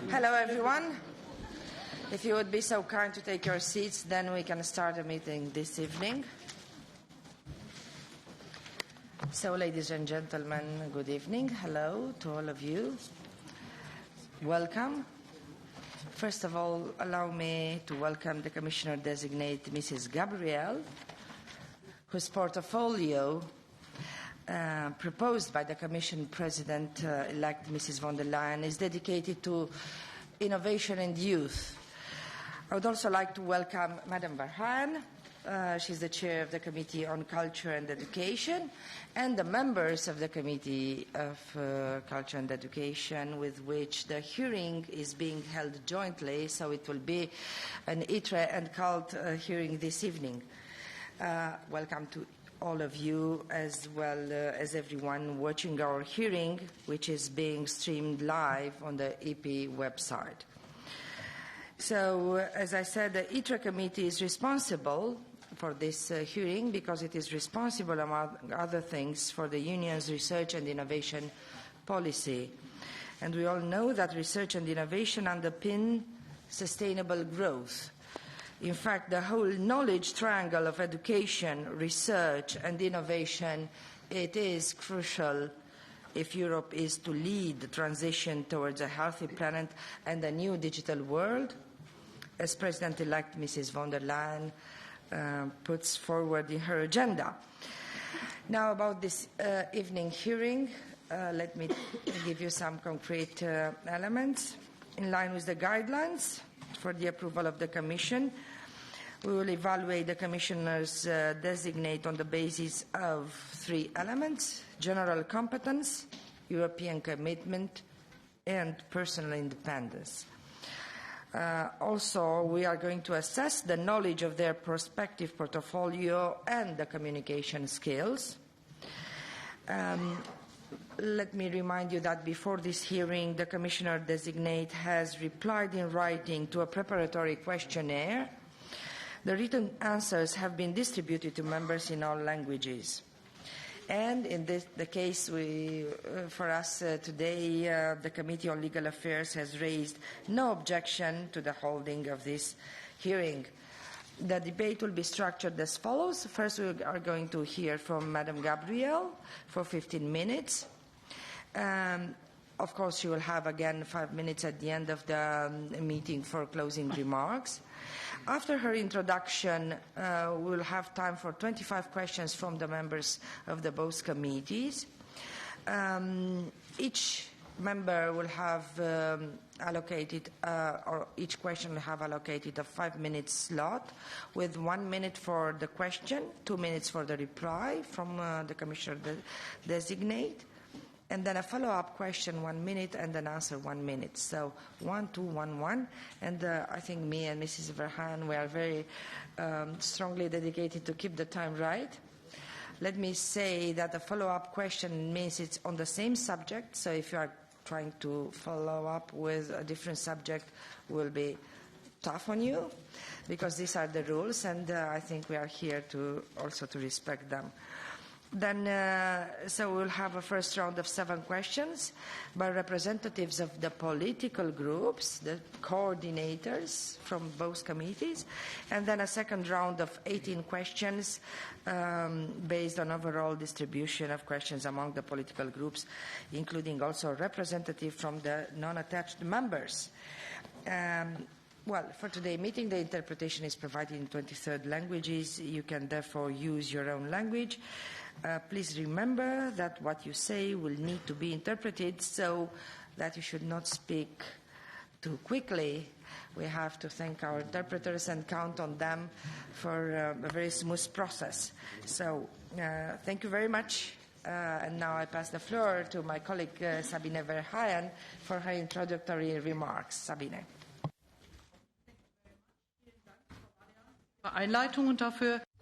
Hello, everyone. If you would be so kind to take your seats, then we can start the meeting this evening. So, ladies and gentlemen, good evening. Hello to all of you. Welcome. First of all, allow me to welcome the Commissioner-designate Mrs. Gabriel, whose portfolio proposed by the Commission President-elect Mrs. von der Leyen is dedicated to innovation and youth. I would also like to welcome Madam Verheyen. She's the chair of the Committee on Culture and Education, and the members of the Committee of Culture and Education, with which the hearing is being held jointly, so it will be an ITRE and CULT hearing this evening. Welcome to all of you, as well as everyone watching our hearing, which is being streamed live on the EP website. So, as I said, the ITRE committee is responsible for this hearing because it is responsible, among other things, for the Union's research and innovation policy. And we all know that research and innovation underpin sustainable growth. In fact, the whole knowledge triangle of education, research and innovation, it is crucial if Europe is to lead the transition towards a healthy planet and a new digital world, as President-elect Mrs. von der Leyen puts forward in her agenda. Now, about this evening hearing, let me give you some concrete elements. In line with the guidelines for the approval of the Commission, we will evaluate the Commissioners designate on the basis of three elements: general competence, European commitment, and personal independence. Also, we are going to assess the knowledge of their prospective portfolio and the communication skills. Let me remind you that before this hearing, the Commissioner-designate has replied in writing to a preparatory questionnaire. The written answers have been distributed to members in all languages. And in the case for us today, the Committee on Legal Affairs has raised no objection to the holding of this hearing. The debate will be structured as follows. First, we are going to hear from Madam Gabriel for 15 minutes. Of course, she will have again 5 minutes at the end of the meeting for closing remarks. After her introduction, we will have time for 25 questions from the members of the both committees. Each member will have allocated, or each question will have allocated a 5-minute slot, with 1 minute for the question, 2 minutes for the reply from the Commissioner designate, and then a follow-up question, 1 minute, and an answer, 1 minute. So 1, 2, 1, 1. And I think me and Mrs. Verheyen, we are very strongly dedicated to keep the time right. Let me say that a follow-up question means it's on the same subject. So if you are trying to follow up with a different subject, will be tough on you, because these are the rules, and I think we are here to also to respect them. Then, so we'll have a first round of 7 questions by representatives of the political groups, the coordinators from both committees, and then a second round of 18 questions based on overall distribution of questions among the political groups, including also a representative from the non-attached members. Well, for today's meeting, the interpretation is provided in 23 languages. You can therefore use your own language. Please remember that what you say will need to be interpreted, so that you should not speak too quickly. We have to thank our interpreters and count on them for a very smooth process. So thank you very much. And now I pass the floor to my colleague Sabine Verheyen for her introductory remarks. Sabine.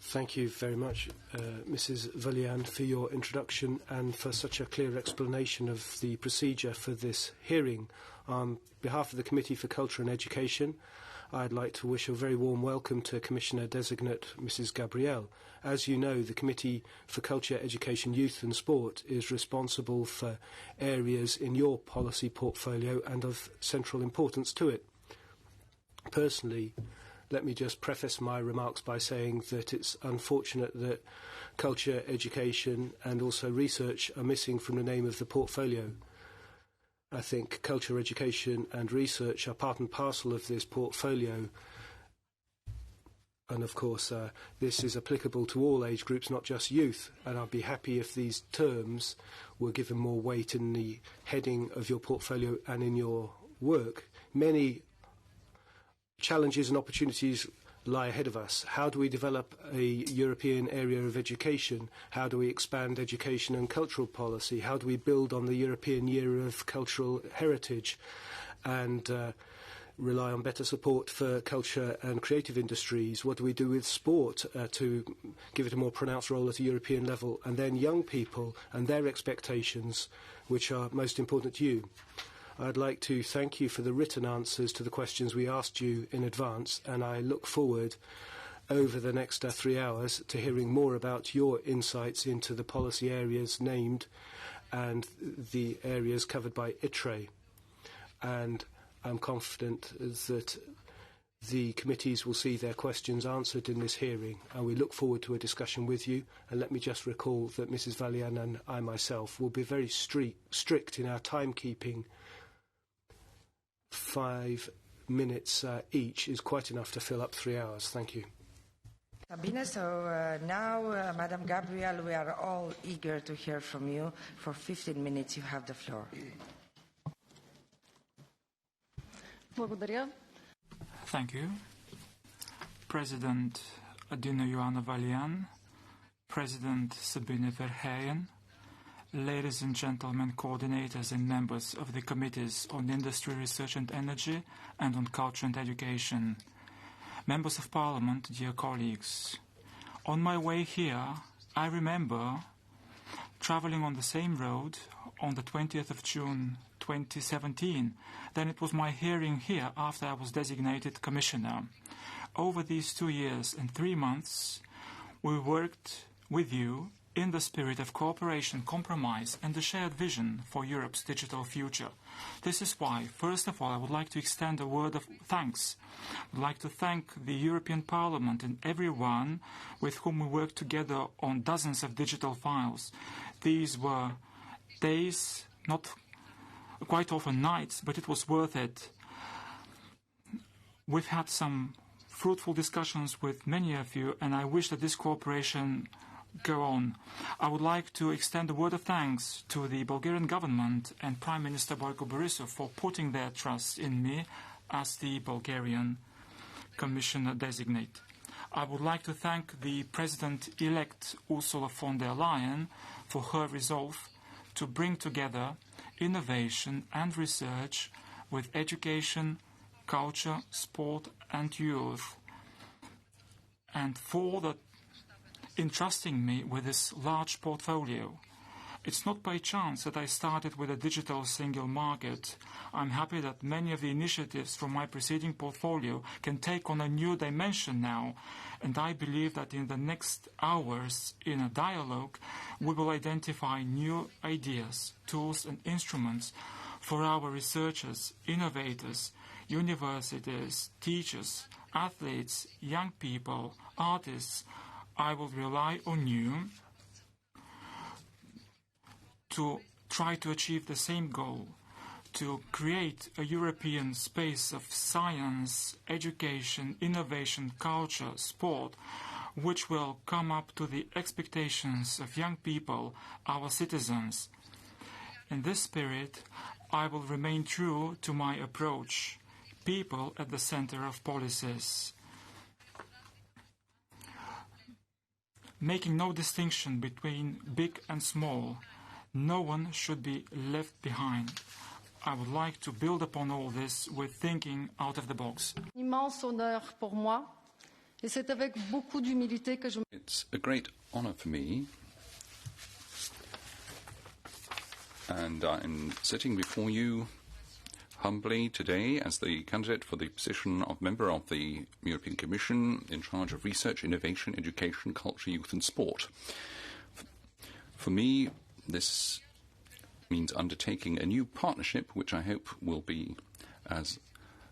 Thank you very much, Mrs. Valian, for your introduction and for such a clear explanation of the procedure for this hearing. On behalf of the Committee for Culture and Education, I'd like to wish a very warm welcome to Commissioner-designate Mrs. Gabriel. As you know, the Committee for Culture, Education, Youth and Sport is responsible for areas in your policy portfolio and of central importance to it. Personally, let me just preface my remarks by saying that it's unfortunate that culture, education and also research are missing from the name of the portfolio. I think culture, education and research are part and parcel of this portfolio. And of course, this is applicable to all age groups, not just youth. And I'd be happy if these terms were given more weight in the heading of your portfolio and in your work. Many challenges and opportunities lie ahead of us. How do we develop a European area of education? How do we expand education and cultural policy? How do we build on the European Year of Cultural Heritage and rely on better support for culture and creative industries? What do we do with sport to give it a more pronounced role at a European level? And then young people and their expectations, which are most important to you. I'd like to thank you for the written answers to the questions we asked you in advance, and I look forward over the next 3 hours to hearing more about your insights into the policy areas named and the areas covered by ITRE. And I'm confident that the committees will see their questions answered in this hearing, and we look forward to a discussion with you. And let me just recall that Mrs. Valian and I myself will be very strict in our timekeeping. 5 minutes each is quite enough to fill up 3 hours. Thank you. Sabine, so now, Madam Gabriel, we are all eager to hear from you. For 15 minutes, you have the floor. Thank you. President Adina Joanna Valian, President Sabine Verheyen, ladies and gentlemen, coordinators and members of the Committees on Industry, Research and Energy and on Culture and Education, members of Parliament, dear colleagues. On my way here, I remember traveling on the same road on the 20th of June 2017. Then it was my hearing here after I was designated Commissioner. Over these 2 years and 3 months, we worked with you in the spirit of cooperation, compromise and a shared vision for Europe's digital future. This is why, first of all, I would like to extend a word of thanks. I would like to thank the European Parliament and everyone with whom we worked together on dozens of digital files. These were days, not quite often nights, but it was worth it. We've had some fruitful discussions with many of you, and I wish that this cooperation go on. I would like to extend a word of thanks to the Bulgarian government and Prime Minister Boyko Borisov for putting their trust in me as the Bulgarian Commissioner-designate. I would like to thank the President-elect Ursula von der Leyen for her resolve to bring together innovation and research with education, culture, sport and youth, and for entrusting me with this large portfolio. It's not by chance that I started with a digital single market. I'm happy that many of the initiatives from my preceding portfolio can take on a new dimension now, and I believe that in the next hours in a dialogue we will identify new ideas, tools and instruments for our researchers, innovators, universities, teachers, athletes, young people, artists. I will rely on you to try to achieve the same goal, to create a European space of science, education, innovation, culture, sport, which will come up to the expectations of young people, our citizens. In this spirit, I will remain true to my approach, people at the center of policies, making no distinction between big and small. No one should be left behind. I would like to build upon all this with thinking out of the box. It's a great honor for me, and I'm sitting before you humbly today as the candidate for the position of member of the European Commission in charge of research, innovation, education, culture, youth and sport. For me, this means undertaking a new partnership which I hope will be as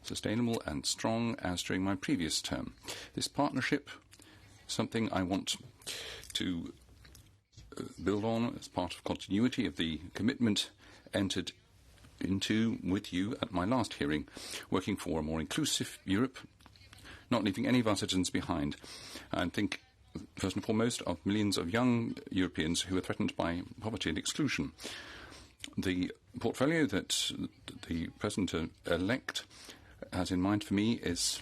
sustainable and strong as during my previous term. This partnership is something I want to build on as part of continuity of the commitment entered into with you at my last hearing, working for a more inclusive Europe, not leaving any of our citizens behind. And think, first and foremost, of millions of young Europeans who are threatened by poverty and exclusion. The portfolio that the President-elect has in mind for me is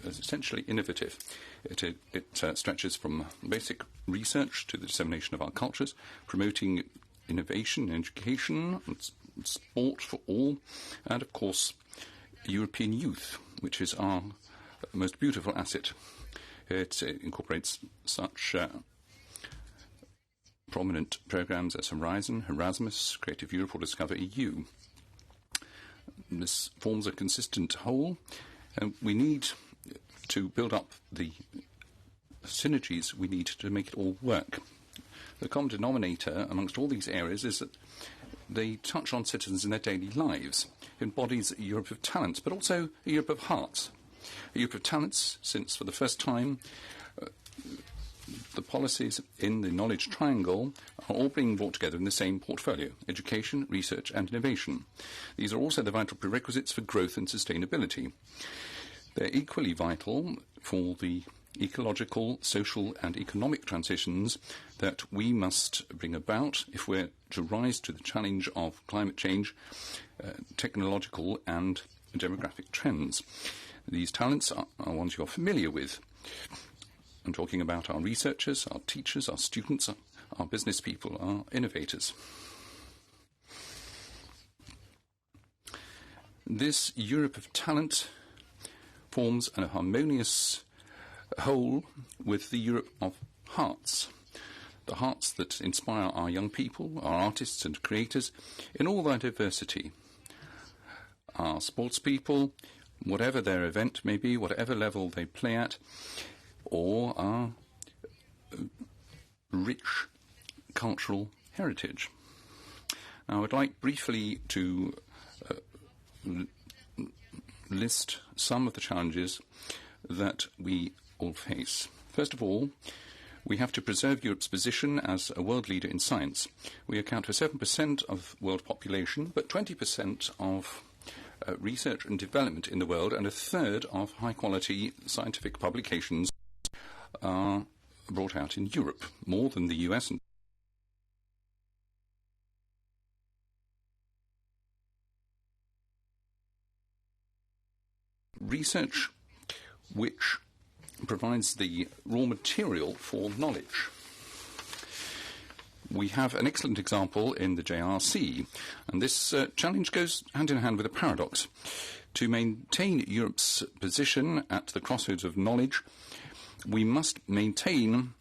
essentially innovative. It stretches from basic research to the dissemination of our cultures, promoting innovation in education, sport for all, and, of course, European youth, which is our most beautiful asset. It incorporates such prominent programmes as Horizon, Erasmus, Creative Europe or Discover EU. This forms a consistent whole, and we need to build up the synergies we need to make it all work. The common denominator amongst all these areas is that they touch on citizens in their daily lives. It embodies a Europe of talents, but also a Europe of hearts. A Europe of talents, since for the first time the policies in the knowledge triangle are all being brought together in the same portfolio: education, research and innovation. These are also the vital prerequisites for growth and sustainability. They're equally vital for the ecological, social and economic transitions that we must bring about if we're to rise to the challenge of climate change, technological and demographic trends. These talents are ones you're familiar with. I'm talking about our researchers, our teachers, our students, our business people, our innovators. This Europe of talent forms a harmonious whole with the Europe of hearts, the hearts that inspire our young people, our artists and creators in all their diversity. Our sports people, whatever their event may be, whatever level they play at, or our rich cultural heritage. Now, I'd like briefly to list some of the challenges that we all face. First of all, we have to preserve Europe's position as a world leader in science. We account for 7% of world population, but 20% of research and development in the world, and a third of high-quality scientific publications are brought out in Europe, more than the US and research which provides the raw material for knowledge. We have an excellent example in the JRC, and this challenge goes hand in hand with a paradox. To maintain Europe's position at the crossroads of knowledge, we must maintain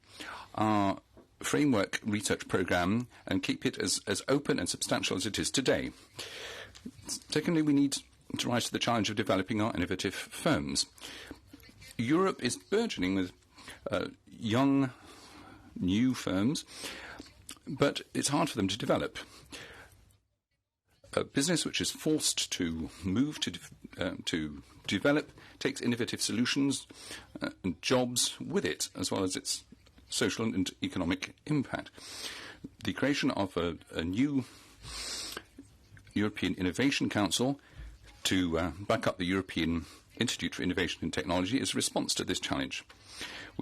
our framework research programme and keep it as open and substantial as it is today. Secondly, we need to rise to the challenge of developing our innovative firms. Europe is burgeoning with young, new firms, but it's hard for them to develop. A business which is forced to move to develop takes innovative solutions and jobs with it, as well as its social and economic impact. The creation of a new European Innovation Council to back up the European Institute for Innovation and Technology is a response to this challenge.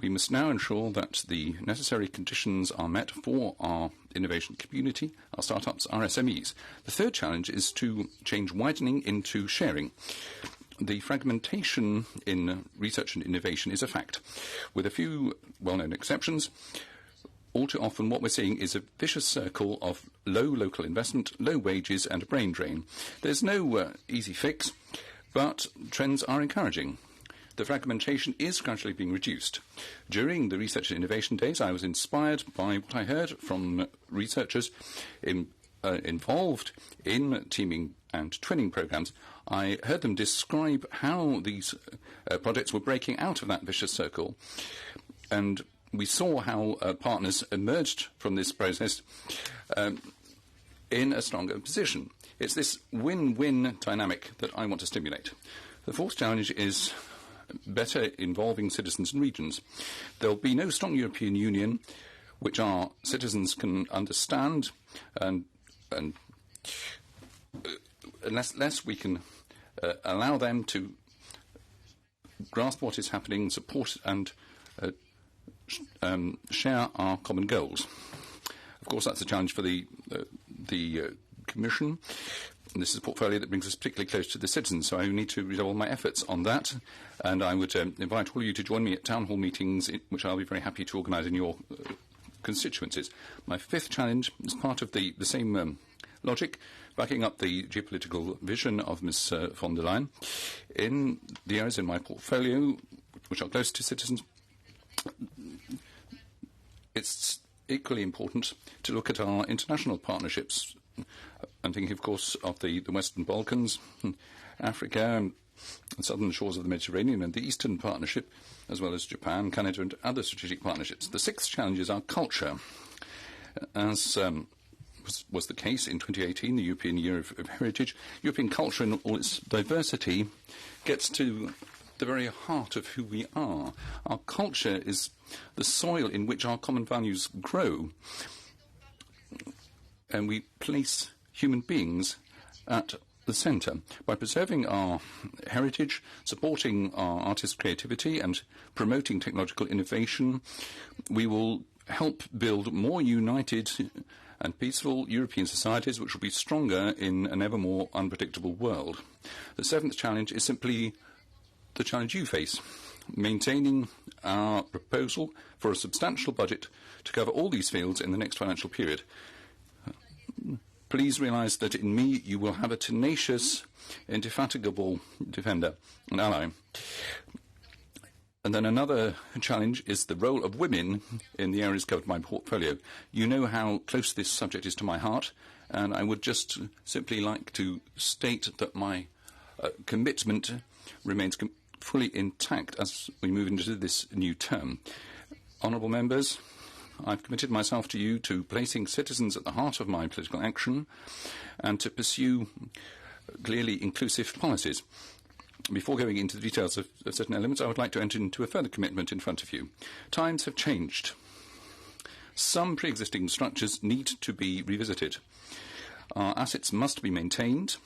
We must now ensure that the necessary conditions are met for our innovation community, our startups, our SMEs. The third challenge is to change widening into sharing. The fragmentation in research and innovation is a fact. With a few well-known exceptions, all too often what we're seeing is a vicious circle of low local investment, low wages and a brain drain. There's no easy fix, but trends are encouraging. The fragmentation is gradually being reduced. During the Research and Innovation Days, I was inspired by what I heard from researchers involved in teaming and twinning programmes, I heard them describe how these projects were breaking out of that vicious circle, and we saw how partners emerged from this process in a stronger position. It's this win-win dynamic that I want to stimulate. The fourth challenge is better involving citizens and regions. There'll be no strong European Union which our citizens can understand, and unless we can allow them to grasp what is happening, support and share our common goals. Of course, that's a challenge for the Commission. And this is a portfolio that brings us particularly close to the citizens, so I need to redouble my efforts on that. And I would invite all of you to join me at town hall meetings, which I'll be very happy to organise in your constituencies. My fifth challenge is part of the same logic, backing up the geopolitical vision of Ms von der Leyen. In the areas in my portfolio, which are close to citizens, it's equally important to look at our international partnerships. I'm thinking, of course, of the Western Balkans, Africa, and the southern shores of the Mediterranean, and the Eastern Partnership, as well as Japan, Canada, and other strategic partnerships. The sixth challenge is our culture. As was the case in 2018, the European Year of Heritage, European culture in all its diversity gets to the very heart of who we are. Our culture is the soil in which our common values grow, and we place human beings at the centre. By preserving our heritage, supporting our artists' creativity and promoting technological innovation, we will help build more united and peaceful European societies which will be stronger in an ever more unpredictable world. The seventh challenge is simply the challenge you face, maintaining our proposal for a substantial budget to cover all these fields in the next financial period. Please realise that in me you will have a tenacious, indefatigable defender, an ally. And then another challenge is the role of women in the areas covered by my portfolio. You know how close this subject is to my heart, and I would just simply like to state that my commitment remains fully intact as we move into this new term. Honourable members, I've committed myself to you to placing citizens at the heart of my political action and to pursue clearly inclusive policies. Before going into the details of certain elements, I would like to enter into a further commitment in front of you. Times have changed. Some pre-existing structures need to be revisited. Our assets must be maintained,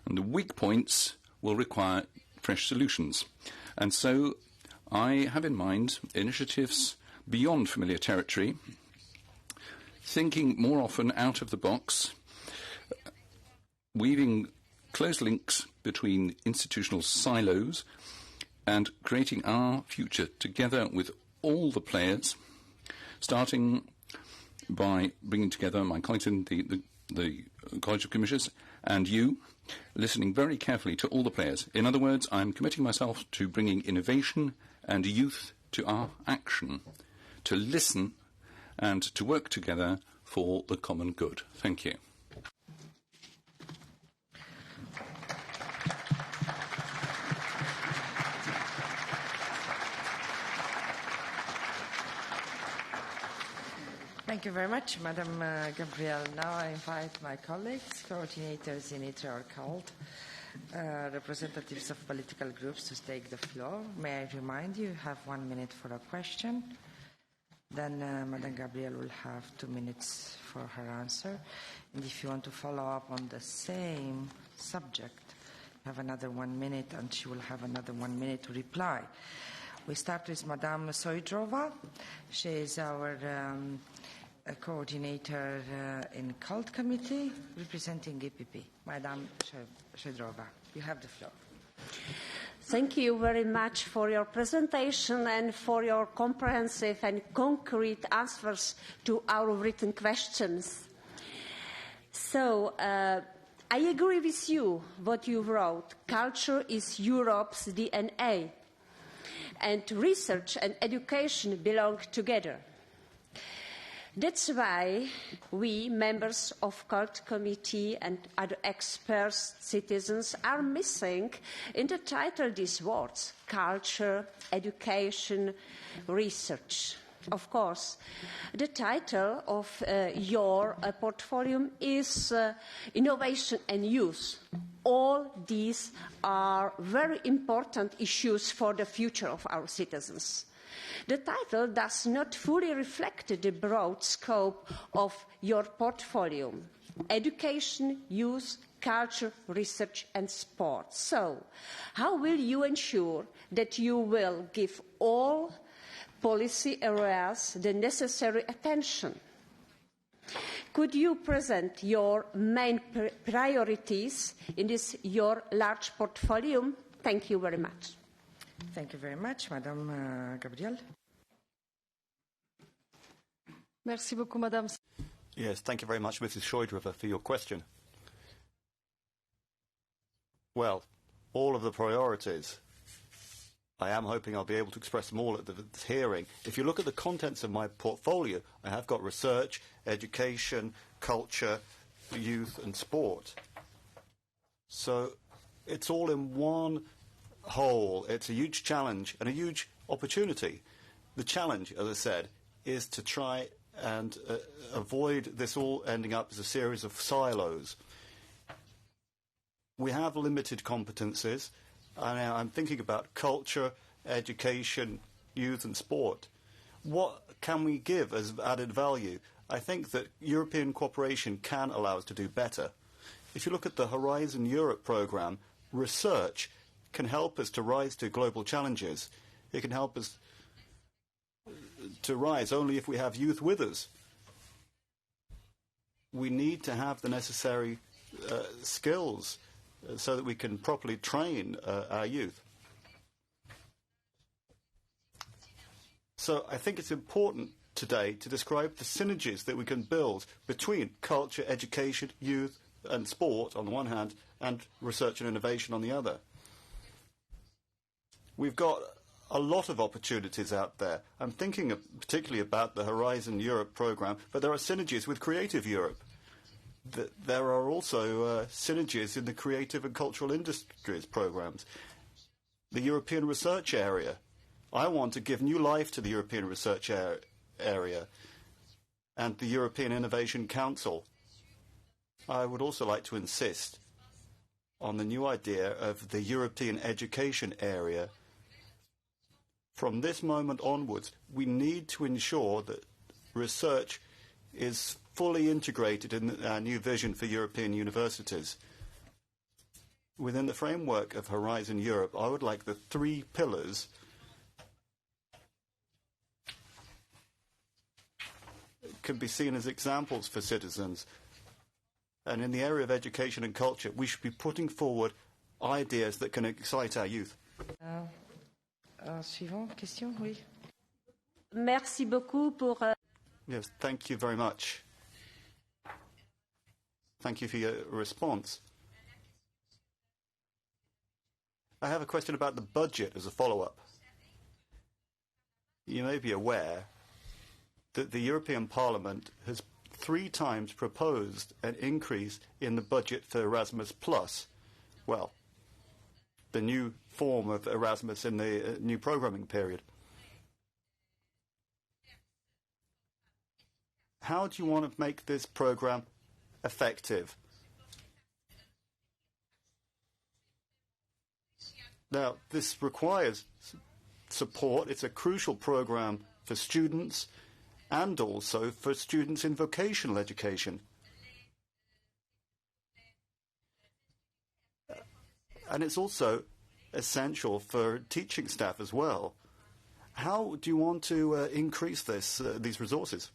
and the weak points will require fresh solutions. And so I have in mind initiatives beyond familiar territory, thinking more often out of the box, weaving close links between institutional silos and creating our future together with all the players, starting by bringing together my colleagues in the College of Commissioners and you, listening very carefully to all the players. In other words, I'm committing myself to bringing innovation and youth to our action, to listen and to work together for the common good. Thank you. Thank you very much, Madam Gabriel. Now I invite my colleagues, coordinators in ITRE or CULT, representatives of political groups to take the floor. May I remind you, you have 1 minute for a question. Then Madam Gabriel will have 2 minutes for her answer. And if you want to follow up on the same subject, you have another 1 minute, and she will have another 1 minute to reply. We start with Madame Sojdrova. She is our coordinator in CULT committee representing EPP. Madame Sojdrova, you have the floor. Thank you very much for your presentation and for your comprehensive and concrete answers to our written questions. So, I agree with you, what you wrote. Culture is Europe's DNA, and research and education belong together. That's why we, members of Cult Committee and other experts, citizens, are missing in the title these words: culture, education, research. Of course, the title of your portfolio is Innovation and Youth. All these are very important issues for the future of our citizens. The title does not fully reflect the broad scope of your portfolio: education, youth, culture, research and sport. So, how will you ensure that you will give all policy areas the necessary attention? Could you present your main priorities in this your large portfolio? Thank you very much. Thank you very much, Madame Gabriel. Merci beaucoup, Madame. Yes, thank you very much, Mrs. Shoidrova, for your question. Well, all of the priorities, I am hoping I'll be able to express them all at the hearing. If you look at the contents of my portfolio, I have got research, education, culture, youth and sport. So it's all in one whole. It's a huge challenge and a huge opportunity. The challenge, as I said, is to try and avoid this all ending up as a series of silos. We have limited competences, and I'm thinking about culture, education, youth and sport. What can we give as added value? I think that European cooperation can allow us to do better. If you look at the Horizon Europe programme, research can help us to rise to global challenges. It can help us to rise only if we have youth with us. We need to have the necessary skills so that we can properly train our youth. So I think it's important today to describe the synergies that we can build between culture, education, youth and sport on the one hand and research and innovation on the other. We've got a lot of opportunities out there. I'm thinking particularly about the Horizon Europe programme, but there are synergies with Creative Europe. There are also synergies in the creative and cultural industries programmes. The European Research Area. I want to give new life to the European Research Area and the European Innovation Council. I would also like to insist on the new idea of the European Education Area. From this moment onwards, we need to ensure that research is fully integrated in our new vision for European universities. Within the framework of Horizon Europe, I would like the 3 pillars can be seen as examples for citizens. And in the area of education and culture, we should be putting forward ideas that can excite our youth. Suivant, question, oui. Merci beaucoup pour... Yes, thank you very much. Thank you for your response. I have a question about the budget as a follow-up. You may be aware that the European Parliament has 3 times proposed an increase in the budget for Erasmus+. Well, the new form of Erasmus in the new programming period. How do you want to make this program effective? Now, this requires support. It's a crucial program for students and also for students in vocational education. And it's also essential for teaching staff as well. How do you want to increase these resources?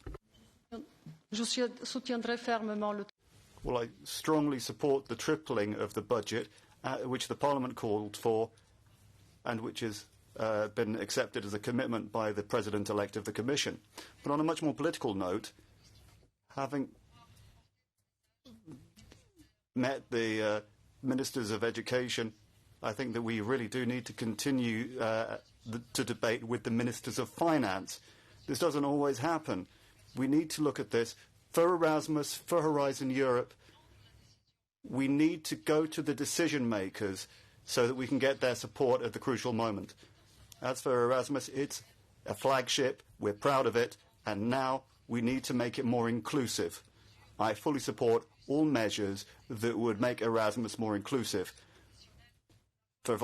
Well, I strongly support the tripling of the budget, which the Parliament called for, and which has been accepted as a commitment by the President-elect of the Commission. But on a much more political note, having met the Ministers of Education, I think that we really do need to continue to debate with the Ministers of Finance. This doesn't always happen. We need to look at this. For Erasmus, for Horizon Europe, we need to go to the decision makers so that we can get their support at the crucial moment. As for Erasmus, it's a flagship, we're proud of it, and now we need to make it more inclusive. I fully support all measures that would make Erasmus more inclusive. For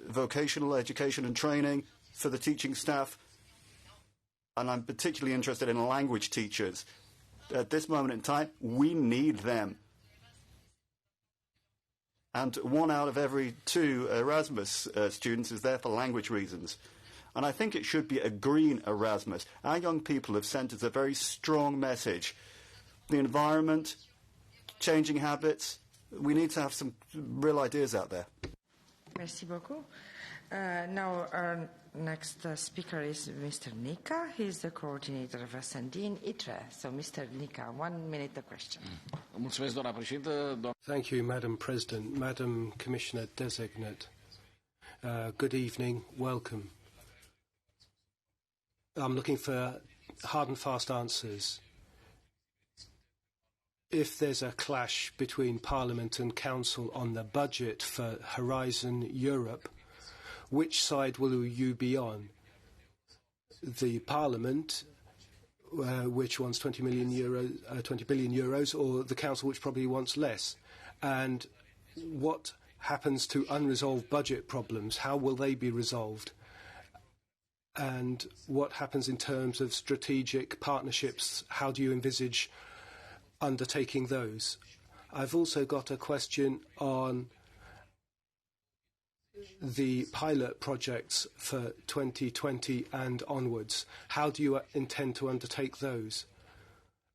vocational education and training, for the teaching staff, and I'm particularly interested in language teachers. At this moment in time, we need them. And 1 out of every 2 Erasmus students is there for language reasons. And I think it should be a green Erasmus. Our young people have sent us a very strong message. The environment, changing habits, we need to have some real ideas out there. Merci beaucoup. Now our next speaker is Mr. Nika. He's the coordinator of S&D in ITRE. So Mr. Nika, 1 minute the question. Thank you, Madam President, Madam Commissioner Designate. Good evening, welcome. I'm looking for hard and fast answers. If there's a clash between Parliament and Council on the budget for Horizon Europe, which side will you be on? The Parliament, which wants 20 billion euros, or the Council, which probably wants less? And what happens to unresolved budget problems? How will they be resolved? And what happens in terms of strategic partnerships? How do you envisage undertaking those? I've also got a question on the pilot projects for 2020 and onwards. How do you intend to undertake those?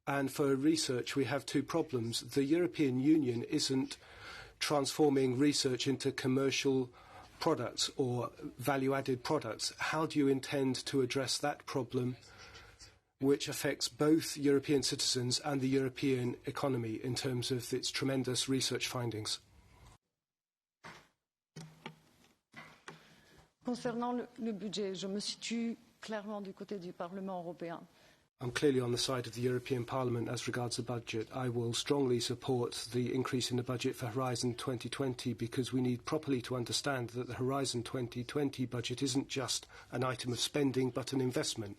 And for research, we have 2 problems. The European Union isn't transforming research into commercial products or value-added products. How do you intend to address that problem, which affects both European citizens and the European economy in terms of its tremendous research findings? Concernant le budget, je me situe clairement du côté du Parlement européen. I'm clearly on the side of the European Parliament as regards the budget. I will strongly support the increase in the budget for Horizon 2020 because we need properly to understand that the Horizon 2020 budget isn't just an item of spending but an investment.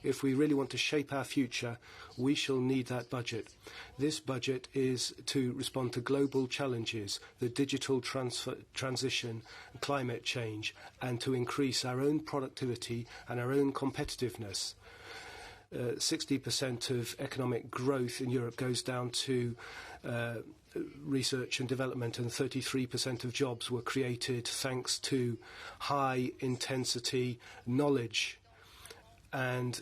If we really want to shape our future, we shall need that budget. This budget is to respond to global challenges, the digital transition, climate change, and to increase our own productivity and our own competitiveness. 60% of economic growth in Europe goes down to research and development, and 33% of jobs were created thanks to high-intensity knowledge. And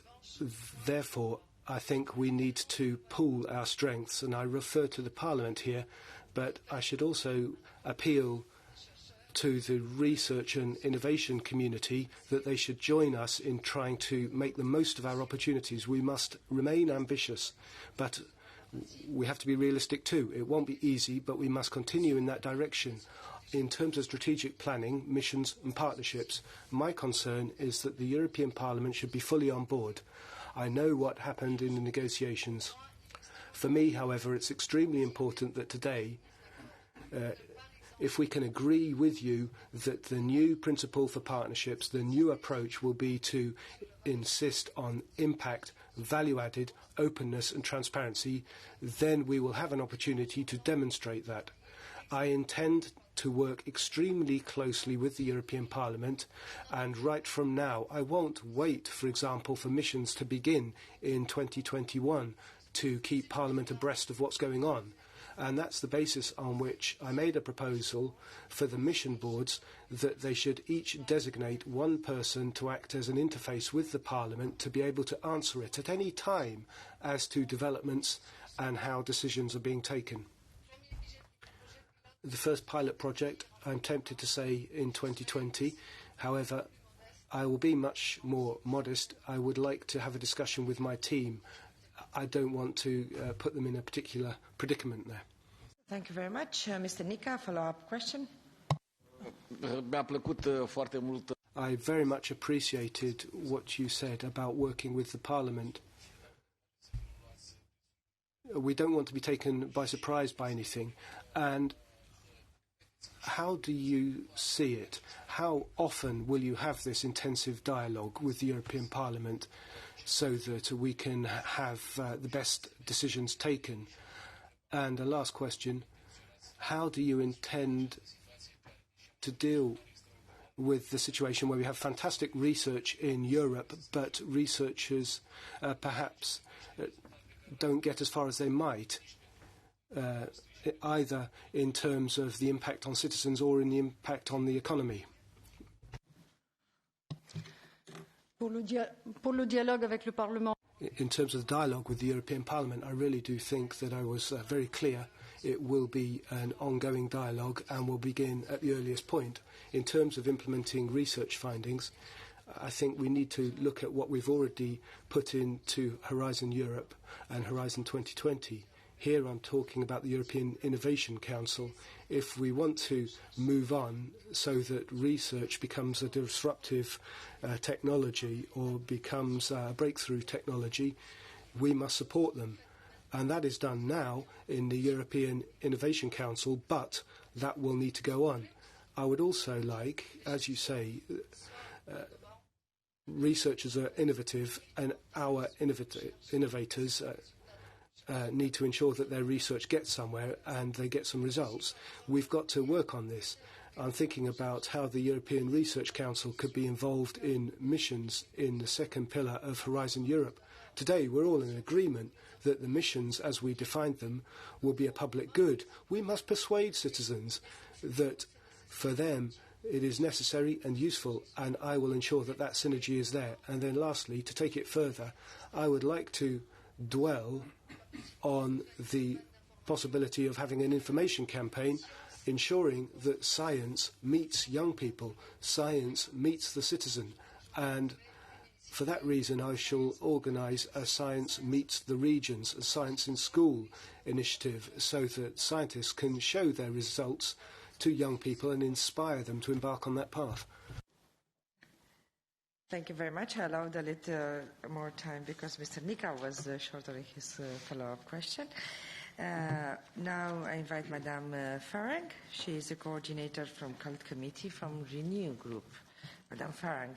therefore, I think we need to pool our strengths. And I refer to the Parliament here, but I should also appeal to the research and innovation community that they should join us in trying to make the most of our opportunities. We must remain ambitious, but we have to be realistic too. It won't be easy, but we must continue in that direction. In terms of strategic planning, missions and partnerships, my concern is that the European Parliament should be fully on board. I know what happened in the negotiations. For me, however, it's extremely important that today if we can agree with you that the new principle for partnerships, the new approach will be to insist on impact, value-added, openness and transparency, then we will have an opportunity to demonstrate that. I intend to work extremely closely with the European Parliament, and right from now, I won't wait, for example, for missions to begin in 2021 to keep Parliament abreast of what's going on. And that's the basis on which I made a proposal for the mission boards that they should each designate one person to act as an interface with the Parliament to be able to answer it at any time as to developments and how decisions are being taken. The first pilot project, I'm tempted to say in 2020. However, I will be much more modest. I would like to have a discussion with my team. I don't want to put them in a particular predicament there. Thank you very much. Mr. Nika, follow-up question. I very much appreciated what you said about working with the Parliament. We don't want to be taken by surprise by anything. And how do you see it? How often will you have this intensive dialogue with the European Parliament so that we can have the best decisions taken? And a last question, how do you intend to deal with the situation where we have fantastic research in Europe, but researchers perhaps don't get as far as they might, either in terms of the impact on citizens or in the impact on the economy? Pour le dialogue avec le Parlement. In terms of the dialogue with the European Parliament, I really do think that I was very clear. It will be an ongoing dialogue and will begin at the earliest point. In terms of implementing research findings, I think we need to look at what we've already put into Horizon Europe and Horizon 2020. Here I'm talking about the European Innovation Council. If we want to move on so that research becomes a disruptive technology or becomes a breakthrough technology, we must support them. And that is done now in the European Innovation Council, but that will need to go on. I would also like, as you say, researchers are innovative, and our innovators need to ensure that their research gets somewhere and they get some results. We've got to work on this. I'm thinking about how the European Research Council could be involved in missions in the second pillar of Horizon Europe. Today, we're all in agreement that the missions, as we defined them, will be a public good. We must persuade citizens that for them it is necessary and useful, and I will ensure that that synergy is there. And then lastly, to take it further, I would like to dwell on the possibility of having an information campaign ensuring that science meets young people, science meets the citizen, and for that reason I shall organise a Science Meets the Regions, a Science in School initiative, so that scientists can show their results to young people and inspire them to embark on that path. Thank you very much. I allowed a little more time because Mr. Nika was shortening his follow-up question. Now I invite Madame Farang. She is a coordinator from Cult Committee from Renew Group. Madame Farang.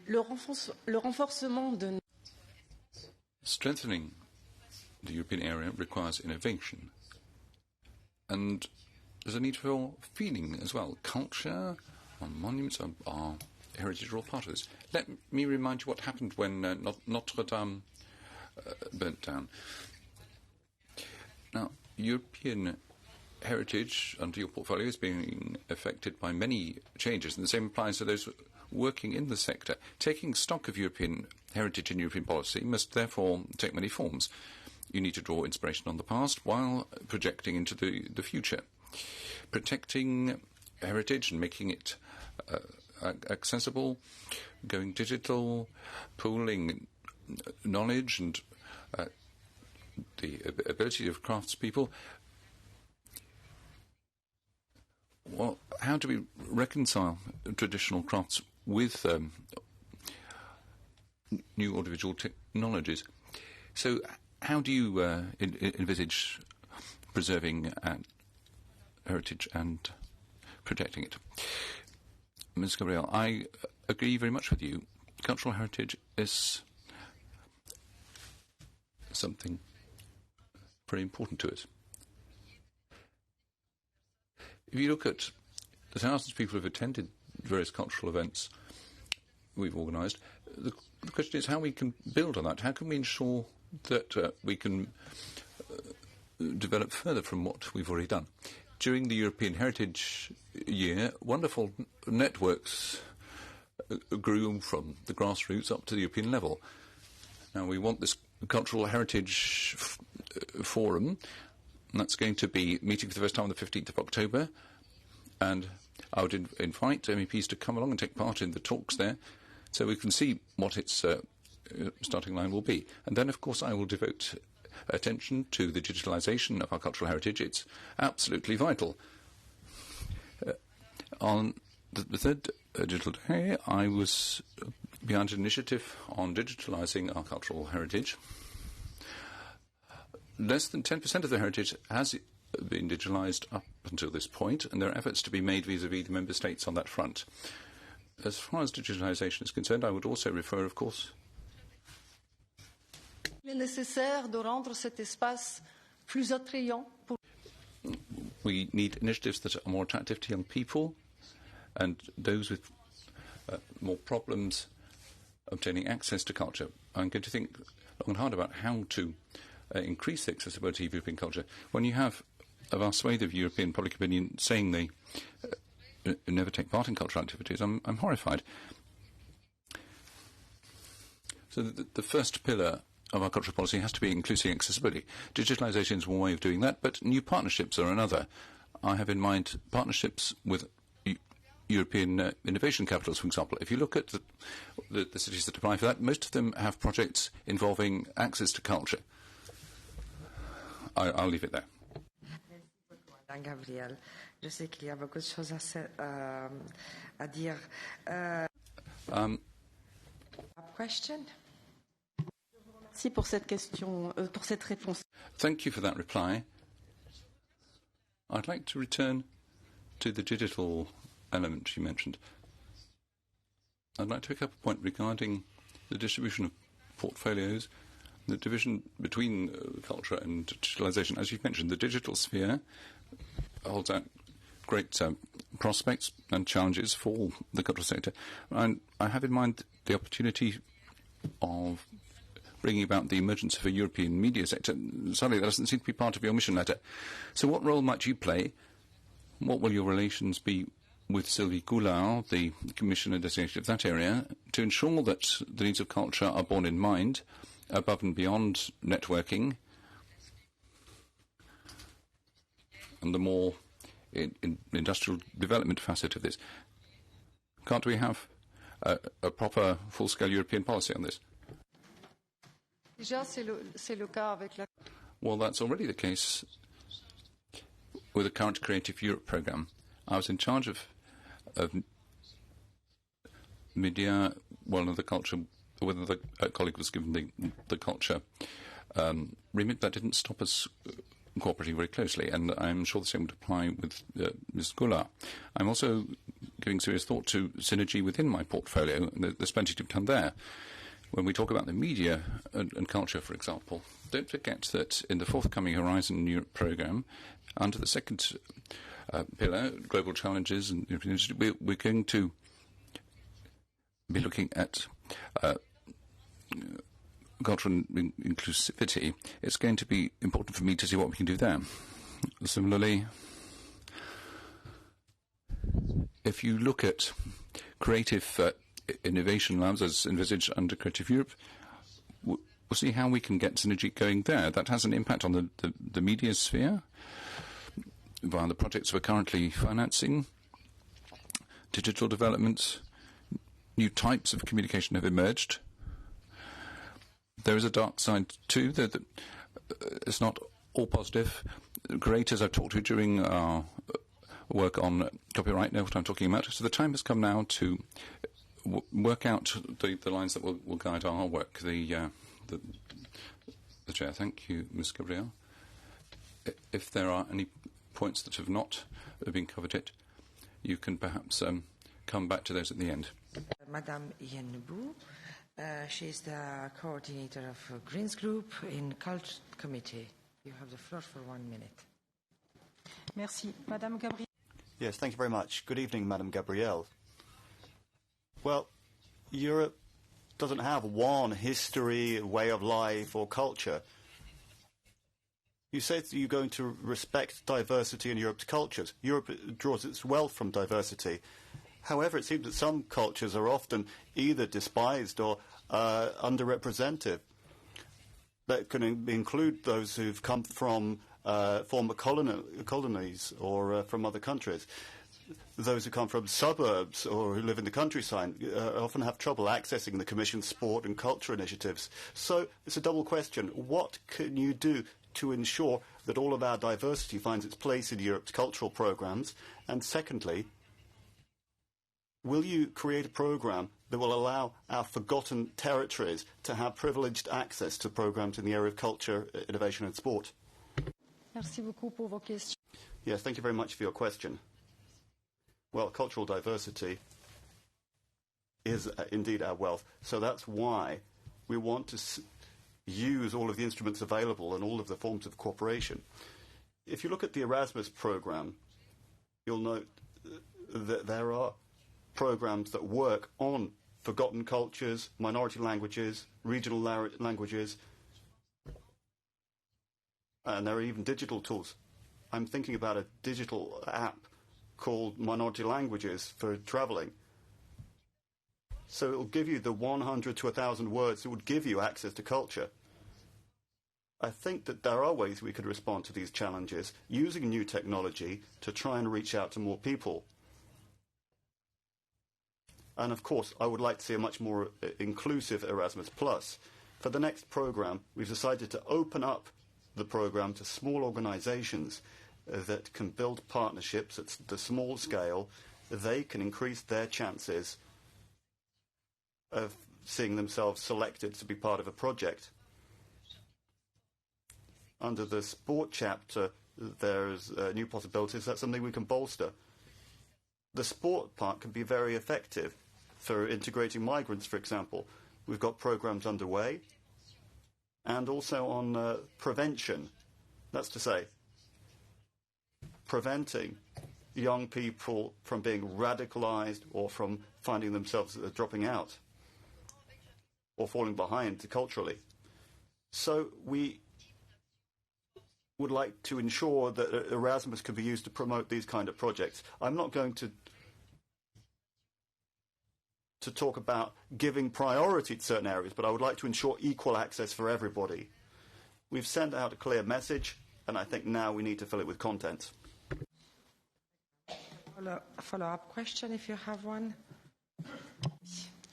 Le renforcement de... Strengthening the European area requires innovation. And there's a need for feeling as well. Culture, our monuments, our heritage are all part of this. Let me remind you what happened when Notre Dame burnt down. Now, European heritage under your portfolio is being affected by many changes, and the same applies to those working in the sector. Taking stock of European heritage and European policy must therefore take many forms. You need to draw inspiration on the past while projecting into the future. Protecting heritage and making it accessible, going digital, pooling knowledge and the ability of craftspeople. Well, how do we reconcile traditional crafts with new audiovisual technologies? So how do you envisage preserving heritage and protecting it? Ms. Gabriel, I agree very much with you. Cultural heritage is something very important to us. If you look at the thousands of people who have attended various cultural events we've organised, the question is how we can build on that. How can we ensure that we can develop further from what we've already done? During the European Heritage Year, wonderful networks grew from the grassroots up to the European level. Now, we want this Cultural Heritage Forum. And that's going to be meeting for the first time on the 15th of October. And I would invite MEPs to come along and take part in the talks there so we can see what its starting line will be. And then, of course, I will devote attention to the digitalisation of our cultural heritage. It's absolutely vital. On the third digital day, I was behind an initiative on digitalising our cultural heritage. Less than 10% of the heritage has been digitalised up until this point, and there are efforts to be made vis-à-vis the member states on that front. As far as digitalisation is concerned, I would also refer, of course, Il est nécessaire de rendre cet espace plus attrayant pour... We need initiatives that are more attractive to young people and those with more problems obtaining access to culture. I'm going to think long and hard about how to increase the accessibility of European culture. When you have a vast swathe of European public opinion saying they never take part in cultural activities, I'm horrified. So the first pillar of our cultural policy has to be inclusive accessibility. Digitalisation is one way of doing that, but new partnerships are another. I have in mind partnerships with European innovation capitals, for example. If you look at the cities that apply for that, most of them have projects involving access to culture. I'll leave it there. Mariya Gabriel, je sais qu'il y a beaucoup de choses à dire. Question? Merci pour cette question, pour cette réponse. Thank you for that reply. I'd like to return to the digital element you mentioned. I'd like to pick up a point regarding the distribution of portfolios, the division between culture and digitalisation. As you've mentioned, the digital sphere holds out great prospects and challenges for the cultural sector. And I have in mind the opportunity of bringing about the emergence of a European media sector. Sadly, that doesn't seem to be part of your mission letter. So what role might you play? What will your relations be with Sylvie Goulard, the Commissioner designated of that area, to ensure that the needs of culture are borne in mind above and beyond networking and the more industrial development facet of this? Can't we have a proper full-scale European policy on this? Well, that's already the case with the current Creative Europe programme. I was in charge of media, one of the culture, whether the colleague was given the culture remit. That didn't stop us cooperating very closely, and I'm sure the same would apply with Ms. Goulard. I'm also giving serious thought to synergy within my portfolio, and there's plenty to be done there. When we talk about the media and culture, for example, don't forget that in the forthcoming Horizon Europe programme, under the second pillar, Global Challenges, and we're going to be looking at cultural inclusivity. It's going to be important for me to see what we can do there. Similarly, if you look at creative innovation labs as envisaged under Creative Europe, we'll see how we can get synergy going there. That has an impact on the media sphere via the projects we're currently financing, digital developments, new types of communication have emerged. There is a dark side too, that it's not all positive. Creators I've talked to during our work on copyright know what I'm talking about. So the time has come now to work out the lines that will guide our work. The chair. Thank you, Ms. Gabriel. If there are any points that have not been covered yet, you can perhaps come back to those at the end. Madame Yenbu, she is the coordinator of Greens Group in Culture Committee. You have the floor for 1 minute. Merci. Madame Gabriel. Yes, thank you very much. Good evening, Madame Gabriel. Well, Europe doesn't have one history, way of life, or culture. You said that you're going to respect diversity in Europe's cultures. Europe draws its wealth from diversity. However, it seems that some cultures are often either despised or underrepresented. That can include those who've come from former colonies or from other countries. Those who come from suburbs or who live in the countryside often have trouble accessing the Commission's sport and culture initiatives. So it's a double question. What can you do to ensure that all of our diversity finds its place in Europe's cultural programmes? And secondly, will you create a programme that will allow our forgotten territories to have privileged access to programs in the area of culture, innovation and sport. Merci beaucoup pour vos questions. Yes, thank you very much for your question. Well, cultural diversity is indeed our wealth. So that's why we want to use all of the instruments available and all of the forms of cooperation. If you look at the Erasmus program, you'll note that there are programs that work on forgotten cultures, minority languages, regional languages, and there are even digital tools. I'm thinking about a digital app called Minority Languages for traveling. So it will give you the 100 to 1,000 words that would give you access to culture. I think that there are ways we could respond to these challenges using new technology to try and reach out to more people. And of course, I would like to see a much more inclusive Erasmus+. For the next program, we've decided to open up the program to small organizations that can build partnerships at the small scale. They can increase their chances of seeing themselves selected to be part of a project. Under the sport chapter, there's new possibilities. That's something we can bolster. The sport part can be very effective for integrating migrants, for example. We've got programs underway, and also on prevention. That's to say, preventing young people from being radicalized or from finding themselves dropping out or falling behind culturally. So we would like to ensure that Erasmus can be used to promote these kind of projects. I'm not going to talk about giving priority to certain areas, but I would like to ensure equal access for everybody. We've sent out a clear message, and I think now we need to fill it with content. A follow-up question, if you have one.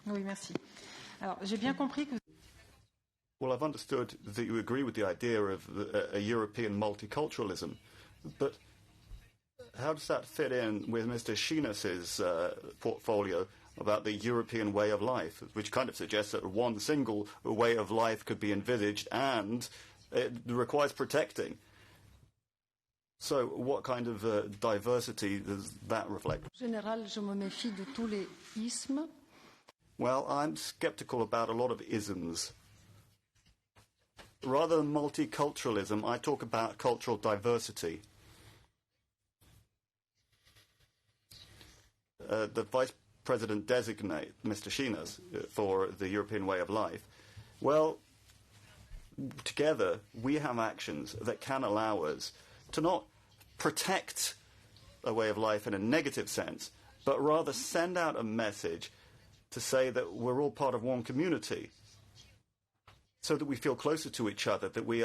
Oui, merci. Alors, j'ai bien compris que... Well, I've understood that you agree with the idea of a European multiculturalism, but how does that fit in with Mr. Shinas's portfolio about the European way of life, which kind of suggests that one single way of life could be envisaged and it requires protecting? So what kind of diversity does that reflect? En général, je me méfie de tous les ismes. Well, I'm skeptical about a lot of isms. Rather than multiculturalism, I talk about cultural diversity. The Vice President-designate, Mr. Shinas, for the European way of life, well, together we have actions that can allow us to not protect a way of life in a negative sense, but rather send out a message to say that we're all part of one community, so that we feel closer to each other, that we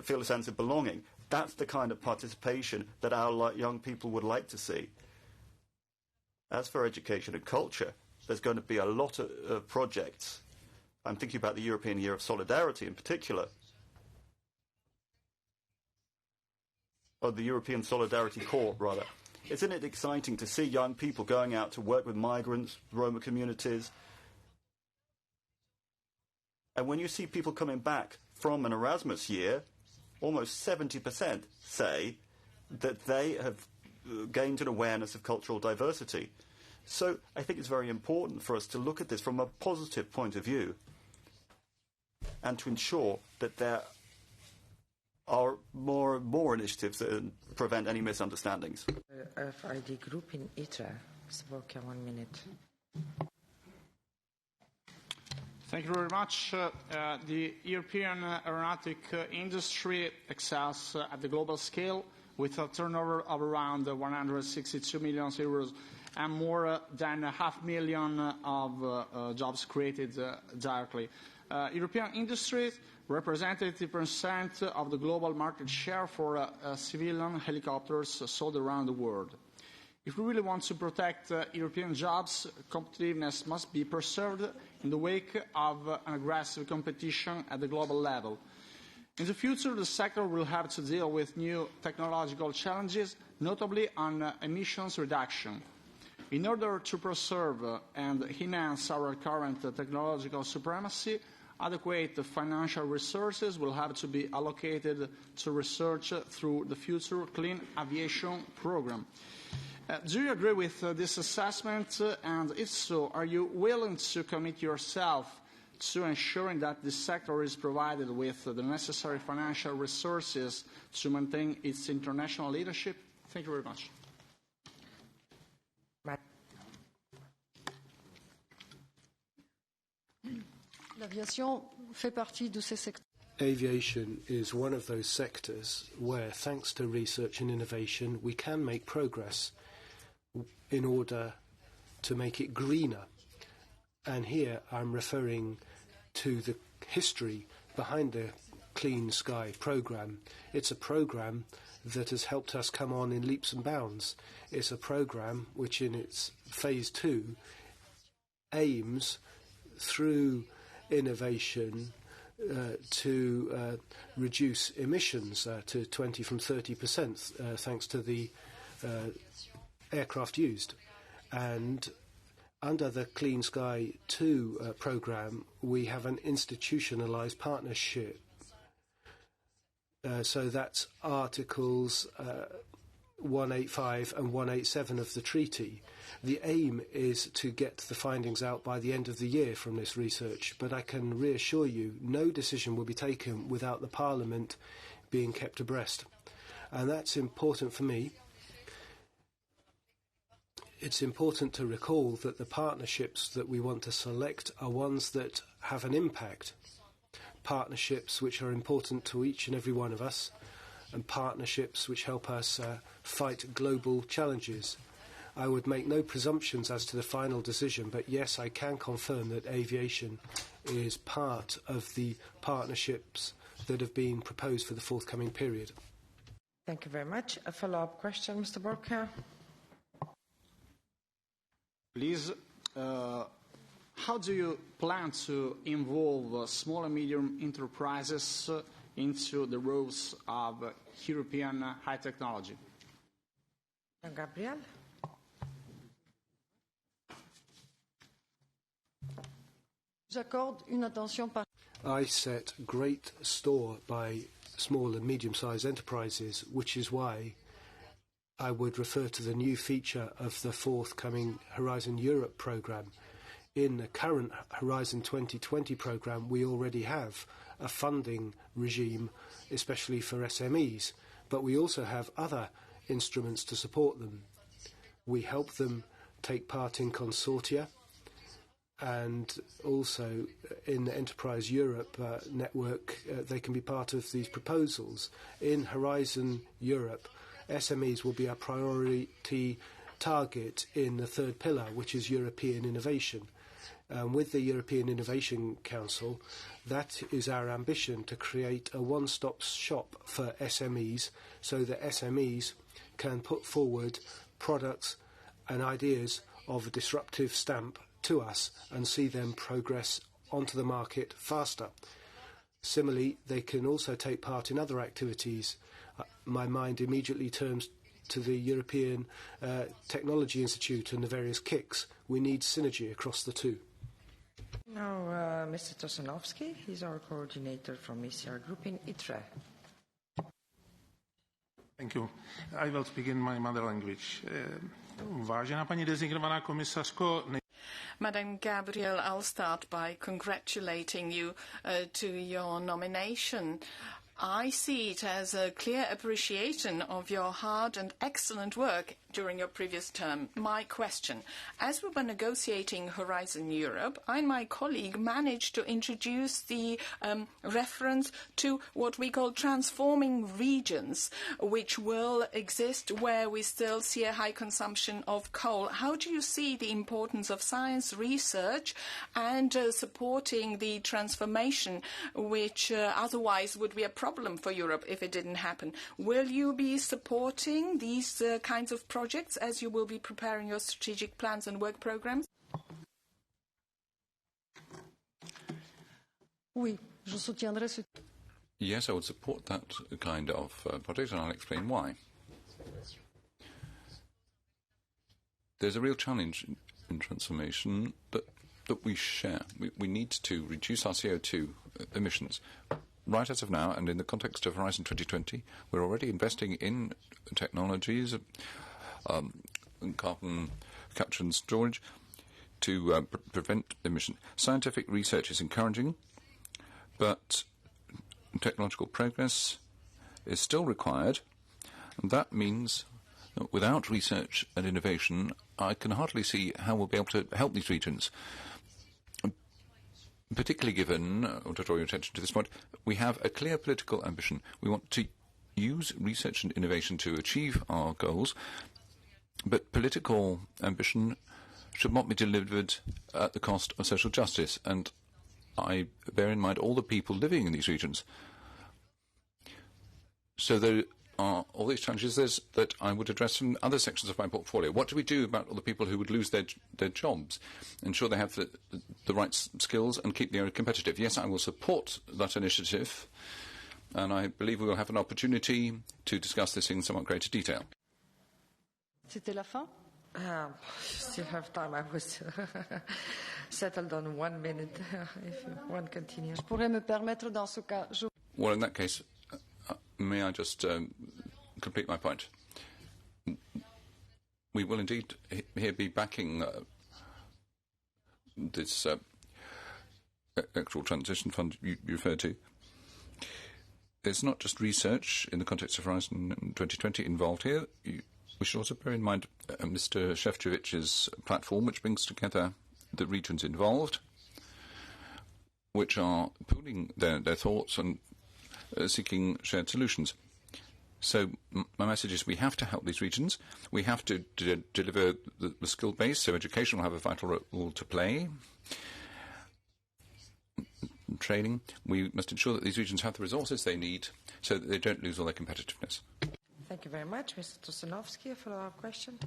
feel a sense of belonging. That's the kind of participation that our young people would like to see. As for education and culture, there's going to be a lot of projects. I'm thinking about the European Year of Solidarity in particular, or the European Solidarity Corps, rather. Isn't it exciting to see young people going out to work with migrants, Roma communities? And when you see people coming back from an Erasmus year, almost 70% say that they have gained an awareness of cultural diversity. So I think it's very important for us to look at this from a positive point of view and to ensure that there are more initiatives that prevent any misunderstandings. FID group in ITRA. Spoke 1 minute. Thank you very much. The European aeronautic industry excels at the global scale with a turnover of around 162 million euros and more than 500,000 of jobs created directly. European industries represent 80% of the global market share for civilian helicopters sold around the world. If we really want to protect European jobs, competitiveness must be preserved in the wake of an aggressive competition at the global level. In the future, the sector will have to deal with new technological challenges, notably on emissions reduction. In order to preserve and enhance our current technological supremacy, adequate financial resources will have to be allocated to research through the future Clean Aviation Programme. Do you agree with this assessment? And if so, are you willing to commit yourself to ensuring that the sector is provided with the necessary financial resources to maintain its international leadership? Thank you very much. L'aviation fait partie de ces secteurs. Aviation is one of those sectors where, thanks to research and innovation, we can make progress in order to make it greener. And here I'm referring to the history behind the Clean Sky programme. It's a programme that has helped us come on in leaps and bounds. It's a programme which in its phase 2 aims through innovation to reduce emissions to 20 from 30% thanks to the aircraft used. And under the Clean Sky 2 programme, we have an institutionalised partnership. So that's Articles 185 and 187 of the treaty. The aim is to get the findings out by the end of the year from this research, but I can reassure you no decision will be taken without the Parliament being kept abreast. And that's important for me. It's important to recall that the partnerships that we want to select are ones that have an impact. Partnerships which are important to each and every one of us, and partnerships which help us fight global challenges. I would make no presumptions as to the final decision, but yes, I can confirm that aviation is part of the partnerships that have been proposed for the forthcoming period. Thank you very much. A follow-up question, Mr. Borka. Please, how do you plan to involve small and medium enterprises into the roles of European high technology? Gabriel? I set great store by small and medium-sized enterprises, which is why I would refer to the new feature of the forthcoming Horizon Europe programme. In the current Horizon 2020 programme, we already have a funding regime, especially for SMEs, but we also have other instruments to support them. We help them take part in consortia, and also in the Enterprise Europe network, they can be part of these proposals. In Horizon Europe, SMEs will be our priority target in the third pillar, which is European innovation. With the European Innovation Council, that is our ambition, to create a one-stop shop for SMEs so that SMEs can put forward products and ideas of a disruptive stamp to us and see them progress onto the market faster. Similarly, they can also take part in other activities. My mind immediately turns to the European Technology Institute and the various KICs. We need synergy across the two. Now, Mr. Tosanovsky, he's our coordinator from ECR Group in ITRE. Thank you. I will speak in my mother language. Vážená paní designovaná komisařko, Madam Gabriel, I'll start by congratulating you to your nomination. I see it as a clear appreciation of your hard and excellent work during your previous term. My question: as we were negotiating Horizon Europe, I and my colleague managed to introduce the reference to what we call transforming regions, which will exist where we still see a high consumption of coal. How do you see the importance of science research and supporting the transformation, which otherwise would be a problem for Europe if it didn't happen? Will you be supporting these kinds of projects as you will be preparing your strategic plans and work programs? Yes, I would support that kind of project, and I'll explain why. There's a real challenge in transformation that we share. We need to reduce our CO2 emissions. Right as of now, and in the context of Horizon 2020, we're already investing in technologies, carbon capture and storage, to prevent emission. Scientific research is encouraging, but technological progress is still required, and that means that without research and innovation, I can hardly see how we'll be able to help these regions. Particularly given, I want to draw your attention to this point, we have a clear political ambition. We want to use research and innovation to achieve our goals, but political ambition should not be delivered at the cost of social justice, and I bear in mind all the people living in these regions. So there are all these challenges that I would address from other sections of my portfolio. What do we do about all the people who would lose their jobs? Ensure they have the right skills and keep the area competitive. Yes, I will support that initiative, and I believe we will have an opportunity to discuss this in somewhat greater detail. C'était la fin? Still have time. I was settled on 1 minute. If one continues. Je pourrais me permettre dans ce cas. Well, in that case, may I just complete my point? We will indeed here be backing this actual transition fund you referred to. There's not just research in the context of Horizon 2020 involved here. We should also bear in mind Mr. Šefčovič's platform, which brings together the regions involved, which are pooling their thoughts and seeking shared solutions. So my message is we have to help these regions. We have to deliver the skill base, so education will have a vital role to play. Training. We must ensure that these regions have the resources they need so that they don't lose all their competitiveness. Thank you very much. Mr. Tosanovsky, a follow-up question.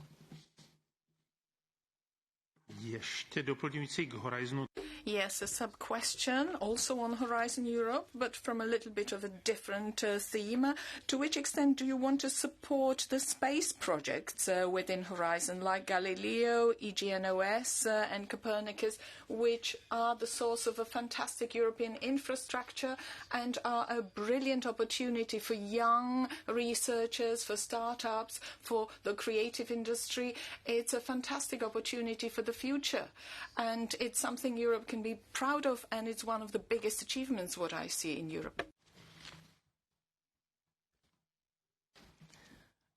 Ještě doplňující k Horizonu. Yes, a sub-question, also on Horizon Europe, but from a little bit of a different theme. To which extent do you want to support the space projects within Horizon, like Galileo, EGNOS and Copernicus, which are the source of a fantastic European infrastructure and are a brilliant opportunity for young researchers, for startups, for the creative industry? It's a fantastic opportunity for the future, and it's something Europe can be proud of, and it's one of the biggest achievements what I see in Europe.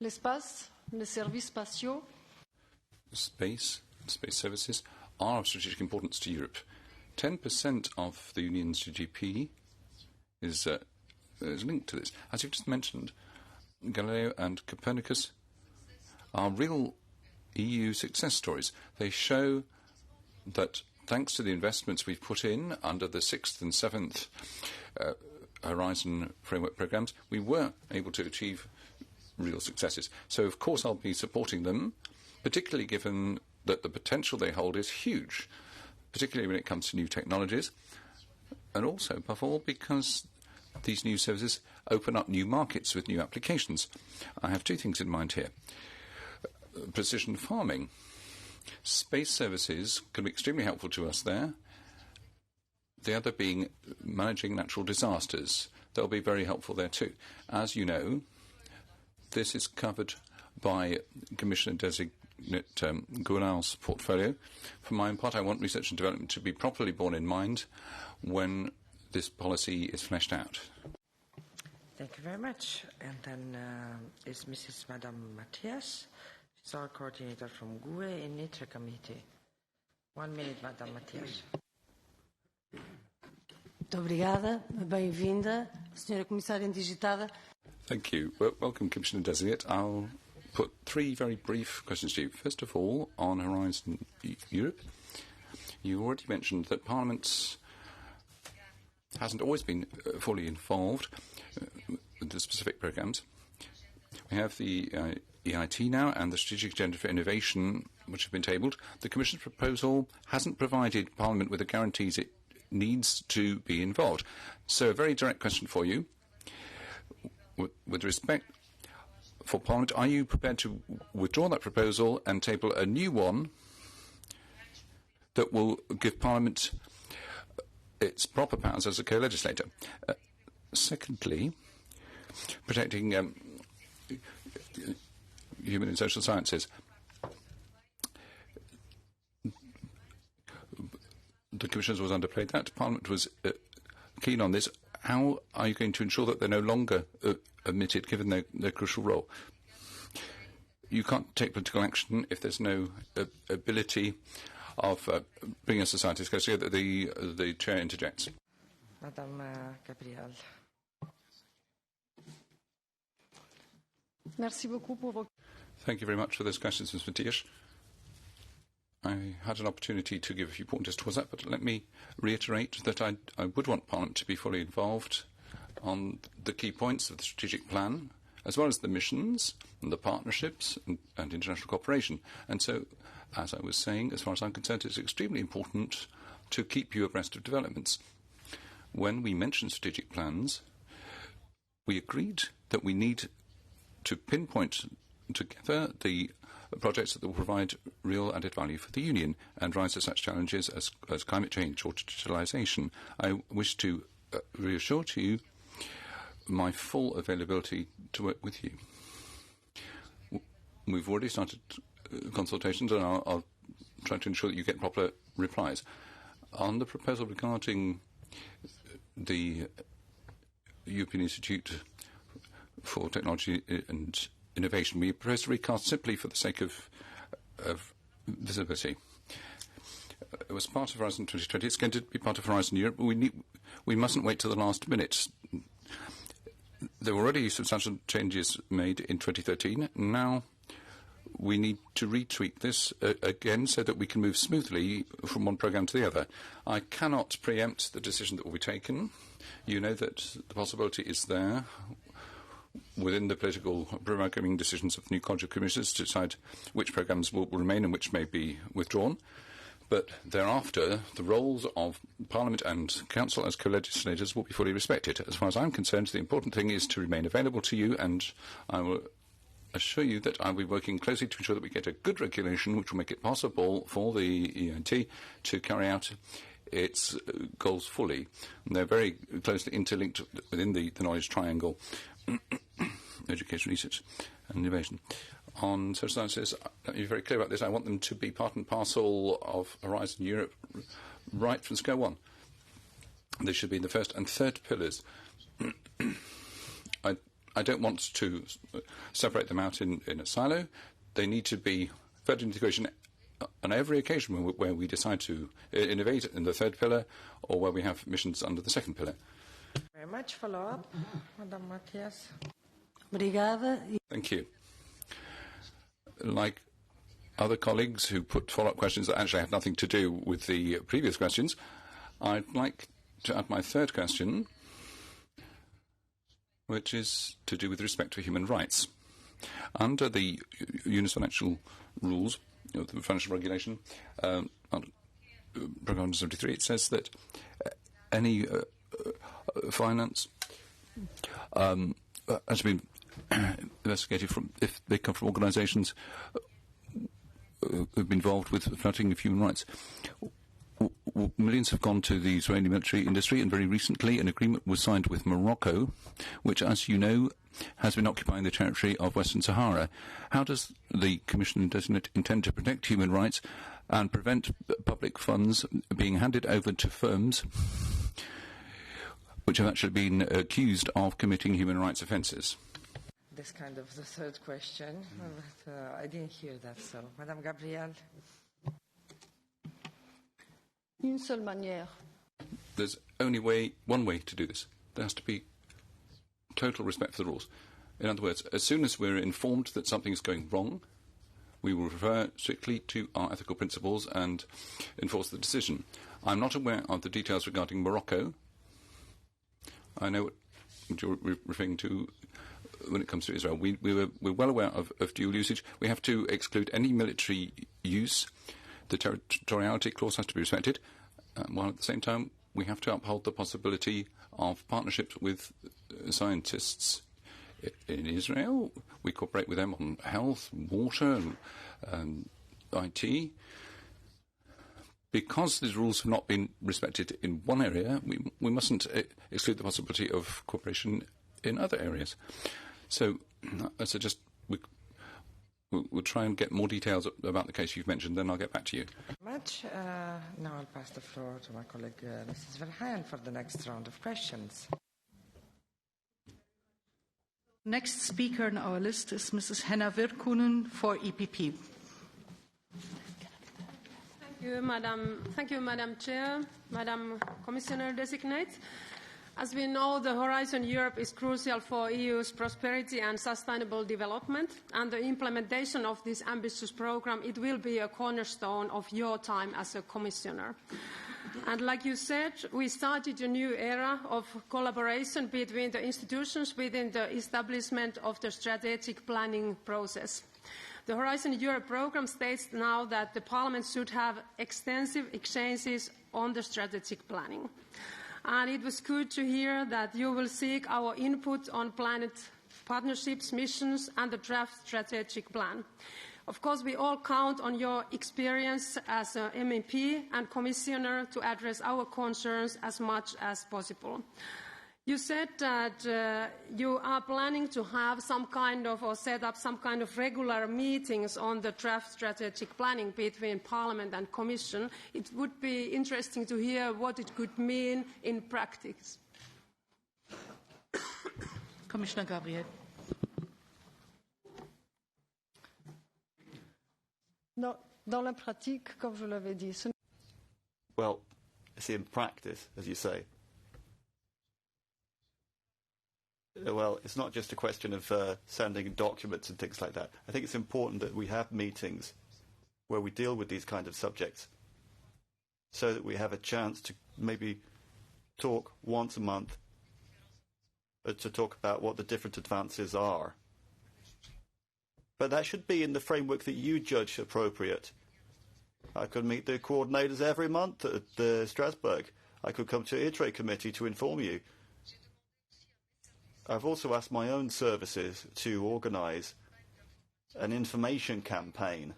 L'espace, les services spatiaux. Space services are of strategic importance to Europe. 10% of the Union's GDP is linked to this. As you've just mentioned, Galileo and Copernicus are real EU success stories. They show that thanks to the investments we've put in under the 6th and 7th Horizon framework programs, we were able to achieve real successes. So, of course, I'll be supporting them, particularly given that the potential they hold is huge, particularly when it comes to new technologies, and also, above all, because these new services open up new markets with new applications. I have two things in mind here. Precision farming. Space services can be extremely helpful to us there. The other being managing natural disasters. They'll be very helpful there too. As you know, this is covered by Commissioner-designate Goulard's portfolio. For my own part, I want research and development to be properly borne in mind when this policy is fleshed out. Thank you very much. And then is Madame Matias. She's our coordinator from GUE in ITRE committee. 1 minute, Madame Matias. Muito obrigada, bem-vinda, Senhora Comissária Indigitada. Thank you. Welcome, Commissioner Designate. I'll put three very brief questions to you. First of all, on Horizon Europe, you already mentioned that Parliament hasn't always been fully involved with the specific programmes. We have the EIT now and the Strategic Agenda for Innovation, which have been tabled. The Commission's proposal hasn't provided Parliament with the guarantees it needs to be involved. So a very direct question for you. With respect for Parliament. Are you prepared to withdraw that proposal and table a new one that will give Parliament its proper powers as a co-legislator? Secondly, protecting human and social sciences. The Commission was underplayed that. Parliament was keen on this. How are you going to ensure that they're no longer omitted, given their crucial role? You can't take political action if there's no ability of bringing a society closer together. The Chair interjects. Madame Gabriel. Merci beaucoup pour vos... Thank you very much for those questions, Ms. Matias. I had an opportunity to give a few pointers towards that, but let me reiterate that I would want Parliament to be fully involved on the key points of the strategic plan, as well as the missions and the partnerships and international cooperation. And so, as I was saying, as far as I'm concerned, it's extremely important to keep you abreast of developments. When we mentioned strategic plans, we agreed that we need to pinpoint together the projects that will provide real added value for the Union and rise to such challenges as climate change or digitalisation. I wish to reassure to you my full availability to work with you. We've already started consultations, and I'll try to ensure that you get proper replies. On the proposal regarding the European Institute for Technology and Innovation, we propose to recast simply for the sake of visibility. It was part of Horizon 2020. It's going to be part of Horizon Europe. We mustn't wait till the last minute. There were already substantial changes made in 2013. Now we need to retweak this again so that we can move smoothly from one programme to the other. I cannot preempt the decision that will be taken. You know that the possibility is there within the political programming decisions of the new College of Commissioners to decide which programmes will remain and which may be withdrawn. But thereafter, the roles of Parliament and Council as co-legislators will be fully respected. As far as I'm concerned, the important thing is to remain available to you, and I will assure you that I'll be working closely to ensure that we get a good regulation which will make it possible for the EIT to carry out its goals fully. And they're very closely interlinked within the knowledge triangle. Education, research and innovation. On social sciences, let me be very clear about this. I want them to be part and parcel of Horizon Europe right from square one. They should be in the first and third pillars. I don't want to separate them out in a silo. They need to be fed integration on every occasion where we decide to innovate in the third pillar or where we have missions under the second pillar. Very much. Follow up, Madame Matias. Obrigada. Thank you. Like other colleagues who put follow-up questions that actually have nothing to do with the previous questions, I'd like to add my third question, which is to do with respect to human rights. Under the Union's financial rules, the financial regulation, Programme 73, it says that any finance has been investigated if they come from organisations who've been involved with flouting of human rights. Millions have gone to the Israeli military industry, and very recently an agreement was signed with Morocco, which, as you know, has been occupying the territory of Western Sahara. How does the Commission intend to protect human rights and prevent public funds being handed over to firms which have actually been accused of committing human rights offences? This kind of the third question, but I didn't hear that. So, Madame Gabriel. Une seule manière. There's only one way to do this. There has to be total respect for the rules. In other words, as soon as we're informed that something's going wrong, we will refer strictly to our ethical principles and enforce the decision. I'm not aware of the details regarding Morocco. I know what you're referring to when it comes to Israel. We're well aware of dual usage. We have to exclude any military use. The territoriality clause has to be respected, while at the same time we have to uphold the possibility of partnerships with scientists in Israel. We cooperate with them on health, water, and IT. Because these rules have not been respected in one area, we mustn't exclude the possibility of cooperation in other areas. So I suggest we'll try and get more details about the case you've mentioned, then I'll get back to you. Much. Now I'll pass the floor to my colleague, Mrs. Verheyen, for the next round of questions. Next speaker on our list is Mrs. Henna Virkkunen for EPP. Thank you, Madam Chair, Madam Commissioner Designate. As we know, the Horizon Europe is crucial for EU's prosperity and sustainable development, and the implementation of this ambitious program, it will be a cornerstone of your time as a commissioner. And like you said, we started a new era of collaboration between the institutions within the establishment of the strategic planning process. The Horizon Europe programme states now that the Parliament should have extensive exchanges on the strategic planning. And it was good to hear that you will seek our input on planet partnerships, missions, and the draft strategic plan. Of course, we all count on your experience as an MEP and Commissioner to address our concerns as much as possible. You said that you are planning to have some kind of, or set up some kind of regular meetings on the draft strategic planning between Parliament and Commission. It would be interesting to hear what it could mean in practice. Commissioner Gabriel. Dans la pratique, comme je l'avais dit. Well, see, in practice, as you say, well, it's not just a question of sending documents and things like that. I think it's important that we have meetings where we deal with these kind of subjects so that we have a chance to maybe talk once a month to talk about what the different advances are. But that should be in the framework that you judge appropriate. I could meet the coordinators every month at Strasbourg. I could come to ITRE committee to inform you. I've also asked my own services to organise an information campaign.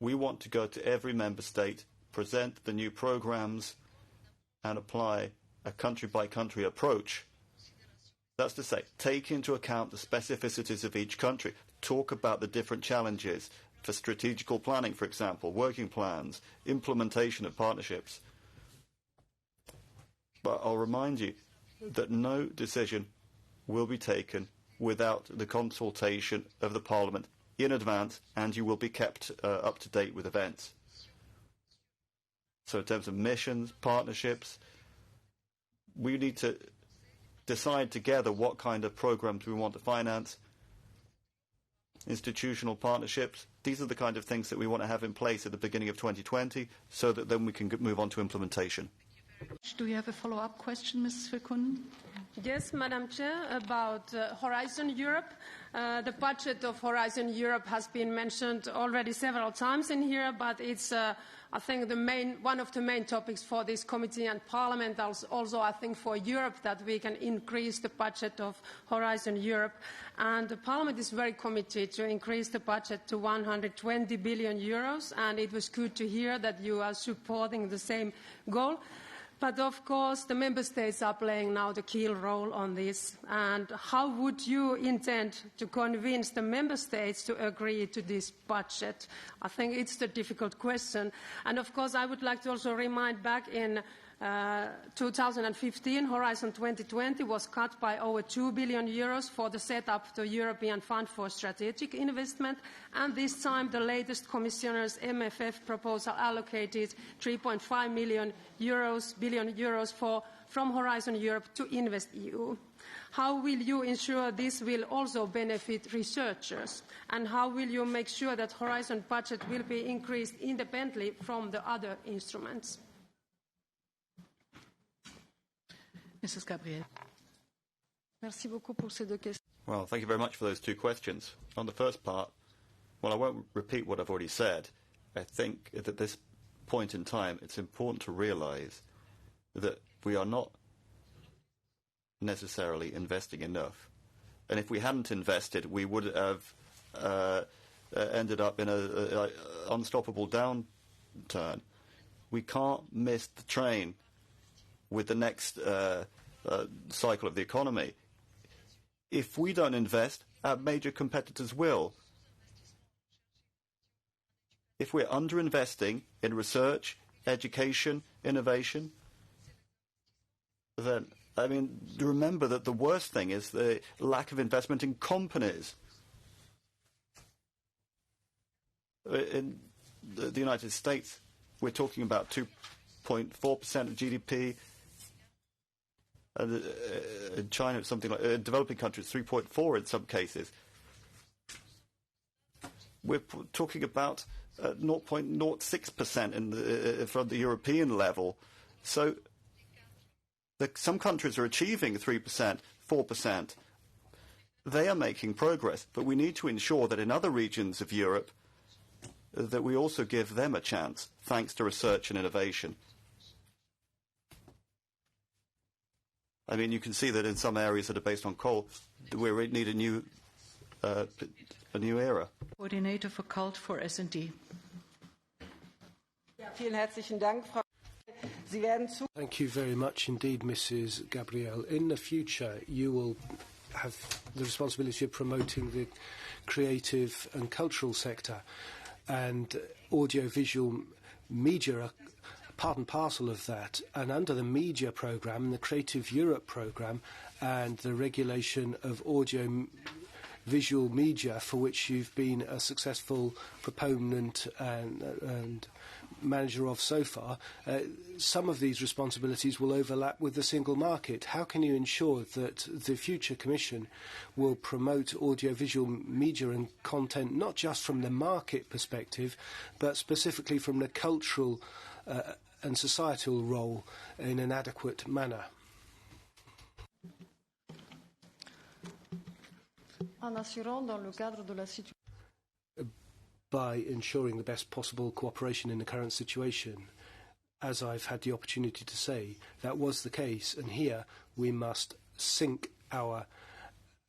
We want to go to every member state, present the new programmes and apply a country-by-country approach. That's to say, take into account the specificities of each country, talk about the different challenges for strategical planning, for example, working plans, implementation of partnerships. But I'll remind you that no decision will be taken without the consultation of the Parliament in advance, and you will be kept up to date with events. So in terms of missions, partnerships, we need to decide together what kind of programs we want to finance, institutional partnerships. These are the kind of things that we want to have in place at the beginning of 2020 so that then we can move on to implementation. Do you have a follow-up question, Mrs. Virkkunen? Yes, Madam Chair, about Horizon Europe. The budget of Horizon Europe has been mentioned already several times in here, but it's, I think, one of the main topics for this committee and Parliament, also I think for Europe, that we can increase the budget of Horizon Europe. And the Parliament is very committed to increase the budget to 120 billion euros, and it was good to hear that you are supporting the same goal. But of course, the member states are playing now the key role on this. And how would you intend to convince the member states to agree to this budget? I think it's the difficult question. And of course, I would like to also remind back in 2015, Horizon 2020 was cut by over 2 billion euros for the setup of the European Fund for Strategic Investment, and this time the latest Commissioner's MFF proposal allocated 3.5 billion euros from Horizon Europe to InvestEU. How will you ensure this will also benefit researchers, and how will you make sure that Horizon budget will be increased independently from the other instruments? Mrs. Gabriel. Merci beaucoup pour ces deux questions. Well, thank you very much for those two questions. On the first part, well, I won't repeat what I've already said. I think that at this point in time, it's important to realise that we are not necessarily investing enough. And if we hadn't invested, we would have ended up in an unstoppable downturn. We can't miss the train with the next cycle of the economy. If we don't invest, our major competitors will. If we're underinvesting in research, education, innovation, then, I mean, remember that the worst thing is the lack of investment in companies. In the United States, we're talking about 2.4% of GDP. In China, it's something like developing countries, 3.4 in some cases. We're talking about 0.06% from the European level. So some countries are achieving 3%, 4%. They are making progress, but we need to ensure that in other regions of Europe that we also give them a chance, thanks to research and innovation. I mean, you can see that in some areas that are based on coal, we need a new era. Coordinator for Cult for S&D. Thank you very much indeed, Mrs. Gabriel. In the future, you will have the responsibility of promoting the creative and cultural sector, and audiovisual media are part and parcel of that. And under the media programme, the Creative Europe programme, and the regulation of audio-visual media, for which you've been a successful proponent and manager of so far, some of these responsibilities will overlap with the single market. How can you ensure that the future Commission will promote audiovisual media and content not just from the market perspective, but specifically from the cultural and societal role in an adequate manner? By ensuring the best possible cooperation in the current situation. As I've had the opportunity to say, that was the case, and here we must sync our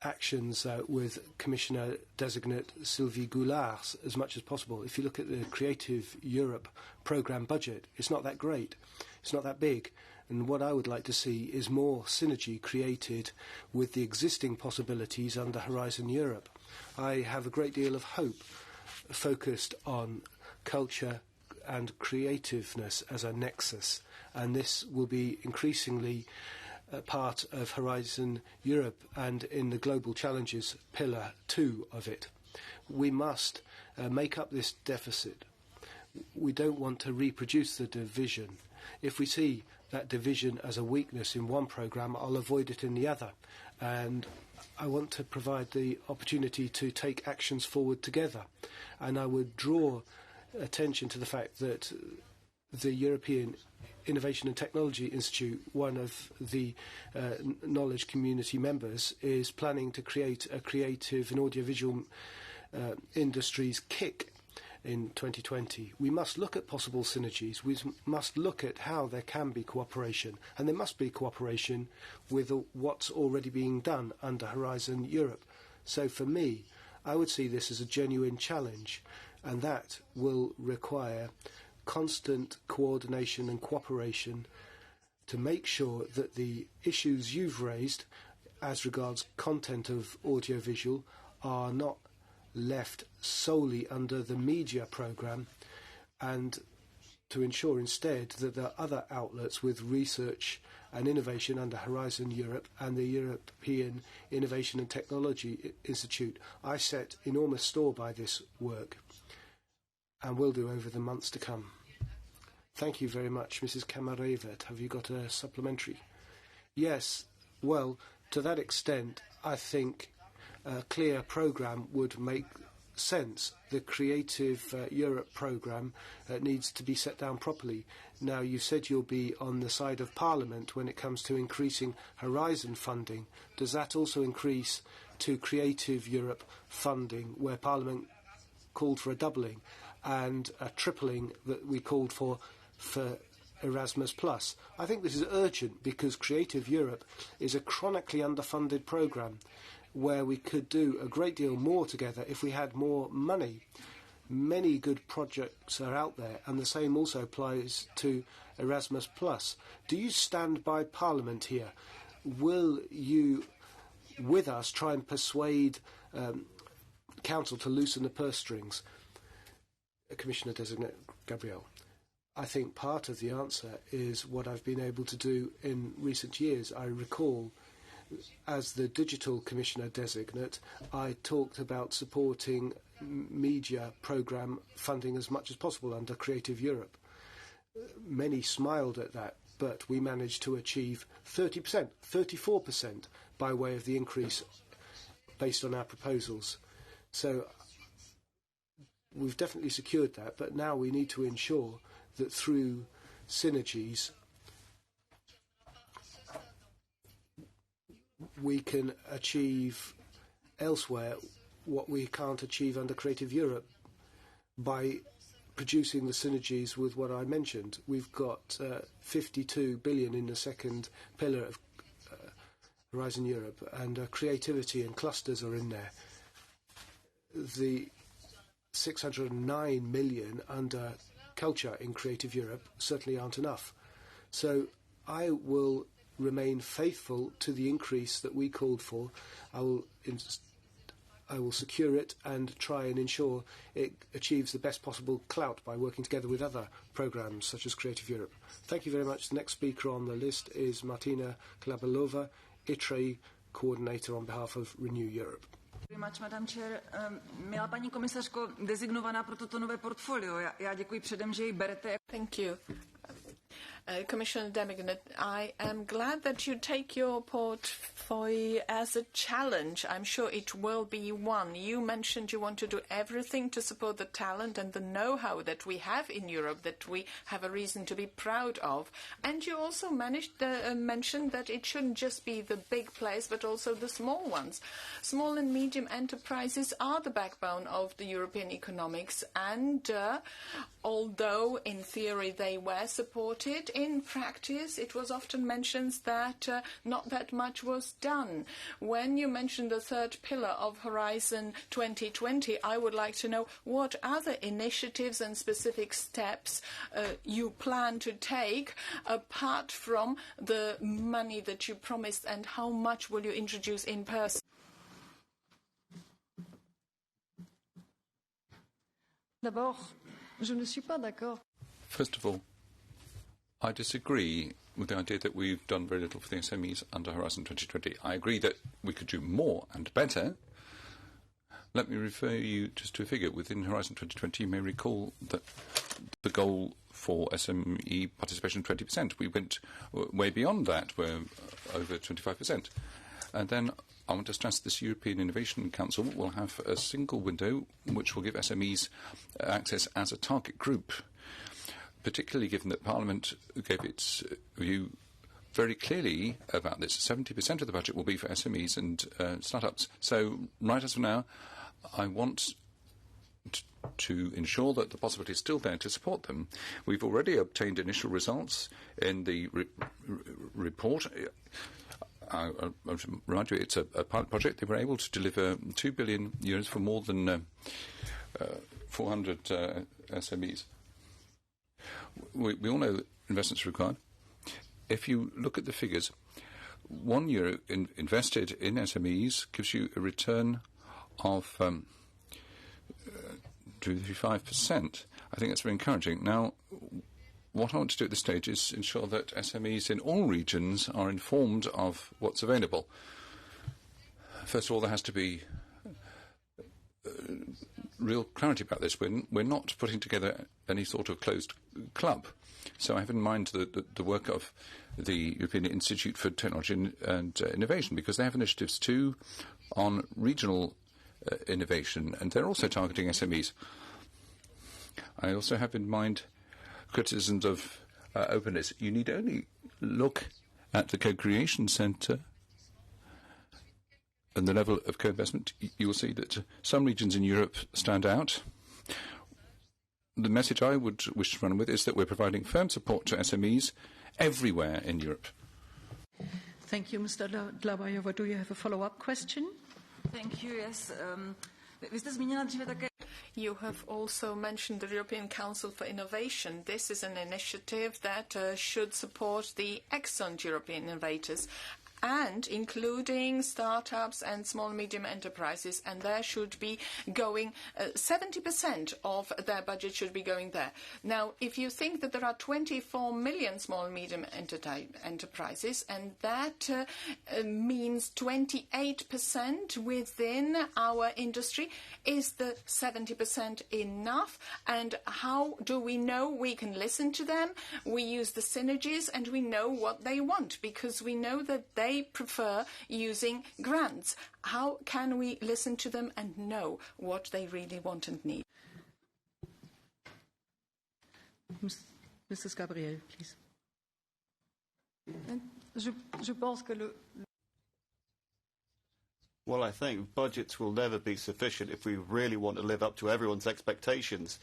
actions with Commissioner-designate Sylvie Goulard as much as possible. If you look at the Creative Europe programme budget, it's not that great, it's not that big, and what I would like to see is more synergy created with the existing possibilities under Horizon Europe. I have a great deal of hope focused on culture and creativeness as a nexus, and this will be increasingly part of Horizon Europe and in the Global Challenges Pillar 2 of it. We must make up this deficit. We don't want to reproduce the division. If we see that division as a weakness in one programme, I'll avoid it in the other, and I want to provide the opportunity to take actions forward together. And I would draw attention to the fact that the European Innovation and Technology Institute, one of the knowledge community members, is planning to create a creative and audiovisual industries kick in 2020. We must look at possible synergies. We must look at how there can be cooperation, and there must be cooperation with what's already being done under Horizon Europe. So for me, I would see this as a genuine challenge, and that will require constant coordination and cooperation to make sure that the issues you've raised as regards content of audiovisual are not left solely under the media programme, and to ensure instead that there are other outlets with research and innovation under Horizon Europe and the European Innovation and Technology Institute. I set enormous store by this work and will do over the months to come. Thank you very much. Mrs. Kamarevert, have you got a supplementary? Yes, well, to that extent, I think a clear programme would make sense. The Creative Europe programme needs to be set down properly. Now, you said you'll be on the side of Parliament when it comes to increasing Horizon funding. Does that also increase to Creative Europe funding, where Parliament called for a doubling and a tripling that we called for Erasmus+. I think this is urgent because Creative Europe is a chronically underfunded programme where we could do a great deal more together if we had more money. Many good projects are out there, and the same also applies to Erasmus+. Do you stand by Parliament here? Will you, with us, try and persuade Council to loosen the purse strings? Commissioner-designate Gabriel. I think part of the answer is what I've been able to do in recent years. I recall, as the Digital Commissioner-designate, I talked about supporting media programme funding as much as possible under Creative Europe. Many smiled at that, but we managed to achieve 30%, 34% by way of the increase based on our proposals. So we've definitely secured that, but now we need to ensure that through synergies we can achieve elsewhere what we can't achieve under Creative Europe by producing the synergies with what I mentioned. We've got 52 billion in the second pillar of Horizon Europe, and creativity and clusters are in there. The 609 million under culture in Creative Europe certainly aren't enough. So I will remain faithful to the increase that we called for. I will secure it and try and ensure it achieves the best possible clout by working together with other programmes such as Creative Europe. Thank you very much. The next speaker on the list is Martina Klabalova, ITRE coordinator on behalf of Renew Europe. Very much, Madam Chair. Milá paní komisařko, designovaná pro toto nové portfolio, já děkuji předem, že ji berete. Thank you. Commissioner Designate, I am glad that you take your portfolio as a challenge. I'm sure it will be one. You mentioned you want to do everything to support the talent and the know-how that we have in Europe, that we have a reason to be proud of. And you also mentioned that it shouldn't just be the big players, but also the small ones. Small and medium enterprises are the backbone of the European economics, and although in theory they were supported, in practice, it was often mentioned that not that much was done. When you mentioned the third pillar of Horizon 2020, I would like to know what other initiatives and specific steps you plan to take apart from the money that you promised, and how much will you introduce in person? D'abord, je ne suis pas d'accord. First of all, I disagree with the idea that we've done very little for the SMEs under Horizon 2020. I agree that we could do more and better. Let me refer you just to a figure. Within Horizon 2020, you may recall that the goal for SME participation 20%. We went way beyond that. We're over 25%. And then I want to stress this European Innovation Council will have a single window which will give SMEs access as a target group, particularly given that Parliament gave its view very clearly about this. 70% of the budget will be for SMEs and start-ups. So right as of now, I want to ensure that the possibility is still there to support them. We've already obtained initial results in the report. I remind you, it's a pilot project. They were able to deliver 2 billion euros for more than 400 SMEs. We all know that investments are required. If you look at the figures, €1 invested in SMEs gives you a return of 2-5%. I think that's very encouraging. Now, what I want to do at this stage is ensure that SMEs in all regions are informed of what's available. First of all, there has to be real clarity about this. We're not putting together any sort of closed club. So I have in mind the work of the European Institute for Technology and Innovation, because they have initiatives too on regional innovation, and they're also targeting SMEs. I also have in mind criticisms of openness. You need only look at the Co-Creation Centre and the level of co-investment. You will see that some regions in Europe stand out. the message I would wish to run with is that we're providing firm support to SMEs everywhere in Europe. Thank you, Mr. Dlabajova. Do you have a follow-up question? Thank you, yes. Vy jste zmínila dříve také. You have also mentioned the European Council for Innovation. This is an initiative that should support the excellent European innovators, and including startups and small and medium enterprises, and there should be going 70% of their budget should be going there. Now, if you think that there are 24 million small and medium enterprises, and that means 28% within our industry, is the 70% enough? And how do we know we can listen to them? We use the synergies, and we know what they want, because we know that they prefer using grants. How can we listen to them and know what they really want and need? Mrs. Gabriel, please. Je pense que Well, I think budgets will never be sufficient if we really want to live up to everyone's expectations.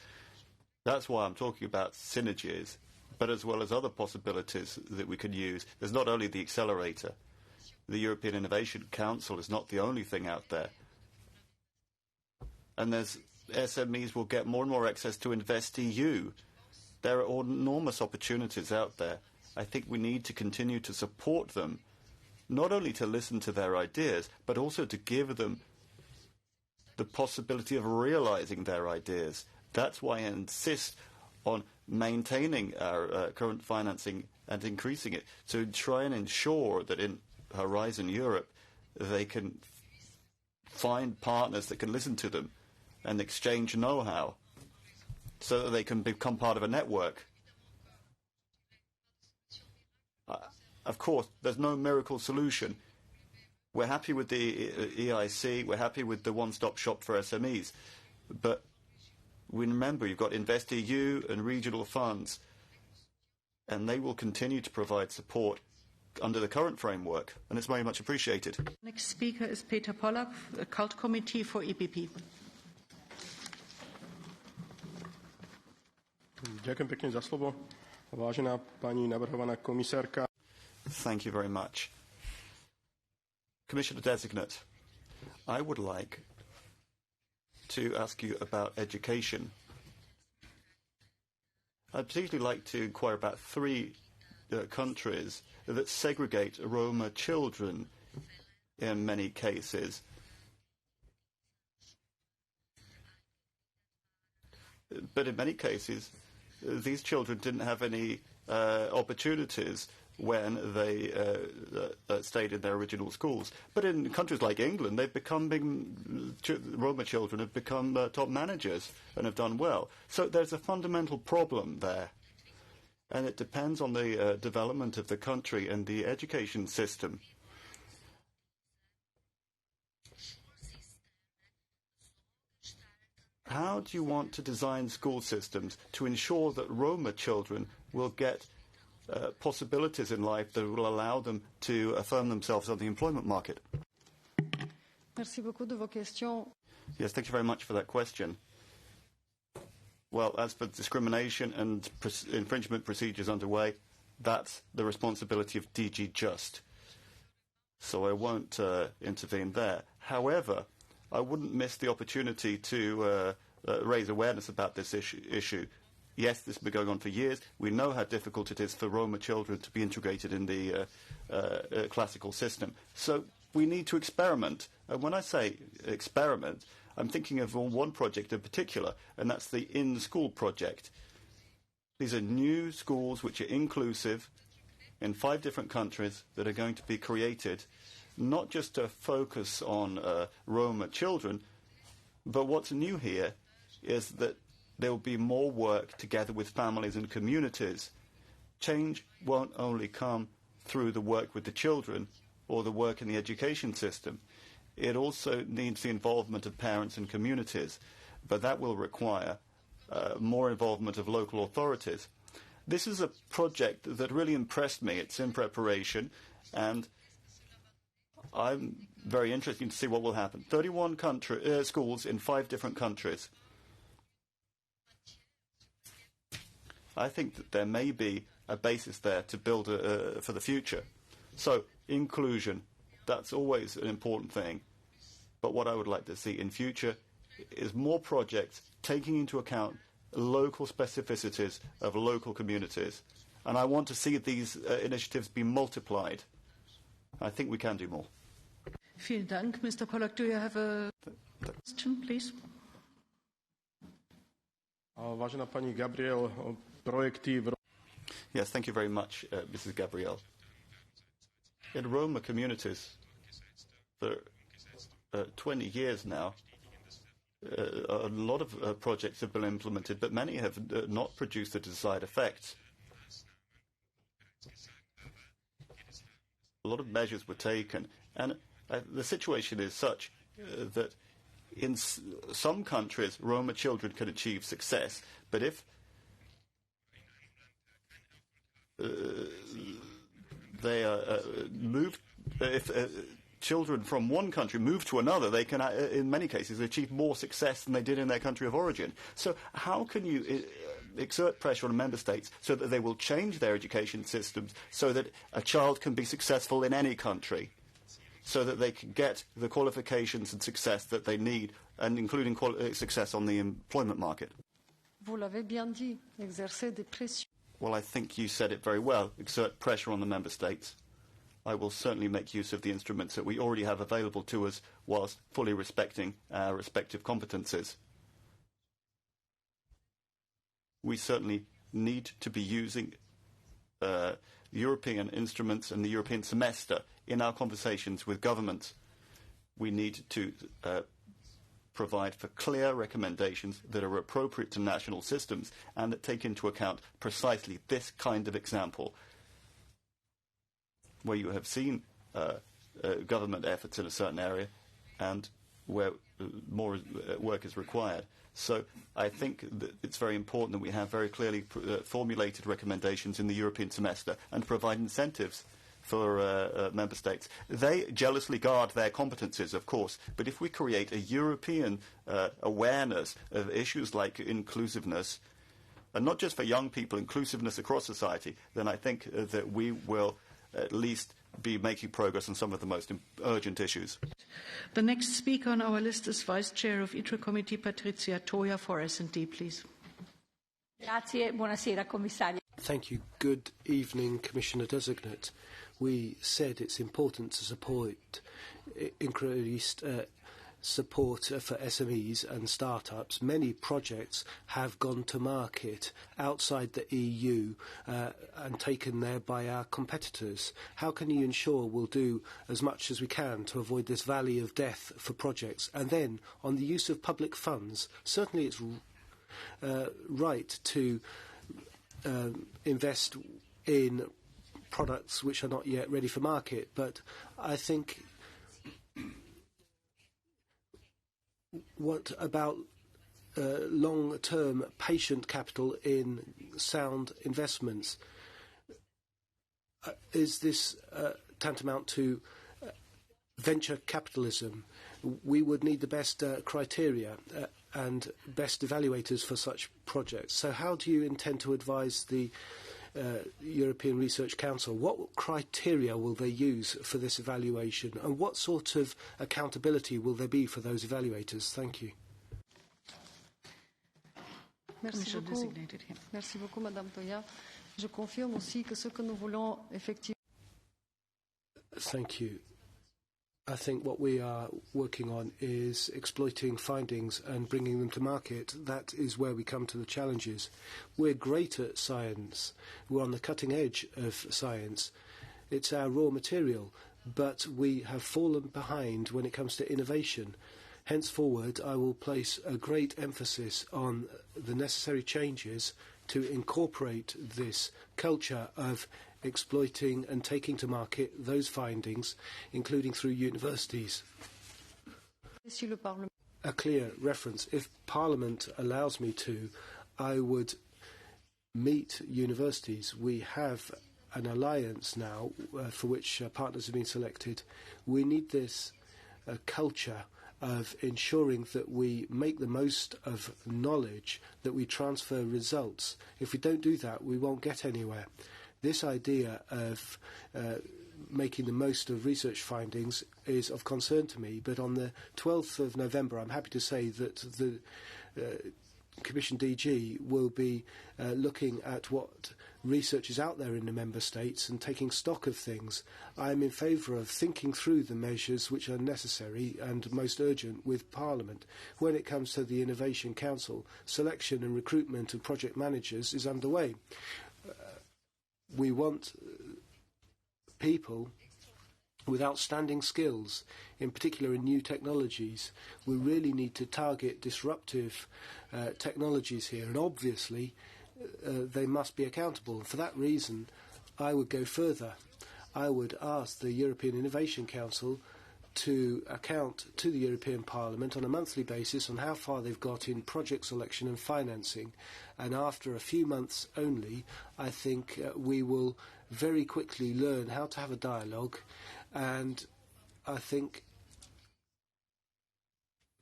That's why I'm talking about synergies, but as well as other possibilities that we can use. There's not only the accelerator. The European Innovation Council is not the only thing out there. And there's SMEs will get more and more access to InvestEU. There are enormous opportunities out there. I think we need to continue to support them, not only to listen to their ideas, but also to give them the possibility of realizing their ideas. That's why I insist on maintaining our current financing and increasing it, to try and ensure that in Horizon Europe they can find partners that can listen to them and exchange know-how so that they can become part of a network. Of course, there's no miracle solution. We're happy with the EIC, we're happy with the one-stop shop for SMEs, but we remember you've got InvestEU and regional funds, and they will continue to provide support under the current framework, and it's very much appreciated. Next speaker is Peter Pollack, a cult committee for EPP. Ďakujem pekne za slovo. Vážená pani navrhovaná komisárka. Thank you very much. Commissioner Designate, I would like to ask you about education. I'd particularly like to inquire about three countries that segregate Roma children in many cases. But in many cases, these children didn't have any opportunities when they stayed in their original schools. But in countries like England, Roma children have become top managers and have done well. So there's a fundamental problem there. And it depends on the development of the country and the education system. How do you want to design school systems to ensure that Roma children will get possibilities in life that will allow them to affirm themselves on the employment market? Merci beaucoup de vos questions. Yes, thank you very much for that question. Well, as for discrimination and infringement procedures underway, that's the responsibility of DG Just. So I won't intervene there. However, I wouldn't miss the opportunity to raise awareness about this issue. Yes, this has been going on for years. We know how difficult it is for Roma children to be integrated in the classical system. So we need to experiment. And when I say experiment, I'm thinking of one project in particular, and that's the In-School project. These are new schools which are inclusive in 5 different countries that are going to be created, not just to focus on Roma children, but what's new here is that there will be more work together with families and communities. Change won't only come through the work with the children or the work in the education system. It also needs the involvement of parents and communities, but that will require more involvement of local authorities. This is a project that really impressed me. It's in preparation, and I'm very interested to see what will happen. 31 schools in 5 different countries. I think that there may be a basis there to build for the future. So, inclusion, that's always an important thing. But what I would like to see in future is more projects taking into account local specificities of local communities. And I want to see these initiatives be multiplied. I think we can do more. Vielen Dank. Mr. Pollack, do you have a question, please? Vážená paní Gabriel, projekty v... Yes, thank you very much, Mrs. Gabriel. In Roma communities, for 20 years now, a lot of projects have been implemented, but many have not produced the desired effect. A lot of measures were taken, and the situation is such that in some countries, Roma children can achieve success, but if they are moved, if children from one country move to another, they can, in many cases, achieve more success than they did in their country of origin. So how can you exert pressure on member states so that they will change their education systems so that a child can be successful in any country, so that they can get the qualifications and success that they need, and including success on the employment market? Vous l'avez bien dit, exercer des pressions. Well, I think you said it very well. Exert pressure on the member states. I will certainly make use of the instruments that we already have available to us whilst fully respecting our respective competences. We certainly need to be using European instruments and the European semester in our conversations with governments. We need to provide for clear recommendations that are appropriate to national systems and that take into account precisely this kind of example, where you have seen government efforts in a certain area and where more work is required. So I think that it's very important that we have very clearly formulated recommendations in the European semester and provide incentives for member states. They jealously guard their competences, of course, but if we create a European awareness of issues like inclusiveness, and not just for young people, inclusiveness across society, then I think that we will at least be making progress on some of the most urgent issues. The next speaker on our list is Vice Chair of ITRE Committee, Patrizia Toia for S&D, please. Grazie, buonasera, Commissario. Thank you. Good evening, Commissioner Designate. We said it's important to support increased support for SMEs and startups. Many projects have gone to market outside the EU and taken there by our competitors. How can you ensure we'll do as much as we can to avoid this valley of death for projects? And then, on the use of public funds, certainly it's right to invest in products which are not yet ready for market, but I think what about long-term patient capital in sound investments? Is this tantamount to venture capitalism? We would need the best criteria and best evaluators for such projects. So how do you intend to advise the European Research Council? What criteria will they use for this evaluation, and what sort of accountability will there be for those evaluators? Thank you. Merci beaucoup. Merci beaucoup, Madame Toya. Je confirme aussi que ce que nous voulons effectivement. Thank you. I think what we are working on is exploiting findings and bringing them to market. That is where we come to the challenges. We're great at science. We're on the cutting edge of science. It's our raw material, but we have fallen behind when it comes to innovation. Henceforward, I will place a great emphasis on the necessary changes to incorporate this culture of exploiting and taking to market those findings, including through universities. A clear reference. If Parliament allows me to, I would meet universities. We have an alliance now for which partners have been selected. We need this culture of ensuring that we make the most of knowledge, that we transfer results. If we don't do that, we won't get anywhere. This idea of making the most of research findings is of concern to me, but on the 12th of November, I'm happy to say that the Commission DG will be looking at what research is out there in the Member States and taking stock of things. I'm in favour of thinking through the measures which are necessary and most urgent with Parliament. When it comes to the Innovation Council, selection and recruitment of project managers is underway. We want people with outstanding skills, in particular in new technologies. We really need to target disruptive technologies here, and obviously they must be accountable. And for that reason, I would go further. I would ask the European Innovation Council to account to the European Parliament on a monthly basis on how far they've got in project selection and financing. And after a few months only, I think we will very quickly learn how to have a dialogue, and I think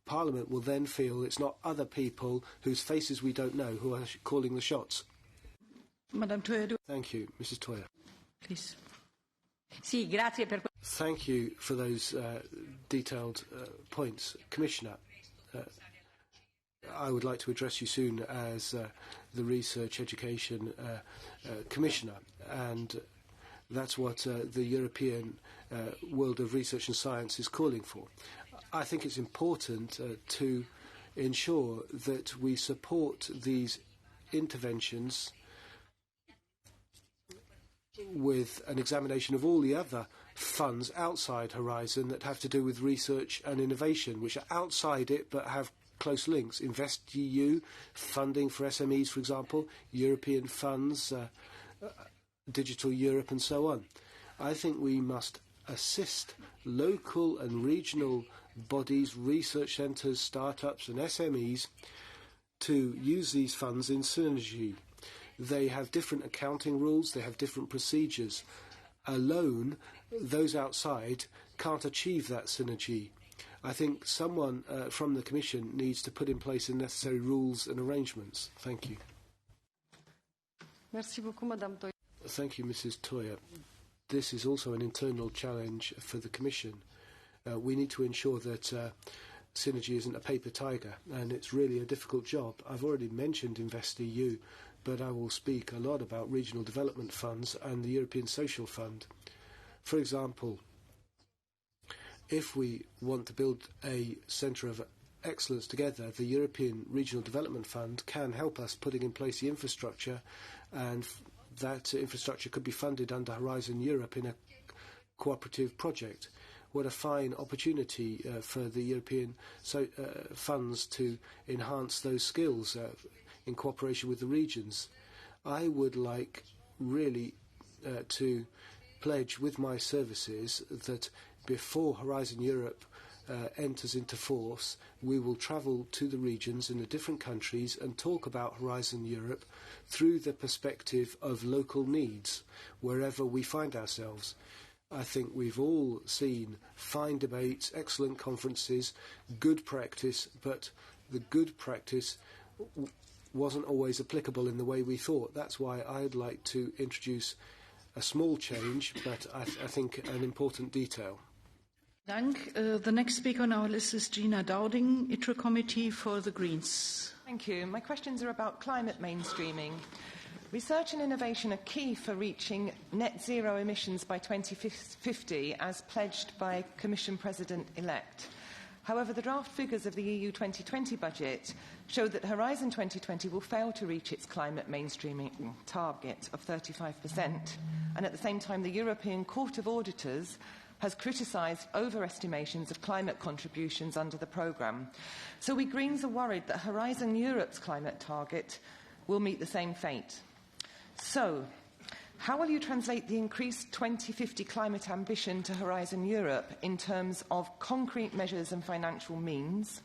Parliament will then feel it's not other people whose faces we don't know who are calling the shots. Madam Toya. Thank you, Mrs. Toya. Please. Sì, grazie per... Thank you for those detailed points. Commissioner, I would like to address you soon as the Research Education Commissioner, and that's what the European world of research and science is calling for. I think it's important to ensure that we support these interventions with an examination of all the other funds outside Horizon that have to do with research and innovation, which are outside it but have close links. InvestEU, funding for SMEs, for example, European funds, Digital Europe and so on. I think we must assist local and regional bodies, research centres, startups and SMEs to use these funds in synergy. They have different accounting rules, they have different procedures. Alone, those outside can't achieve that synergy. I think someone from the Commission needs to put in place the necessary rules and arrangements. Thank you. Merci beaucoup, Madame Toya. Thank you, Mrs. Toya. This is also an internal challenge for the Commission. We need to ensure that synergy isn't a paper tiger, and it's really a difficult job. I've already mentioned InvestEU, but I will speak a lot about regional development funds and the European Social Fund. For example, if we want to build a centre of excellence together, the European Regional Development Fund can help us putting in place the infrastructure, and that infrastructure could be funded under Horizon Europe in a cooperative project. What a fine opportunity for the European funds to enhance those skills in cooperation with the regions. I would like really to pledge with my services that before Horizon Europe enters into force, we will travel to the regions in the different countries and talk about Horizon Europe through the perspective of local needs, wherever we find ourselves. I think we've all seen fine debates, excellent conferences, good practice, but the good practice wasn't always applicable in the way we thought. That's why I'd like to introduce a small change, but I think an important detail. Dank. The next speaker on our list is Gina Dowding, ITRE Committee for the Greens. Thank you. My questions are about climate mainstreaming. Research and innovation are key for reaching net zero emissions by 2050, as pledged by Commission President-elect. However, the draft figures of the EU 2020 budget show that Horizon 2020 will fail to reach its climate mainstreaming target of 35%. And at the same time, the European Court of Auditors has criticised overestimations of climate contributions under the programme. So we Greens are worried that Horizon Europe's climate target will meet the same fate. So, how will you translate the increased 2050 climate ambition to Horizon Europe in terms of concrete measures and financial means?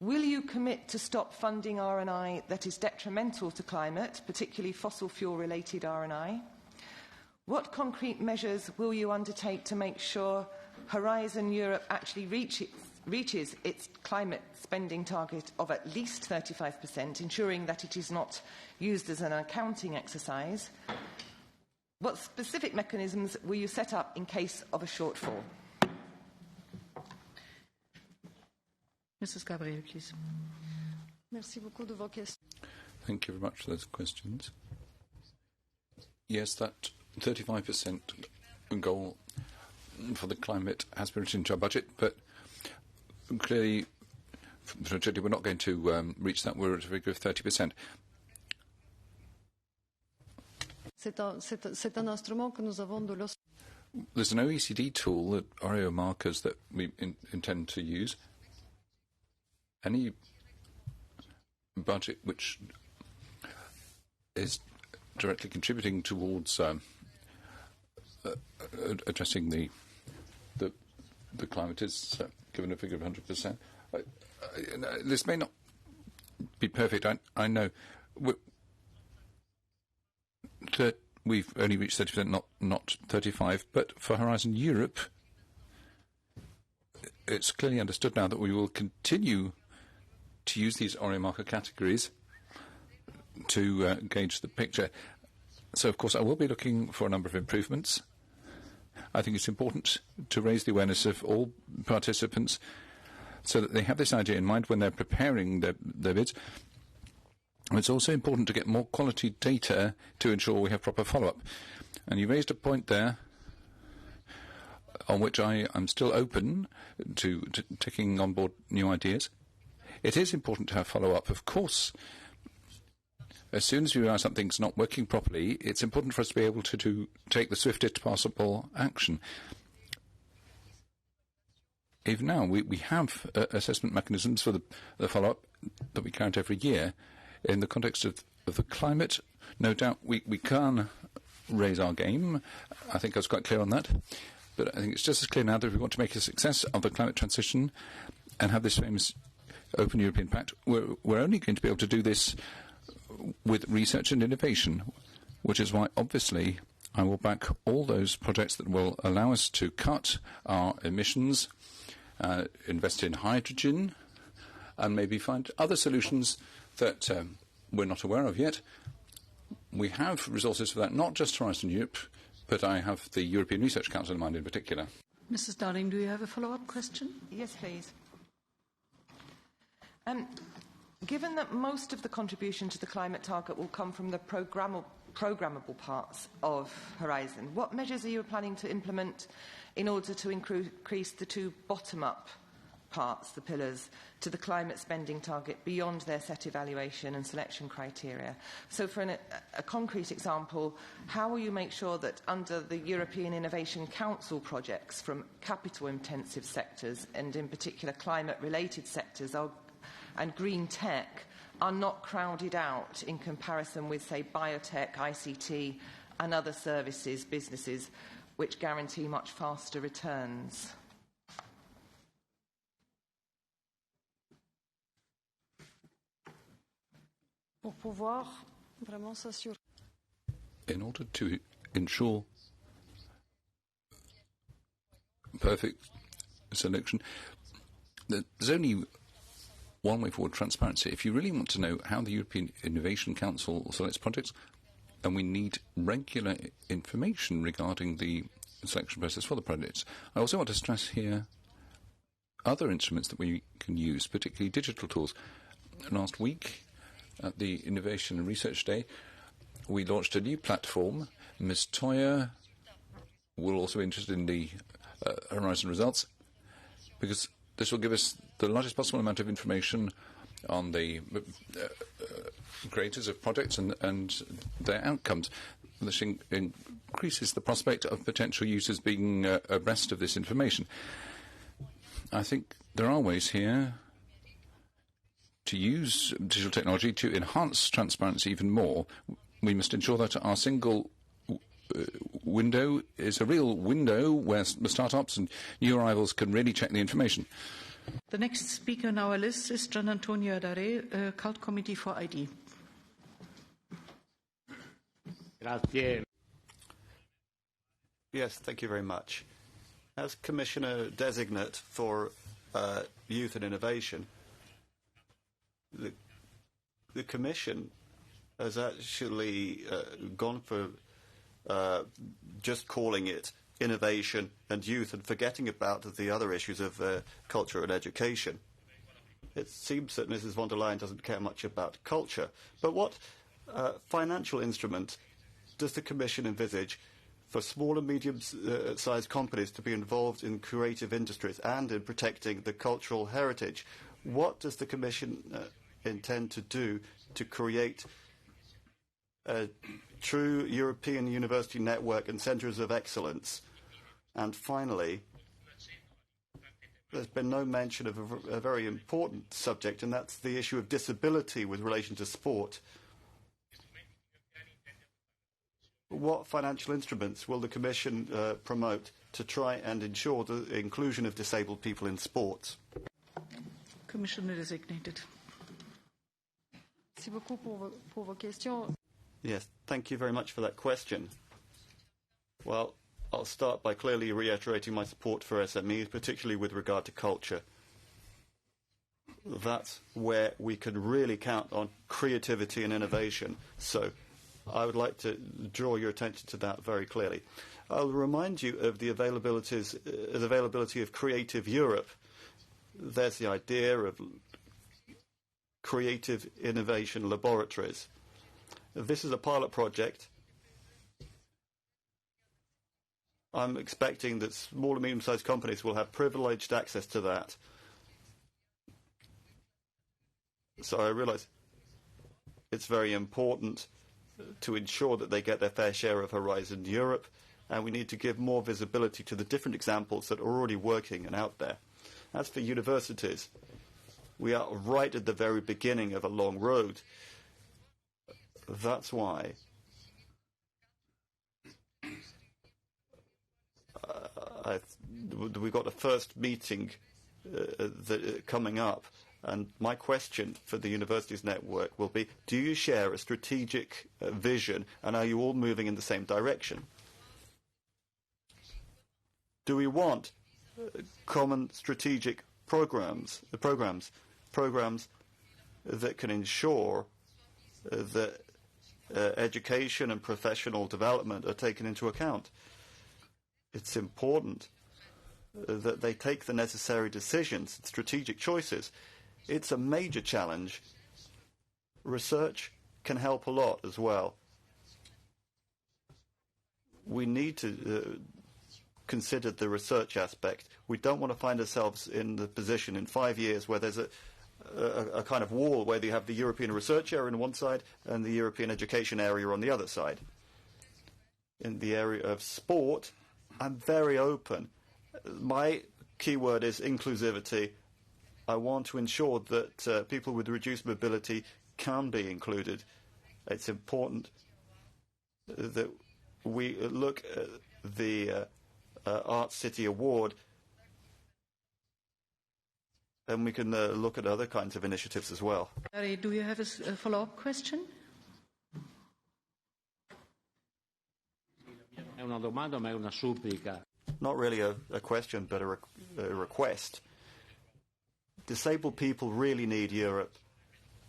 Will you commit to stop funding R&I that is detrimental to climate, particularly fossil fuel-related R&I? What concrete measures will you undertake to make sure Horizon Europe actually reaches reaches its climate spending target of at least 35%, ensuring that it is not used as an accounting exercise, what specific mechanisms will you set up in case of a shortfall? Mrs. Gabriel, please. Merci beaucoup de vos questions. Thank you very much for those questions. Yes, that 35% goal for the climate has been written into our budget, but clearly, we're not going to reach that. We're at a figure of 30%. C'est un instrument que nous avons de There's an OECD tool, that Oreo markers, that we intend to use. Any budget which is directly contributing towards addressing the climate is given a figure of 100%. This may not be perfect. I know that we've only reached 30%, not 35%. But for Horizon Europe, it's clearly understood now that we will continue to use these Oreo marker categories to gauge the picture. So, of course, I will be looking for a number of improvements. I think it's important to raise the awareness of all participants so that they have this idea in mind when they're preparing their bids. It's also important to get more quality data to ensure we have proper follow-up. And you raised a point there on which I'm still open to taking on board new ideas. It is important to have follow-up, of course. As soon as we realise something's not working properly, it's important for us to be able to take the swiftest possible action. Even now, we have assessment mechanisms for the follow-up that we count every year. In the context of the climate, no doubt we can raise our game. I think I was quite clear on that. But I think it's just as clear now that if we want to make a success of the climate transition and have this famous Open European Pact, we're only going to be able to do this with research and innovation, which is why, obviously, I will back all those projects that will allow us to cut our emissions, invest in hydrogen, and maybe find other solutions that we're not aware of yet. We have resources for that, not just Horizon Europe, but I have the European Research Council in mind in particular. Mrs. Dowling, do you have a follow-up question? Yes, please. Given that most of the contribution to the climate target will come from the programmable parts of Horizon, what measures are you planning to implement in order to increase the two bottom-up parts, the pillars, to the climate spending target beyond their set evaluation and selection criteria? So for a concrete example, how will you make sure that under the European Innovation Council projects from capital-intensive sectors, and in particular climate-related sectors and green tech, are not crowded out in comparison with, say, biotech, ICT and other services, businesses, which guarantee much faster returns? In order to ensure perfect selection, there's only one way forward: transparency. If you really want to know how the European Innovation Council selects projects, then we need regular information regarding the selection process for the projects. I also want to stress here other instruments that we can use, particularly digital tools. Last week, at the Innovation and Research Day, we launched a new platform. Ms. Toyer will also be interested in the Horizon results, because this will give us the largest possible amount of information on the creators of projects and their outcomes. This increases the prospect of potential users being abreast of this information. I think there are ways here to use digital technology to enhance transparency even more. We must ensure that our single window is a real window where startups and new arrivals can really check the information. The next speaker on our list is Gian Antonio Adare, Cult Committee for ID. Grazie. Yes, thank you very much. As Commissioner Designate for youth and innovation, the Commission has actually gone for just calling it innovation and youth and forgetting about the other issues of culture and education. It seems that Mrs. von der Leyen doesn't care much about culture. But what financial instrument does the Commission envisage for small and medium-sized companies to be involved in creative industries and in protecting the cultural heritage? What does the Commission intend to do to create a true European university network and centres of excellence? And finally, there's been no mention of a very important subject, and that's the issue of disability with relation to sport. What financial instruments will the Commission promote to try and ensure the inclusion of disabled people in Commissioner designated. Merci beaucoup pour vos questions. Yes, thank you very much for that question. Well, I'll start by clearly reiterating my support for SMEs, particularly with regard to culture. That's where we can really count on creativity and innovation. So I would like to draw your attention to that very clearly. I'll remind you of the availability of Creative Europe. There's the idea of creative innovation laboratories. This is a pilot project. I'm expecting that small and medium-sized companies will have privileged access to that. So I realise it's very important to ensure that they get their fair share of Horizon Europe, and we need to give more visibility to the different examples that are already working and out there. As for universities, we are right at the very beginning of a long road. That's why we got a first meeting coming up, and my question for the Universities Network will be, do you share a strategic vision, and are you all moving in the same direction? Do we want common strategic programs that can ensure that education and professional development are taken into account? It's important that they take the necessary decisions, strategic choices. It's a major challenge. Research can help a lot as well. We need to consider the research aspect. We don't want to find ourselves in the position in 5 years where there's a kind of wall where you have the European research area on one side and the European education area on the other side. In the area of sport, I'm very open. My keyword is inclusivity. I want to ensure that people with reduced mobility can be included. It's important that we look at the Art City Award, and we can look at other kinds of initiatives as well. Larry, do you have a follow-up question? Not really a question, but a request. Disabled people really need Europe.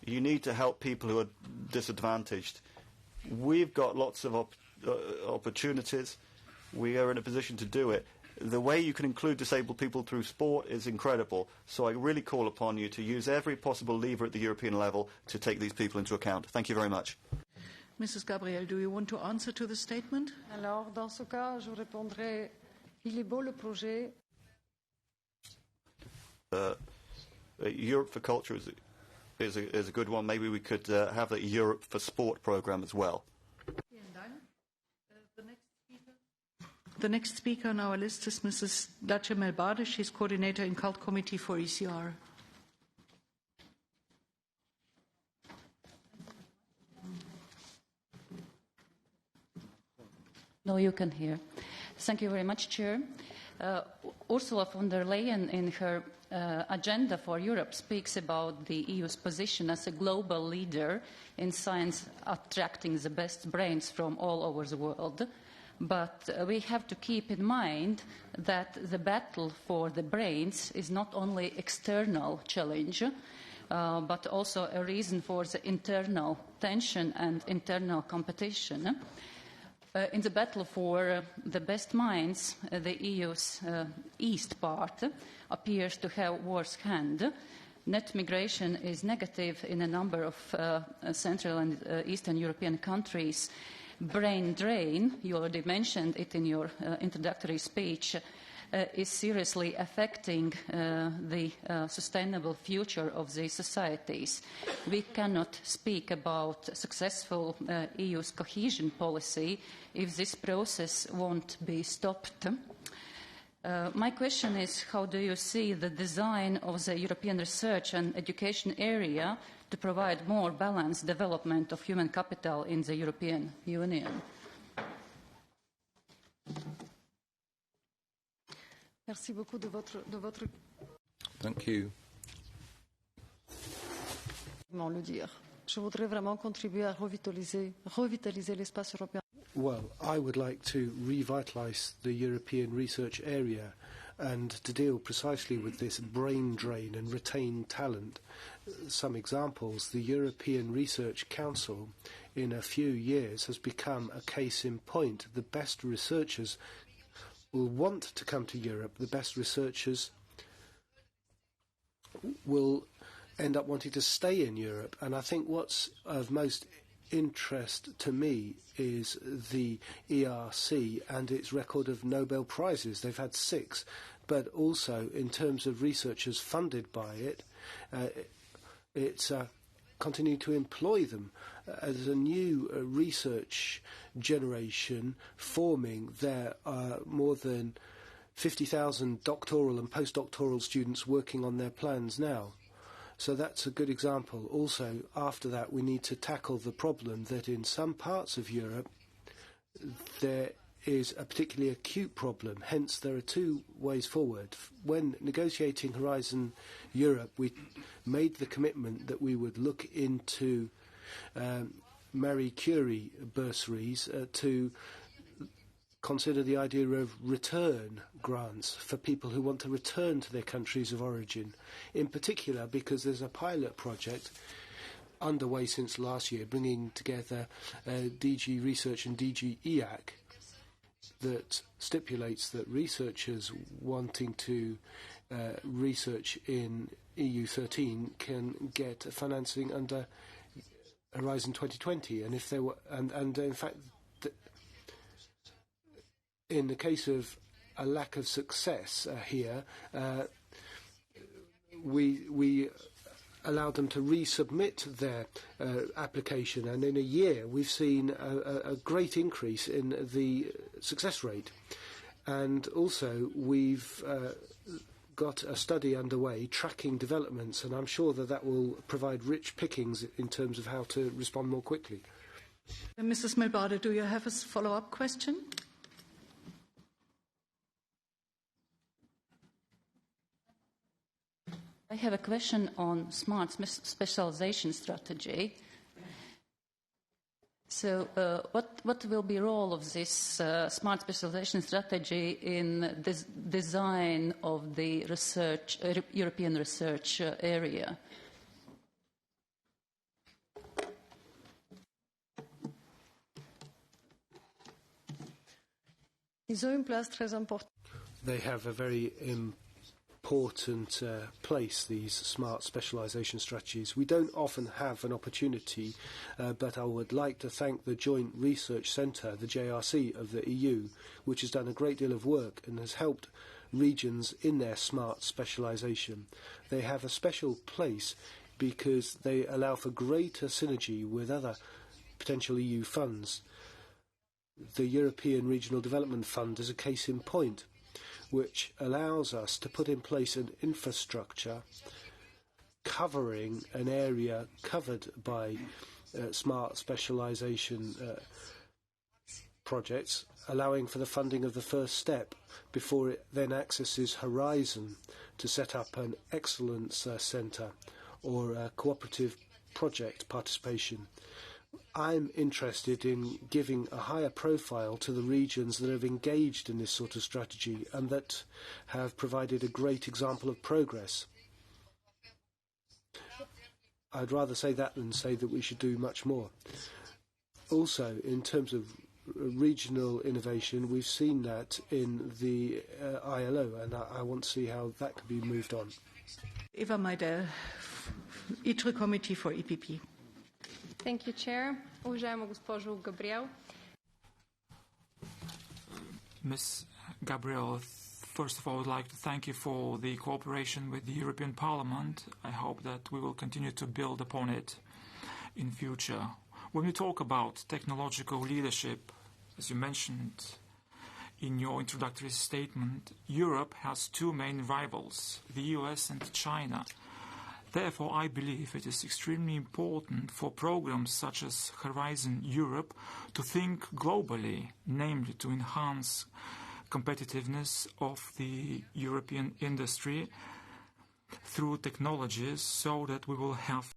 You need to help people who are disadvantaged. We've got lots of opportunities. We are in a position to do it. The way you can include disabled people through sport is incredible. So I really call upon you to use every possible lever at the European level to take these people into account. Thank you very much. Mrs. Gabriel, do you want to answer to the statement? Alors, dans ce cas, je répondrai, il est beau le projet. Europe for Culture is a good one. Maybe we could have the Europe for Sport program as well. The next speaker on our list is Mrs. Dacia Melbade. She's coordinator in Cult Committee for ECR. No, you can hear. Thank you very much, Chair. Ursula von der Leyen, in her agenda for Europe, speaks about the EU's position as a global leader in science, attracting the best brains from all over the world. But we have to keep in mind that the battle for the brains is not only external challenge, but also a reason for the internal tension and internal competition. In the battle for the best minds, the EU's east part appears to have worse hand. Net migration is negative in a number of Central and Eastern European countries. Brain drain, you already mentioned it in your introductory speech, is seriously affecting the sustainable future of these societies. We cannot speak about successful EU's cohesion policy if this process won't be stopped. My question is, how do you see the design of the European research and education area to provide more balanced development of human capital in the European Union? Merci beaucoup de votre... Thank you. Le dire. Je voudrais vraiment contribuer à revitaliser l'espace européen. Well, I would like to revitalise the European research area and to deal precisely with this brain drain and retain talent. Some examples: the European Research Council in a few years has become a case in point. The best researchers will want to come to Europe. The best researchers will end up wanting to stay in Europe. And I think what's of most interest to me is the ERC and its record of Nobel Prizes. They've had 6, but also in terms of researchers funded by it, it's continuing to employ them as a new research generation forming. There are more than 50,000 doctoral and postdoctoral students working on their plans now. So that's a good example. Also, after that, we need to tackle the problem that in some parts of Europe there is a particularly acute problem. Hence, there are 2 ways forward. When negotiating Horizon Europe, we made the commitment that we would look into Marie Curie bursaries to consider the idea of return grants for people who want to return to their countries of origin, in particular because there's a pilot project underway since last year bringing together DG Research and DG EAC that stipulates that researchers wanting to research in EU13 can get financing under Horizon 2020, and if they were, and in fact, in the case of a lack of success here, we allowed them to resubmit their application, and in a year we've seen a great increase in the success rate. And also we've got a study underway tracking developments, and I'm sure that will provide rich pickings in terms of how to respond more quickly. Mrs. Melbade, do you have a follow-up question? I have a question on smart specialization strategy. So what will be the role of this smart specialization strategy in the design of the research, European research area? They have a very important place, these smart specialisation strategies. We don't often have an opportunity, but I would like to thank the Joint Research Centre, the JRC of the EU, which has done a great deal of work and has helped regions in their smart specialisation. They have a special place because they allow for greater synergy with other potential EU funds. The European Regional Development Fund is a case in point, which allows us to put in place an infrastructure covering an area covered by smart specialisation projects, allowing for the funding of the first step before it then accesses Horizon to set up an excellence centre or a cooperative project participation. I'm interested in giving a higher profile to the regions that have engaged in this sort of strategy and that have provided a great example of progress. I'd rather say that than say that we should do much more. Also, in terms of regional innovation, we've seen that in the ILO, and I want to see how that can be moved on. Eva Maida, ITRE Committee for EPP. Thank you, Chair. Уважаема госпожо Габриел. Ms. Gabriel, first of all, I would like to thank you for the cooperation with the European Parliament. I hope that we will continue to build upon it in future. When we talk about technological leadership, as you mentioned in your introductory statement, Europe has two main rivals, the US and China. Therefore, I believe it is extremely important for programs such as Horizon Europe to think globally, namely to enhance competitiveness of the European industry through technologies so that we will have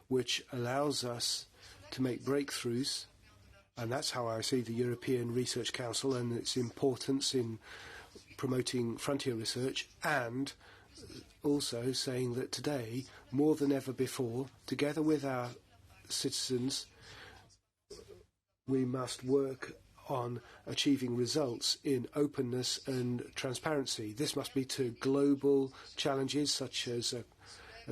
which allows us to make breakthroughs, and that's how I see the European Research Council and its importance in promoting frontier research, and also saying that today, more than ever before, together with our citizens, we must work on achieving results in openness and transparency. This must be to global challenges such as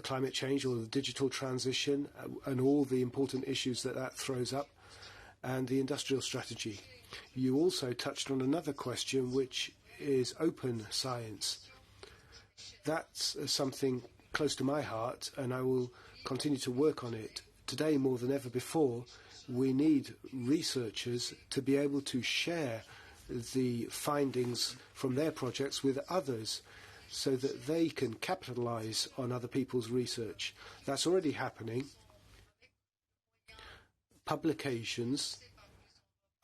climate change or the digital transition and all the important issues that throws up, and the industrial strategy. You also touched on another question, which is open science. That's something close to my heart, and I will continue to work on it. Today, more than ever before, we need researchers to be able to share the findings from their projects with others so that they can capitalize on other people's research. That's already happening. Publications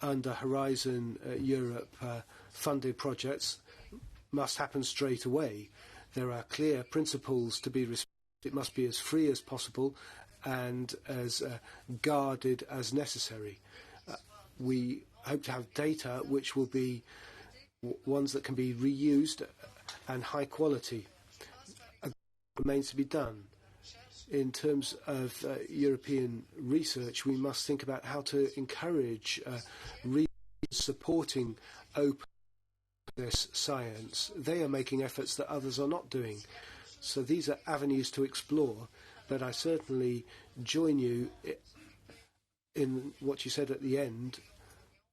under Horizon Europe funded projects must happen straight away. There are clear principles to be respected. It must be as free as possible and as guarded as necessary. We hope to have data which will be ones that can be reused and high quality. Remains to be done. In terms of European research, we must think about how to encourage research supporting open science. They are making efforts that others are not doing. So these are avenues to explore, but I certainly join you in what you said at the end.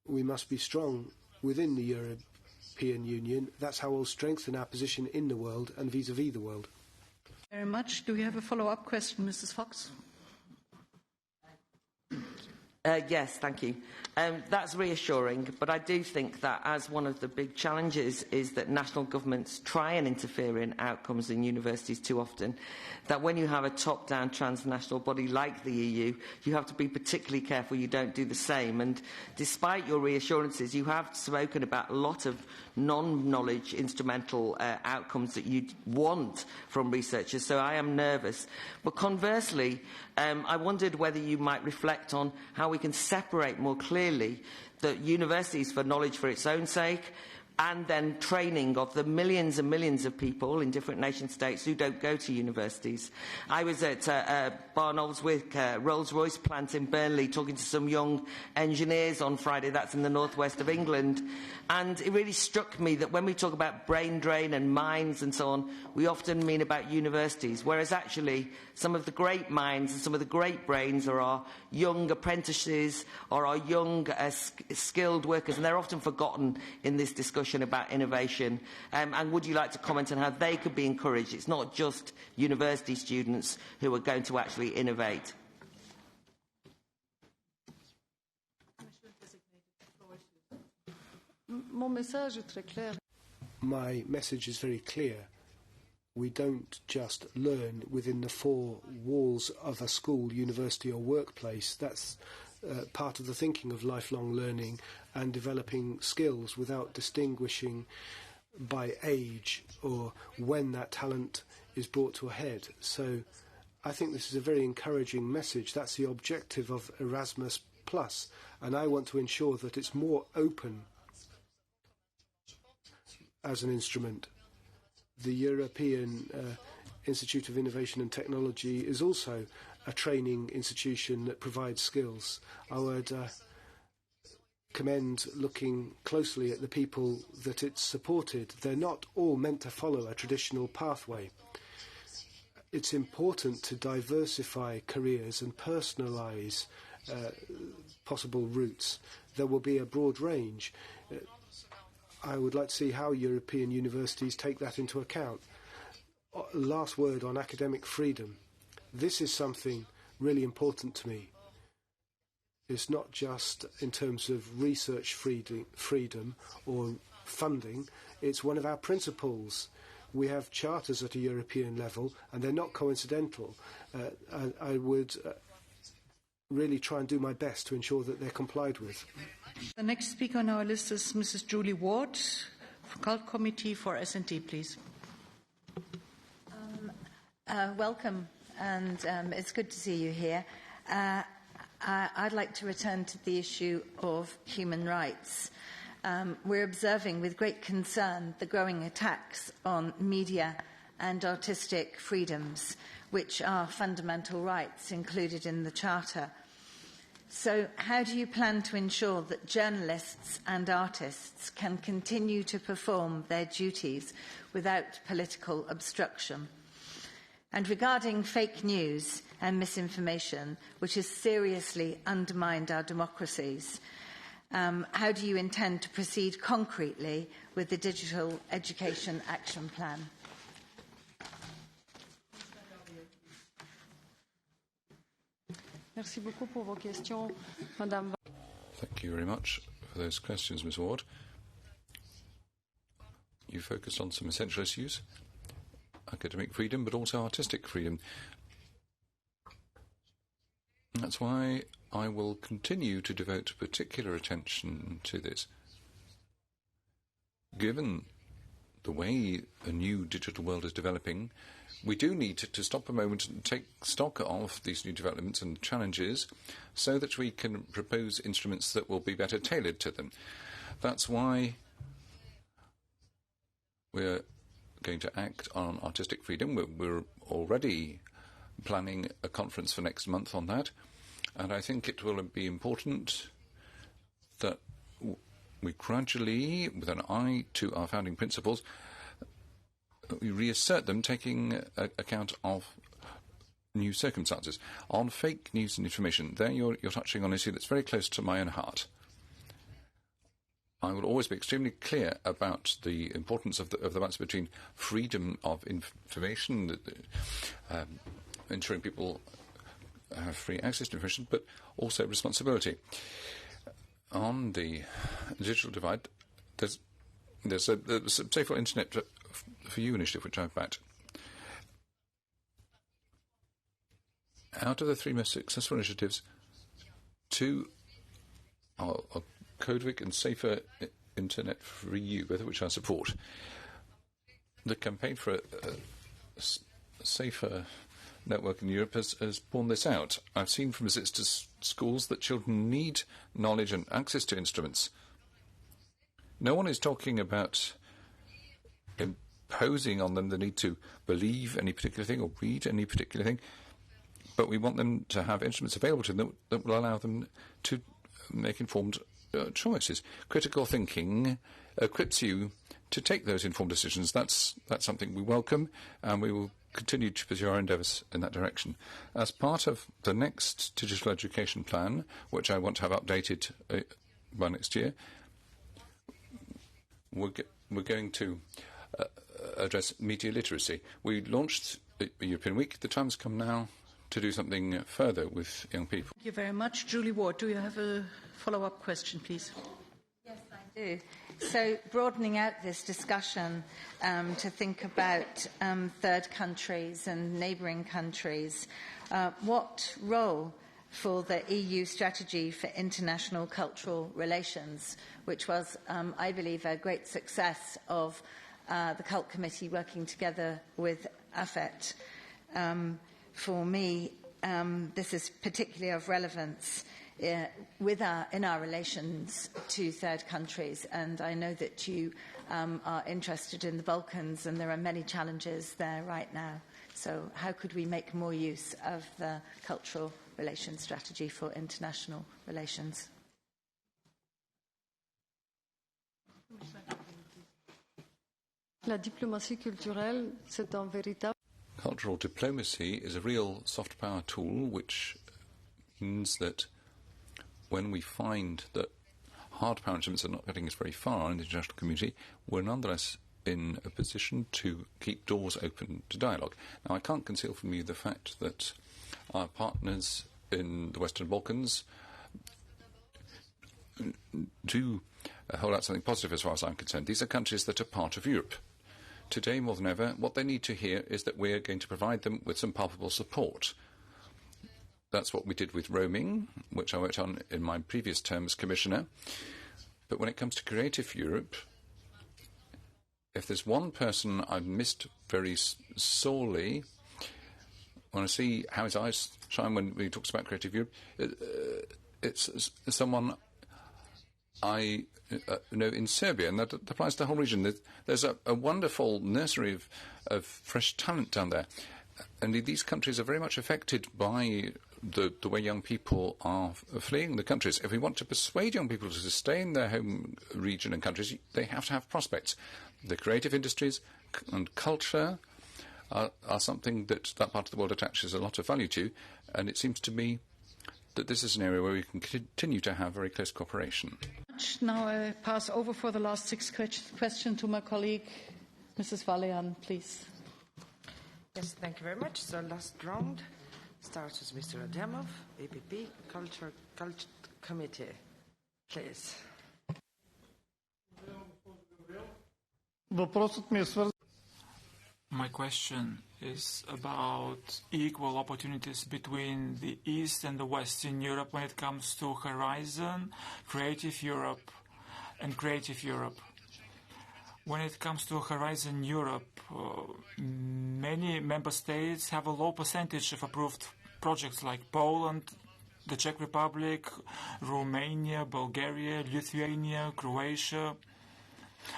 We must be strong within the European Union. That's how we'll strengthen our position in the world and vis-à-vis the world. Very much. Do we have a follow-up question, Mrs. Fox? Yes, thank you. That's reassuring, but I do think that as one of the big challenges is that national governments try and interfere in outcomes in universities too often, that when you have a top-down transnational body like the EU, you have to be particularly careful you don't do the same. And despite your reassurances, you have spoken about a lot of non-knowledge instrumental outcomes that you want from researchers, so I am nervous. But conversely, I wondered whether you might reflect on how we can separate more clearly the universities for knowledge for its own sake and then training of the millions and millions of people in different nation states who don't go to universities. I was at Barnoldswick Rolls-Royce plant in Burnley talking to some young engineers on Friday. That's in the northwest of England. And it really struck me that when we talk about brain drain and minds and so on, we often mean about universities, whereas actually some of the great minds and some of the great brains are our young apprentices or our young skilled workers, and they're often forgotten in this discussion about innovation. And would you like to comment on how they could be encouraged? It's not just university students who are going to actually innovate. My message is very clear. We don't just learn within the four walls of a school, university or workplace. That's part of the thinking of lifelong learning and developing skills without distinguishing by age or when that talent is brought to a head. So I think this is a very encouraging message. That's the objective of Erasmus+, and I want to ensure that it's more open as an instrument. The European Institute of Innovation and Technology is also a training institution that provides skills. I would commend looking closely at the people that it's supported. They're not all meant to follow a traditional pathway. It's important to diversify careers and personalise possible routes. There will be a broad range. I would like to see how European universities take that into account. Last word on academic freedom. This is something really important to me. It's not just in terms of research freedom or funding. It's one of our principles. We have charters at a European level, and they're not coincidental. I would really try and do my best to ensure that they're complied with. The next speaker on our list is Mrs. Julie Ward, Cult Committee for S&T, please. Welcome, and it's good to see you here. I'd like to return to the issue of human rights. We're observing with great concern the growing attacks on media and artistic freedoms, which are fundamental rights included in the Charter. So how do you plan to ensure that journalists and artists can continue to perform their duties without political obstruction? And regarding fake news and misinformation, which has seriously undermined our democracies, how do you intend to proceed concretely with the Digital Education Action Plan? Merci beaucoup pour vos questions, Madame. Thank you very much for those questions, Ms. Ward. You focused on some essential issues: academic freedom, but also artistic freedom. That's why I will continue to devote particular attention to this. Given the way a new digital world is developing, we do need to stop a moment and take stock of these new developments and challenges so that we can propose instruments that will be better tailored to them. That's why we're going to act on artistic freedom. We're already planning a conference for next month on that, and I think it will be important that we gradually, with an eye to our founding principles, we reassert them, taking account of new circumstances. On fake news and information, there you're touching on an issue that's very close to my own heart. I will always be extremely clear about the importance of the balance between freedom of information, ensuring people have free access to information, but also responsibility. On the digital divide, there's a Safer Internet for You initiative, which I've backed. Out of the 3 most successful initiatives, 2 are Codevik and Safer Internet for You, both of which I support. The campaign for a safer network in Europe has borne this out. I've seen from visits to schools that children need knowledge and access to instruments. No one is talking about imposing on them the need to believe any particular thing or read any particular thing, but we want them to have instruments available to them that will allow them to make informed choices. Critical thinking equips you to take those informed decisions. That's something we welcome, and we will continue to pursue our endeavours in that direction. As part of the next digital education plan, which I want to have updated by next year, we're going to address media literacy. We launched the European Week. The time's come now to do something further with young people. Thank you very much. Julie Ward, do you have a follow-up question, please? Yes, I do. So, broadening out this discussion to think about third countries and neighbouring countries, what role for the EU strategy for international cultural relations, which was, I believe, a great success of the Cult Committee working together with AFET. For me, this is particularly of relevance in our relations to third countries, and I know that you are interested in the Balkans, and there are many challenges there right now. So how could we make more use of the cultural relations strategy for international relations? La diplomatie culturelle, c'est un véritable. Cultural diplomacy is a real soft power tool, which means that when we find that hard power instruments are not getting us very far in the international community, we're nonetheless in a position to keep doors open to dialogue. Now, I can't conceal from you the fact that our partners in the Western Balkans do hold out something positive as far as I'm concerned. These are countries that are part of Europe. Today, more than ever, what they need to hear is that we're going to provide them with some palpable support. That's what we did with roaming, which I worked on in my previous term as Commissioner. But when it comes to Creative Europe, if there's one person I've missed very sorely, when I see how his eyes shine when he talks about Creative Europe, it's someone I know in Serbia, and that applies to the whole region. There's a wonderful nursery of fresh talent down there. And these countries are very much affected by the way young people are fleeing the countries. If we want to persuade young people to stay in their home region and countries, they have to have prospects. The creative industries and culture are something that part of the world attaches a lot of value to, and it seems to me that this is an area where we can continue to have very close cooperation. Now I pass over for the last 6 questions to my colleague, Mrs. Valian, please. Yes, thank you very much. So last round starts with Mr. Adamov, APP Culture Committee. Please. My question is about equal opportunities between the East and the West in Europe when it comes to Horizon, Creative Europe, and Creative Europe. When it comes to Horizon Europe, many member states have a low percentage of approved projects, like Poland, the Czech Republic, Romania, Bulgaria, Lithuania, Croatia,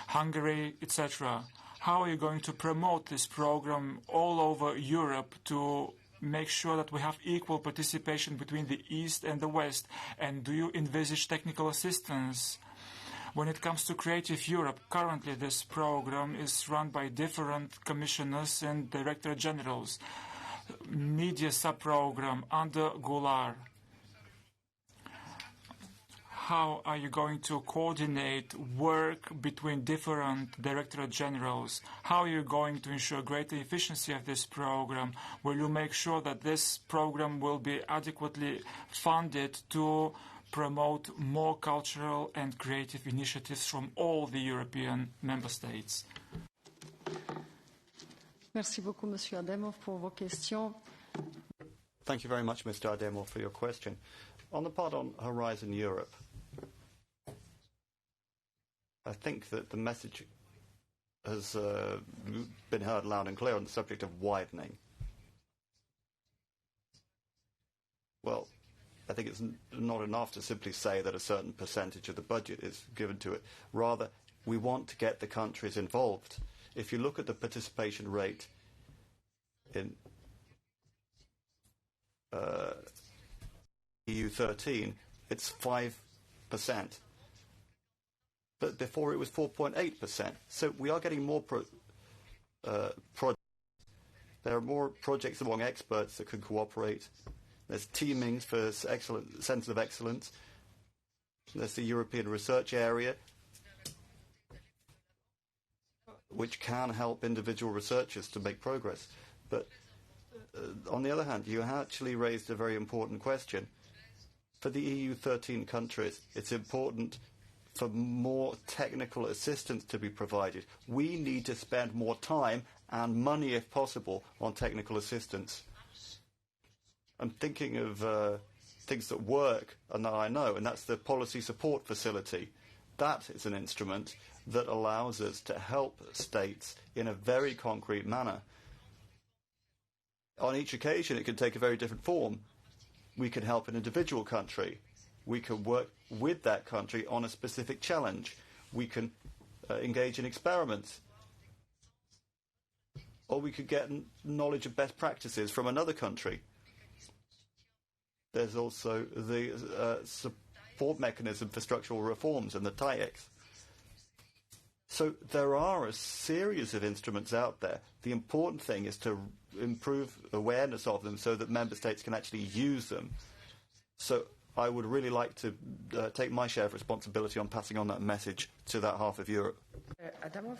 Hungary, etc. How are you going to promote this program all over Europe to make sure that we have equal participation between the East and the West? And do you envisage technical assistance? When it comes to Creative Europe, currently this program is run by different commissioners and director generals. Media sub-program under Goulart. How are you going to coordinate work between different directorate generals? How are you going to ensure greater efficiency of this program? Will you make sure that this program will be adequately funded to promote more cultural and creative initiatives from all the European member states? Merci beaucoup, Monsieur Ademov, pour vos questions. Thank you very much, Mr. Ademov, for your question. On the part on Horizon Europe, I think that the message has been heard loud and clear on the subject of widening. Well, I think it's not enough to simply say that a certain percentage of the budget is given to it. Rather, we want to get the countries involved. If you look at the participation rate in EU 13, it's 5%. But before it was 4.8%. So we are getting more projects. There are more projects among experts that can cooperate. There's teamings for centres of excellence. There's the European Research Area, which can help individual researchers to make progress. But on the other hand, you actually raised a very important question. For the EU 13 countries, it's important for more technical assistance to be provided. We need to spend more time and money, if possible, on technical assistance. I'm thinking of things that work and that I know, and that's the Policy Support Facility. That is an instrument that allows us to help states in a very concrete manner. On each occasion, it can take a very different form. We can help an individual country. We can work with that country on a specific challenge. We can engage in experiments. Or we could get knowledge of best practices from another country. There's also the support mechanism for structural reforms and the TAIEX. So there are a series of instruments out there. The important thing is to improve awareness of them so that member states can actually use them. So I would really like to take my share of responsibility on passing on that message to that half of Europe. Adamov?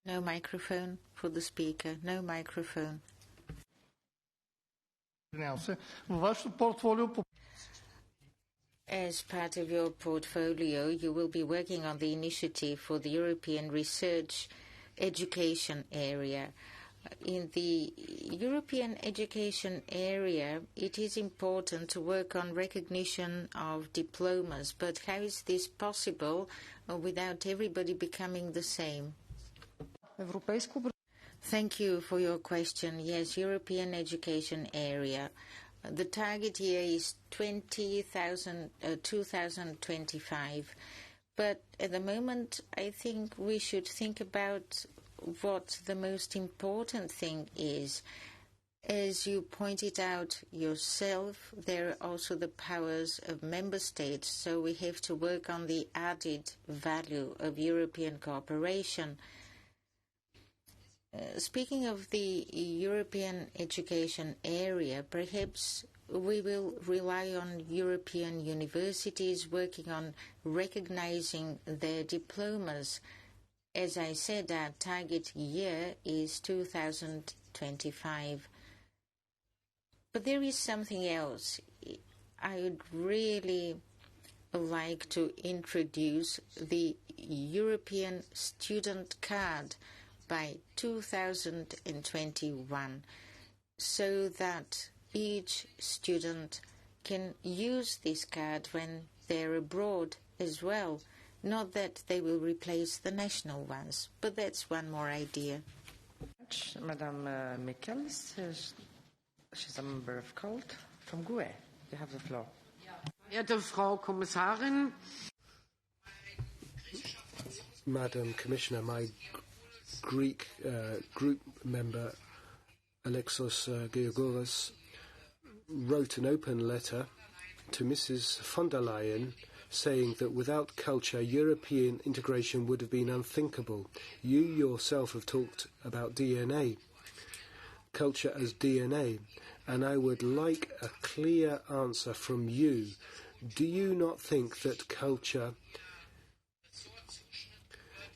No microphone for the speaker. No microphone. As part of your portfolio, you will be working on the initiative for the European Research Education Area. In the European education area, it is important to work on recognition of diplomas, but how is this possible without everybody becoming the same? Thank you for your question. Yes, European education area. The target year is 2025. But at the moment, I think we should think about what the most important thing is. As you pointed out yourself, there are also the powers of member states, so we have to work on the added value of European cooperation. Speaking of the European education area, perhaps we will rely on European universities working on recognizing their diplomas. As I said, our target year is 2025. But there is something else. I would really like to introduce the European student card by 2021, so that each student can use this card when they're abroad as well. Not that they will replace the national ones, but that's one more idea. Madame Mikkels, she's a member of CULT from GUE. You have the floor. Verehrte Frau Kommissarin. Madam Commissioner, my Greek group member, Alexos Georgouras, wrote an open letter to Mrs. von der Leyen saying that without culture, European integration would have been unthinkable. You yourself have talked about DNA, culture as DNA, and I would like a clear answer from you. Do you not think that culture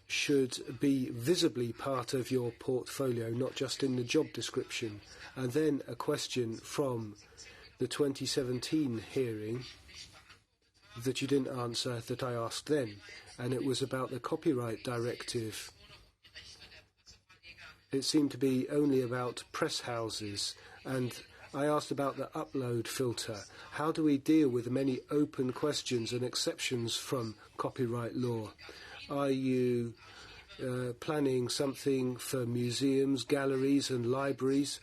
should be visibly part of your portfolio, not just in the job description? And then a question from the 2017 hearing that you didn't answer that I asked then, and it was about the copyright directive. It seemed to be only about press houses, and I asked about the upload filter. How do we deal with the many open questions and exceptions from copyright law? Are you planning something for museums, galleries and libraries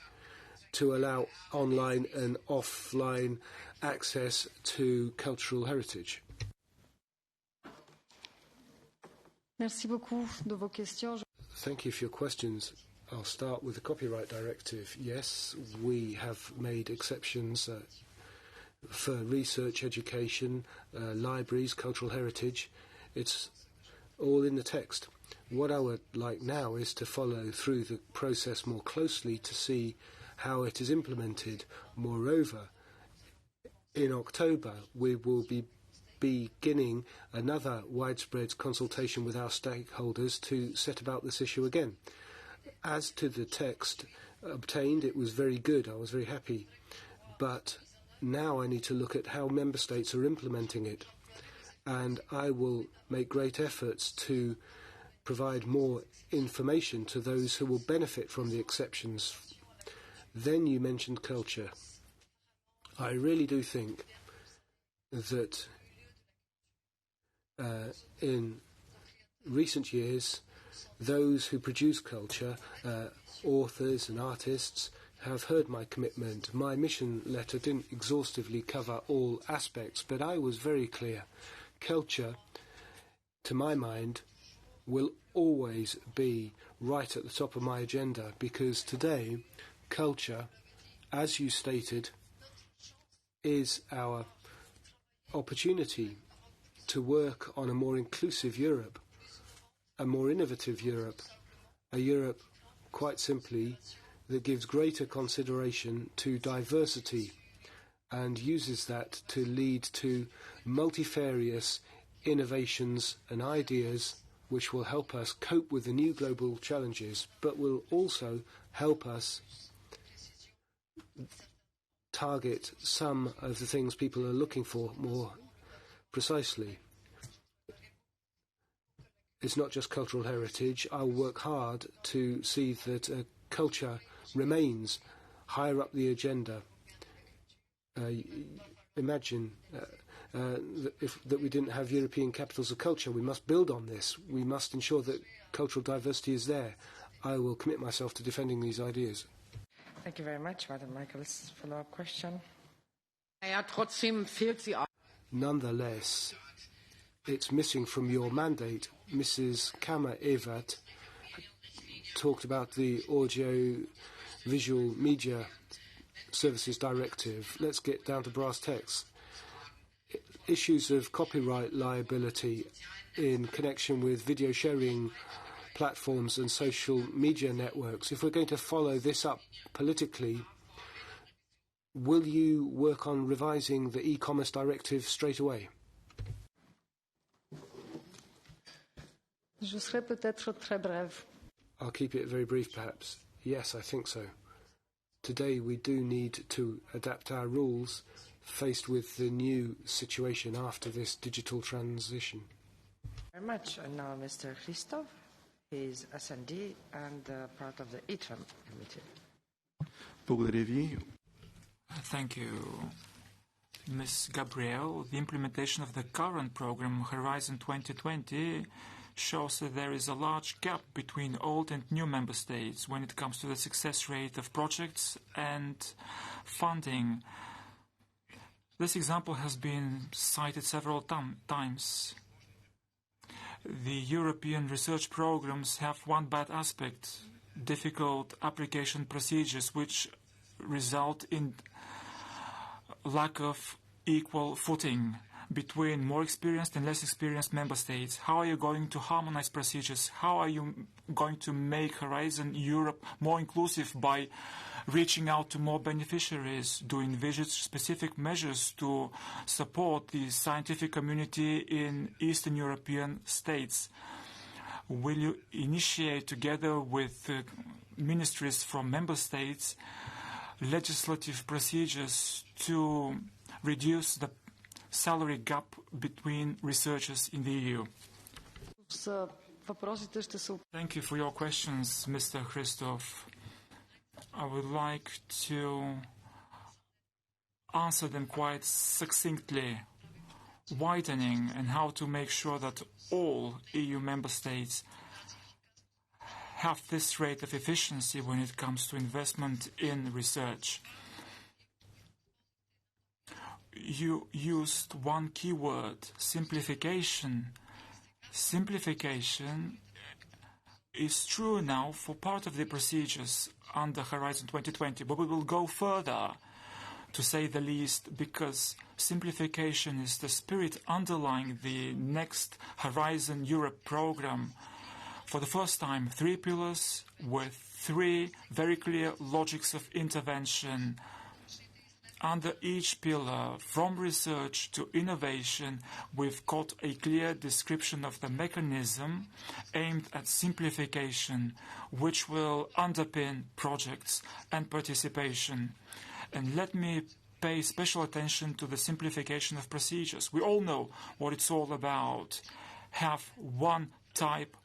to allow online and offline access to cultural heritage? Merci beaucoup de vos questions. Thank you for your questions. I'll start with the copyright directive. Yes, we have made exceptions for research, education, libraries, cultural heritage. It's all in the text. What I would like now is to follow through the process more closely to see how it is implemented. Moreover, in October, we will be beginning another widespread consultation with our stakeholders to set about this issue again. As to the text obtained, it was very good. I was very happy. But now I need to look at how member states are implementing it. And I will make great efforts to provide more information to those who will benefit from the exceptions. Then you mentioned culture. I really do think that in recent years, those who produce culture, authors and artists, have heard my commitment. My mission letter didn't exhaustively cover all aspects, but I was very clear. Culture, to my mind, will always be right at the top of my agenda, because today, culture, as you stated, is our opportunity to work on a more inclusive Europe, a more innovative Europe, a Europe, quite simply, that gives greater consideration to diversity and uses that to lead to multifarious innovations and ideas which will help us cope with the new global challenges, but will also help us target some of the things people are looking for more precisely. It's not just cultural heritage. I will work hard to see that culture remains higher up the agenda. Imagine that we didn't have European capitals of culture. We must build on this. We must ensure that cultural diversity is there. I will commit myself to defending these ideas. Thank you very much, Madam Michaels. Follow-up question. Nonetheless, it's missing from your mandate. Mrs. Kammer-Evert talked about the Audio-Visual Media Services Directive. Let's get down to brass tacks. Issues of copyright liability in connection with video sharing platforms and social media networks. If we're going to follow this up politically, will you work on revising the e-commerce directive straight away? I'll keep it very brief, perhaps. Yes, I think so. Today we do need to adapt our rules faced with the new situation after this digital transition. Very much. And now Mr. Christoph. He is SND and part of the ITRAM committee. Thank you, Ms. Gabriel. The implementation of the current program, Horizon 2020, shows that there is a large gap between old and new member states when it comes to the success rate of projects and funding. This example has been cited several times. The European research programs have one bad aspect: difficult application procedures, which result in lack of equal footing between more experienced and less experienced member states. How are you going to harmonize procedures? How are you going to make Horizon Europe more inclusive by reaching out to more beneficiaries? Do you envisage specific measures to support the scientific community in Eastern European states? Will you initiate, together with ministries from member states, legislative procedures to reduce the salary gap between researchers in the EU? Thank you for your questions, Mr. Christoph. I would like to answer them quite succinctly, widening and how to make sure that all EU member states have this rate of efficiency when it comes to investment in research. You used one keyword: simplification. Simplification is true now for part of the procedures under Horizon 2020, but we will go further, to say the least, because simplification is the spirit underlying the next Horizon Europe program. For the first time, 3 pillars with 3 very clear logics of intervention. Under each pillar, from research to innovation, we've got a clear description of the mechanism aimed at simplification, which will underpin projects and participation. And let me pay special attention to the simplification of procedures. We all know what it's all about. Have one type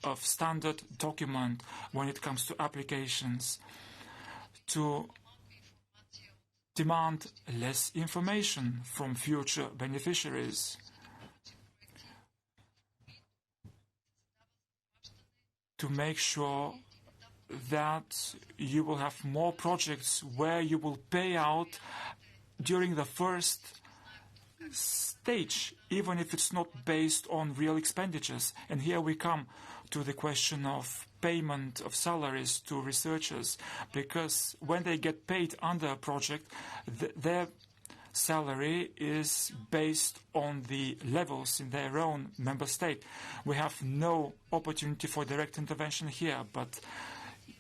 of standard document when it comes to applications. To demand less information from future beneficiaries. To make sure that you will have more projects where you will pay out during the first stage, even if it's not based on real expenditures. And here we come to the question of payment of salaries to researchers, because when they get paid under a project, their salary is based on the levels in their own member state. We have no opportunity for direct intervention here, but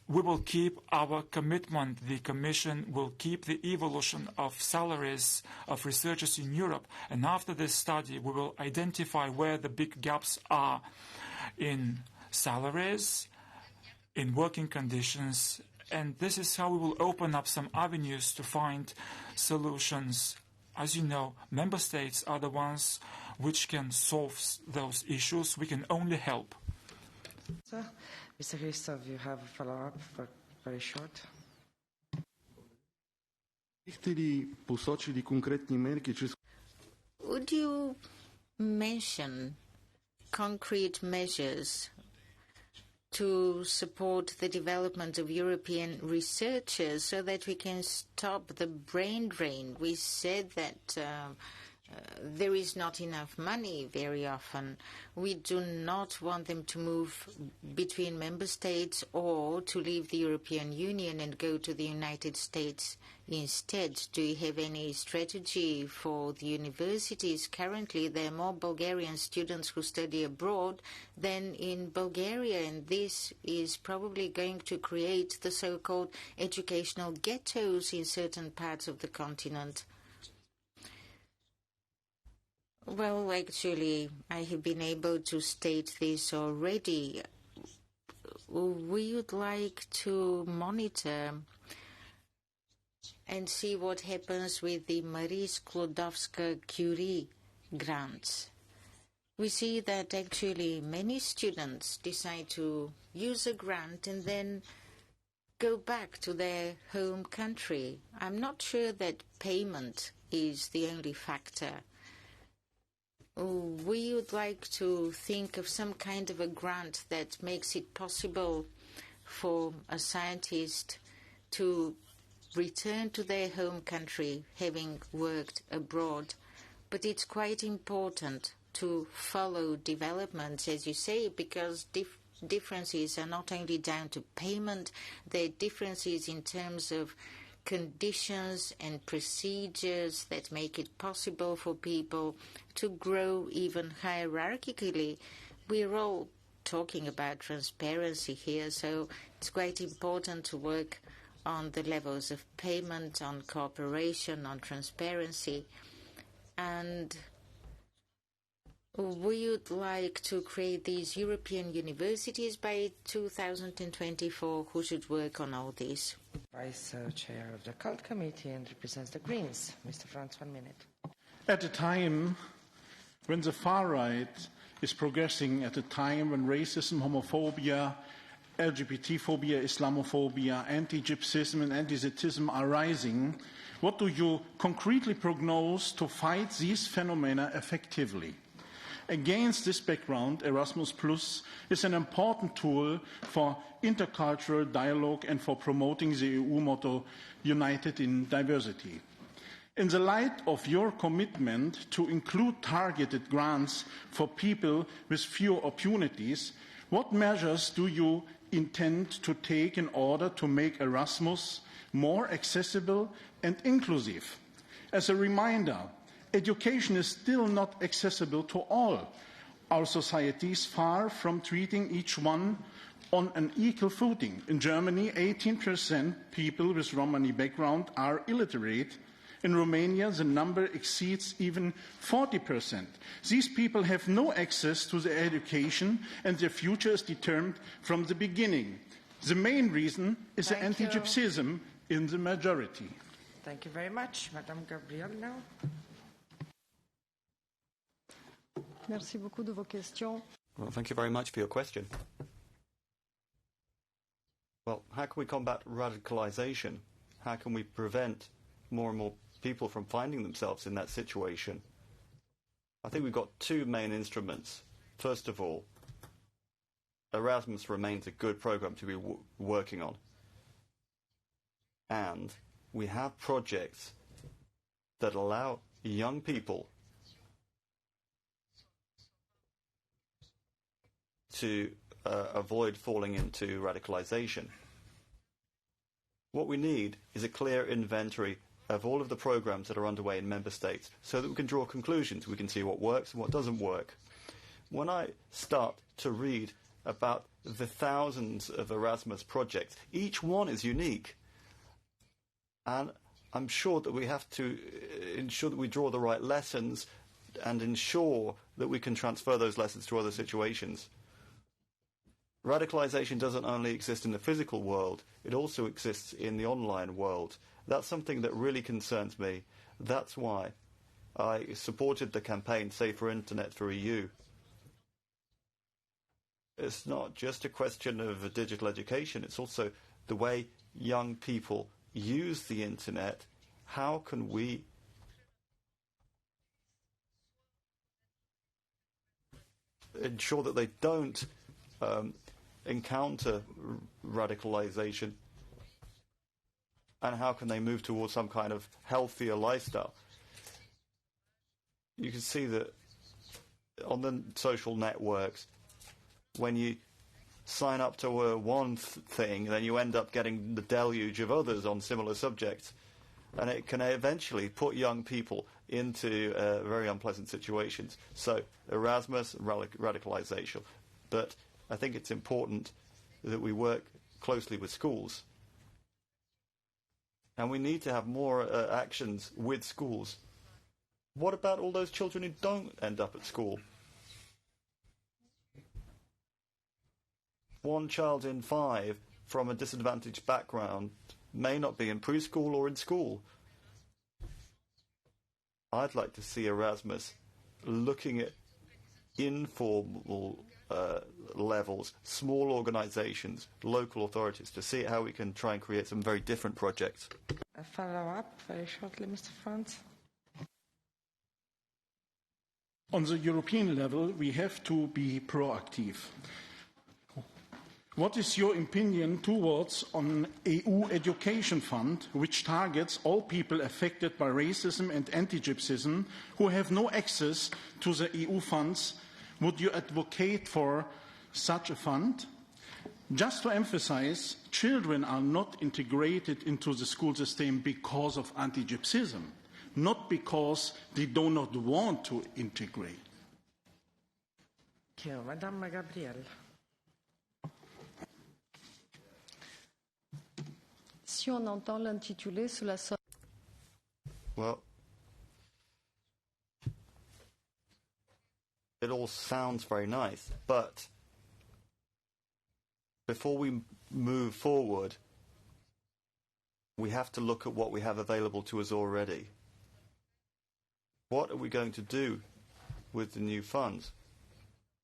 we will keep our commitment. The Commission will keep the evolution of salaries of researchers in Europe, and after this study we will identify where the big gaps are in salaries, in working conditions, and this is how we will open up some avenues to find solutions. As you know, member states are the ones which can solve those issues. We can only help. Sir, Mr. Christoph, you have a follow-up, for very short. Would you mention concrete measures to support the development of European researchers so that we can stop the brain drain. We said that there is not enough money very often. We do not want them to move between member states or to leave the European Union and go to the United States instead. Do you have any strategy for the universities? Currently, there are more Bulgarian students who study abroad than in Bulgaria, and this is probably going to create the so-called educational ghettos in certain parts of the continent. Well, actually, I have been able to state this already. We would like to monitor and see what happens with the Marie Sklodowska-Curie grants. We see that actually many students decide to use a grant and then go back to their home country. I'm not sure that payment is the only factor. We would like to think of some kind of a grant that makes it possible for a scientist to return to their home country having worked abroad. But it's quite important to follow developments, as you say, because differences are not only down to payment, there are differences in terms of conditions and procedures that make it possible for people to grow even hierarchically. We're all talking about transparency here, so it's quite important to work on the levels of payment, on cooperation, on transparency. And we would like to create these European universities by 2024. Who should work on all this? Vice Chair of the Cult Committee and represents the Greens. Mr. Franz, 1 minute. At a time when the far right is progressing, at a time when racism, homophobia, LGBT phobia, Islamophobia, anti-Gypsyism and anti-Semitism are rising, what do you concretely prognose to fight these phenomena effectively? Against this background, Erasmus Plus is an important tool for intercultural dialogue and for promoting the EU motto, United in Diversity. In the light of your commitment to include targeted grants for people with fewer opportunities, what measures do you intend to take in order to make Erasmus more accessible and inclusive? As a reminder, education is still not accessible to all. Our society is far from treating each one on an equal footing. In Germany, 18% people with Romani background are illiterate. In Romania, the number exceeds even 40%. These people have no access to their education, and their future is determined from the beginning. The main reason is the anti-Gypsyism in the majority. Thank you very much. Madame Gabriel now. Merci beaucoup de vos questions. Well, thank you very much for your question. Well, how can we combat radicalization? How can we prevent more and more people from finding themselves in that situation? I think we've got two main instruments. First of all, Erasmus remains a good program to be working on. And we have projects that allow young people to avoid falling into radicalization. What we need is a clear inventory of all of the programs that are underway in member states so that we can draw conclusions. We can see what works and what doesn't work. When I start to read about the thousands of Erasmus projects, each one is unique. And I'm sure that we have to ensure that we draw the right lessons and ensure that we can transfer those lessons to other situations. Radicalization doesn't only exist in the physical world, it also exists in the online world. That's something that really concerns me. That's why I supported the campaign Safer Internet for EU. It's not just a question of digital education, it's also the way young people use the internet. How can we ensure that they don't encounter radicalization, and how can they move towards some kind of healthier lifestyle. You can see that on the social networks, when you sign up to one thing, then you end up getting the deluge of others on similar subjects. And it can eventually put young people into very unpleasant situations. So Erasmus, radicalization. But I think it's important that we work closely with schools. And we need to have more actions with schools. What about all those children who don't end up at school? 1 child in 5 from a disadvantaged background may not be in preschool or in school. I'd like to see Erasmus looking at informal levels, small organizations, local authorities, to see how we can try and create some very different projects. A follow-up, very shortly, Mr. Franz. On the European level, we have to be proactive. What is your opinion towards an EU education fund which targets all people affected by racism and anti-Gypsyism who have no access to the EU funds? Would you advocate for such a fund? Just to emphasize, children are not integrated into the school system because of anti-Gypsyism, not because they do not want to integrate. Thank you. Madame Gabriel. Si on entend l'intitulé sous la sorte. Well, it all sounds very nice, but before we move forward, we have to look at what we have available to us already. What are we going to do with the new funds?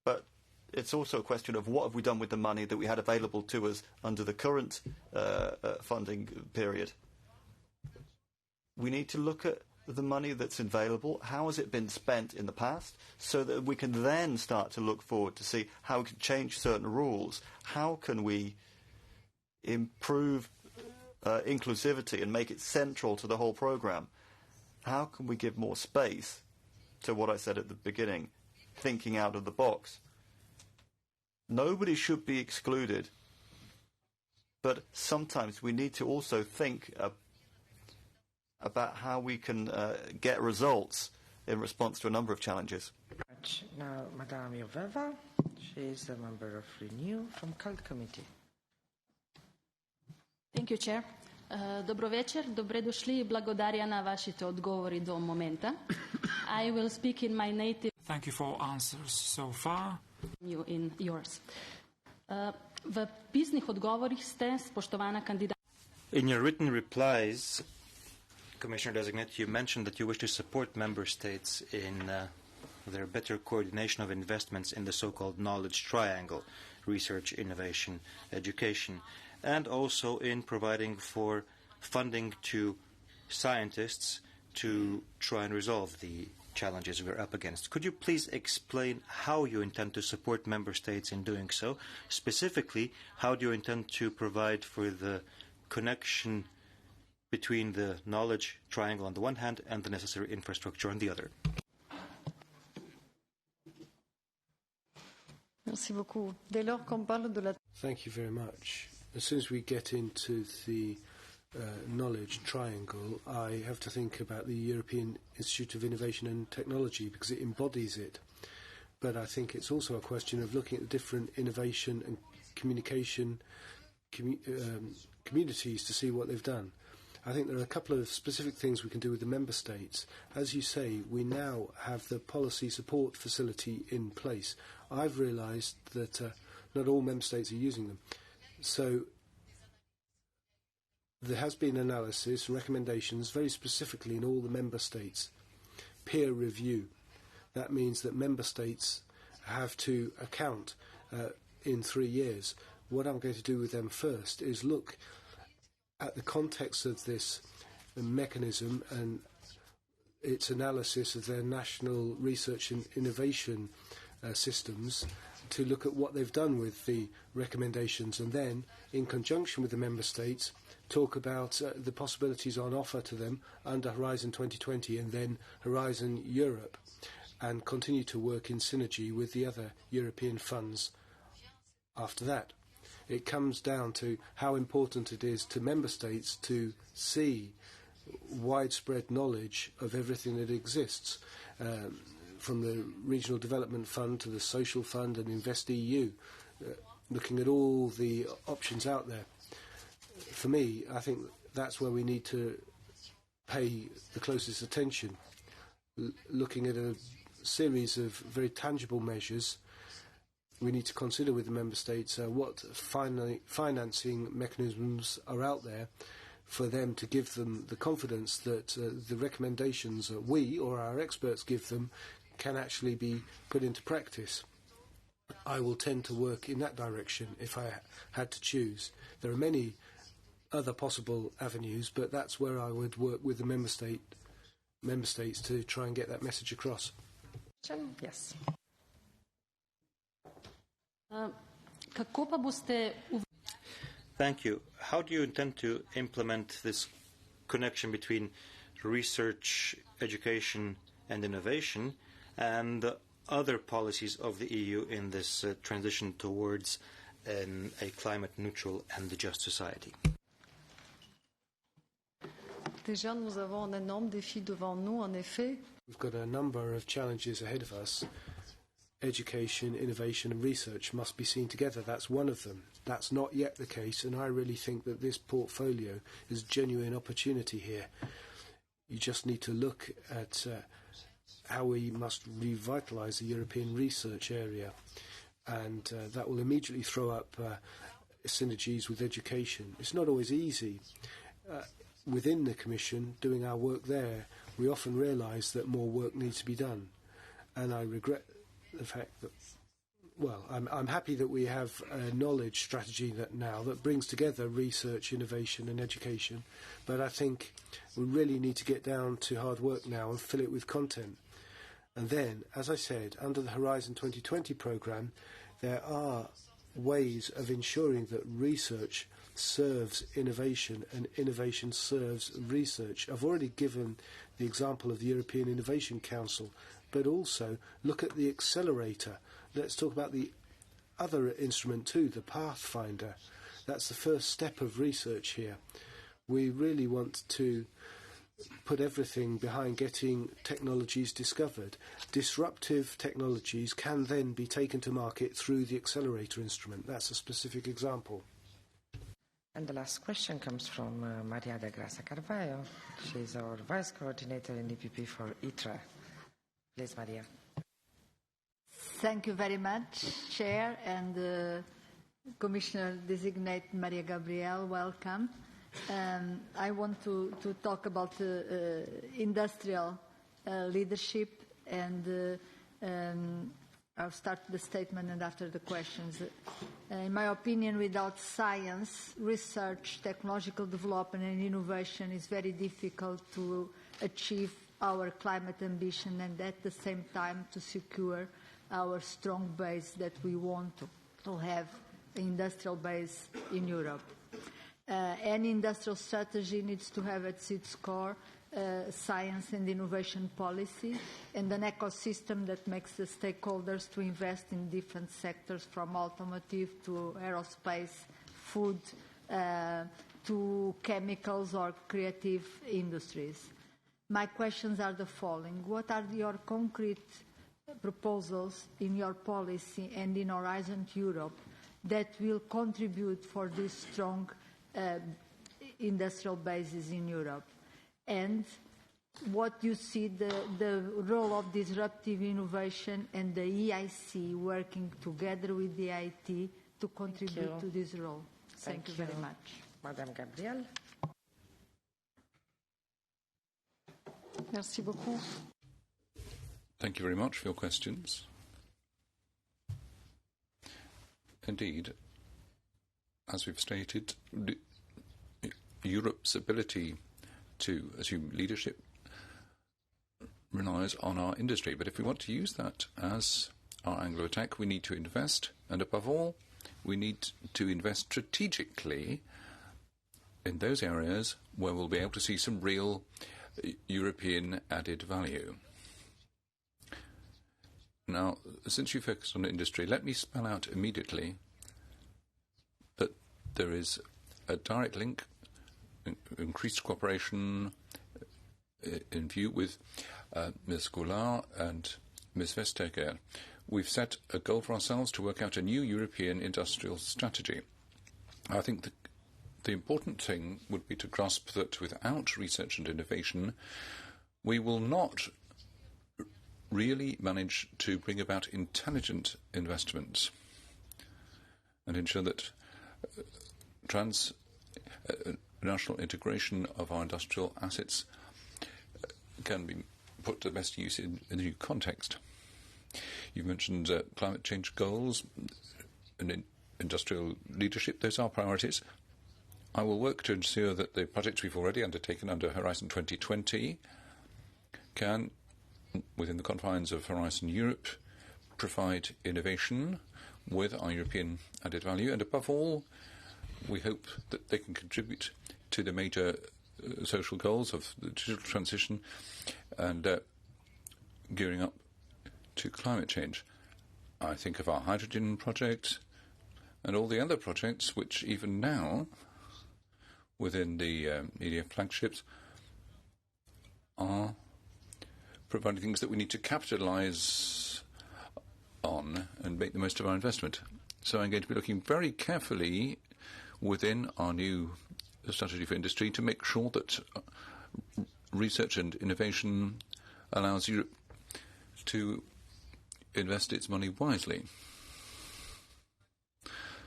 But it's also a question of what have we done with the money that we had available to us under the current funding period. We need to look at the money that's available, how has it been spent in the past, so that we can then start to look forward to see how we can change certain rules, how can we improve inclusivity and make it central to the whole programme. How can we give more space to what I said at the beginning, thinking out of the box. Nobody should be excluded, but sometimes we need to also think about how we can get results in response to a number of challenges. Now, Madame Joveva, she is a member of Renew from Cult Committee. Thank you, Chair. Dobro večer, dobre došli i благодаря на вашите odgovori do momenta. I will speak in my native. Thank you for answers so far. You in yours. V pisnih odgovorih ste, spoštovana kandidatka. In your written replies, Commissioner Designate, you mentioned that you wish to support member states in their better coordination of investments in the so-called knowledge triangle, research, innovation, education, and also in providing for funding to scientists to try and resolve the challenges we're up against. Could you please explain how you intend to support member states in doing so? Specifically, how do you intend to provide for the connection between the knowledge triangle on the one hand and the necessary infrastructure on the other? Thank you very much. As soon as we get into the knowledge triangle, I have to think about the European Institute of Innovation and Technology because it embodies it. But I think it's also a question of looking at the different innovation and communication communities to see what they've done. I think there are a couple of specific things we can do with the member states. As you say, we now have the policy support facility in place. I've realised that not all member states are using them. So there has been analysis and recommendations very specifically in all the member states. Peer review. That means that member states have to account in 3 years. What I'm going to do with them first is look at the context of this mechanism and its analysis of their national research and innovation systems, to look at what they've done with the recommendations, and then, in conjunction with the member states, talk about the possibilities on offer to them under Horizon 2020 and then Horizon Europe, and continue to work in synergy with the other European funds after that. It comes down to how important it is to member states to see widespread knowledge of everything that exists, from the Regional Development Fund to the Social Fund and InvestEU, looking at all the options out there. For me, I think that's where we need to pay the closest attention, looking at a series of very tangible measures. We need to consider with the member states what financing mechanisms are out there for them to give them the confidence that the recommendations that we or our experts give them can actually be put into practice. I will tend to work in that direction if I had to choose. There are many other possible avenues, but that's where I would work with the member states to try and get that message across. Yes. Thank you. How do you intend to implement this connection between research, education and innovation and other policies of the EU in this transition towards a climate neutral and just society? Déjà, nous avons un énorme défi devant nous, en effet. We've got a number of challenges ahead of us. Education, innovation and research must be seen together. That's one of them. That's not yet the case, and I really think that this portfolio is a genuine opportunity here. You just need to look at how we must revitalise the European research area, and that will immediately throw up synergies with education. It's not always easy. Within the Commission, doing our work there, we often realise that more work needs to be done, and I regret the fact that, well, I'm happy that we have a knowledge strategy that brings together research, innovation and education, but I think we really need to get down to hard work now and fill it with content. And then, as I said, under the Horizon 2020 programme, there are ways of ensuring that research serves innovation and innovation serves research. I've already given the example of the European Innovation Council, but also look at the accelerator. Let's talk about the other instrument too, the Pathfinder. That's the first step of research here. We really want to put everything behind getting technologies discovered. Disruptive technologies can then be taken to market through the accelerator instrument. That's a specific example. And the last question comes from Mariya Gabriel. She's our Vice Coordinator in EPP for ITRE. Please, Mariya. Thank you very much, Chair, and Commissioner-designate Mariya Gabriel, welcome. I want to talk about industrial leadership, and I'll start the statement and after the questions. In my opinion, without science, research, technological development and innovation, it's very difficult to achieve our climate ambition and at the same time to secure our strong base that we want to have an industrial base in Europe. Any industrial strategy needs to have at its core science and innovation policy and an ecosystem that makes the stakeholders to invest in different sectors, from automotive to aerospace, food, to chemicals or creative industries. My questions are the following. What are your concrete proposals in your policy and in Horizon Europe that will contribute for this strong industrial bases in Europe? And what you see the role of disruptive innovation and the EIC working together with the IT to contribute to this role? Thank you very much. Madame Gabriel. Merci beaucoup. Thank you very much for your questions. Indeed, as we've stated, Europe's ability to assume leadership relies on our industry. But if we want to use that as our angle of attack, we need to invest, and above all, we need to invest strategically in those areas where we'll be able to see some real European added value. Now, since you focused on industry, let me spell out immediately that there is a direct link, increased cooperation in view with Ms. Goulart and Ms. Vestager. We've set a goal for ourselves to work out a new European industrial strategy. I think the important thing would be to grasp that without research and innovation, we will not really manage to bring about intelligent investments and ensure that transnational integration of our industrial assets can be put to best use in the new context. You've mentioned climate change goals and industrial leadership. Those are priorities. I will work to ensure that the projects we've already undertaken under Horizon 2020 can, within the confines of Horizon Europe, provide innovation with our European added value, and above all, we hope that they can contribute to the major social goals of the digital transition and gearing up to climate change. I think of our hydrogen project and all the other projects which even now, within the EDF flagships, are providing things that we need to capitalise on and make the most of our investment. So I'm going to be looking very carefully within our new strategy for industry to make sure that research and innovation allows Europe to invest its money wisely,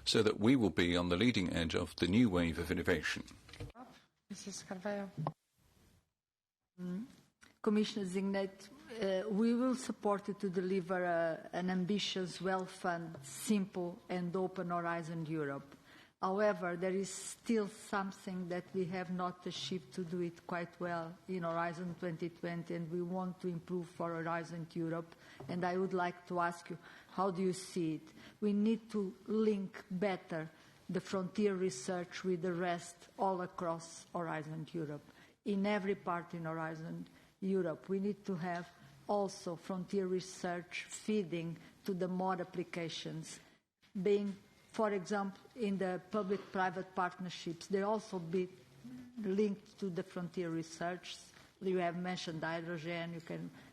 so that we will be on the leading edge of the new wave of innovation. Mrs. Carvalho. Commissioner Designate, we will support you to deliver an ambitious, well-funded, simple and open Horizon Europe. However, there is still something that we have not achieved to do it quite well in Horizon 2020, and we want to improve for Horizon Europe. And I would like to ask you, how do you see it? We need to link better the frontier research with the rest all across Horizon Europe. In every part in Horizon Europe, we need to have also frontier research feeding to the more applications, being, for example, in the public-private partnerships, they also be linked to the frontier research. You have mentioned hydrogen,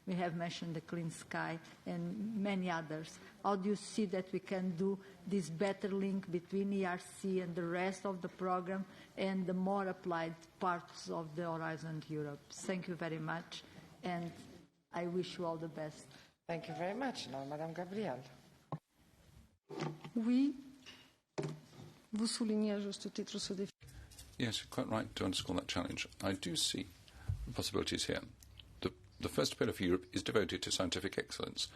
we have mentioned the clean sky, and many others. How do you see that we can do this better link between ERC and the rest of the program and the more applied parts of the Horizon Europe? Thank you very much, and I wish you all the best. Thank you very much. Now, Madame Gabriel. Oui. Vous soulignez à juste titre ce défi. Yes, you're quite right to underscore that challenge. I do see possibilities here. The first pillar for Europe is devoted to scientific excellence.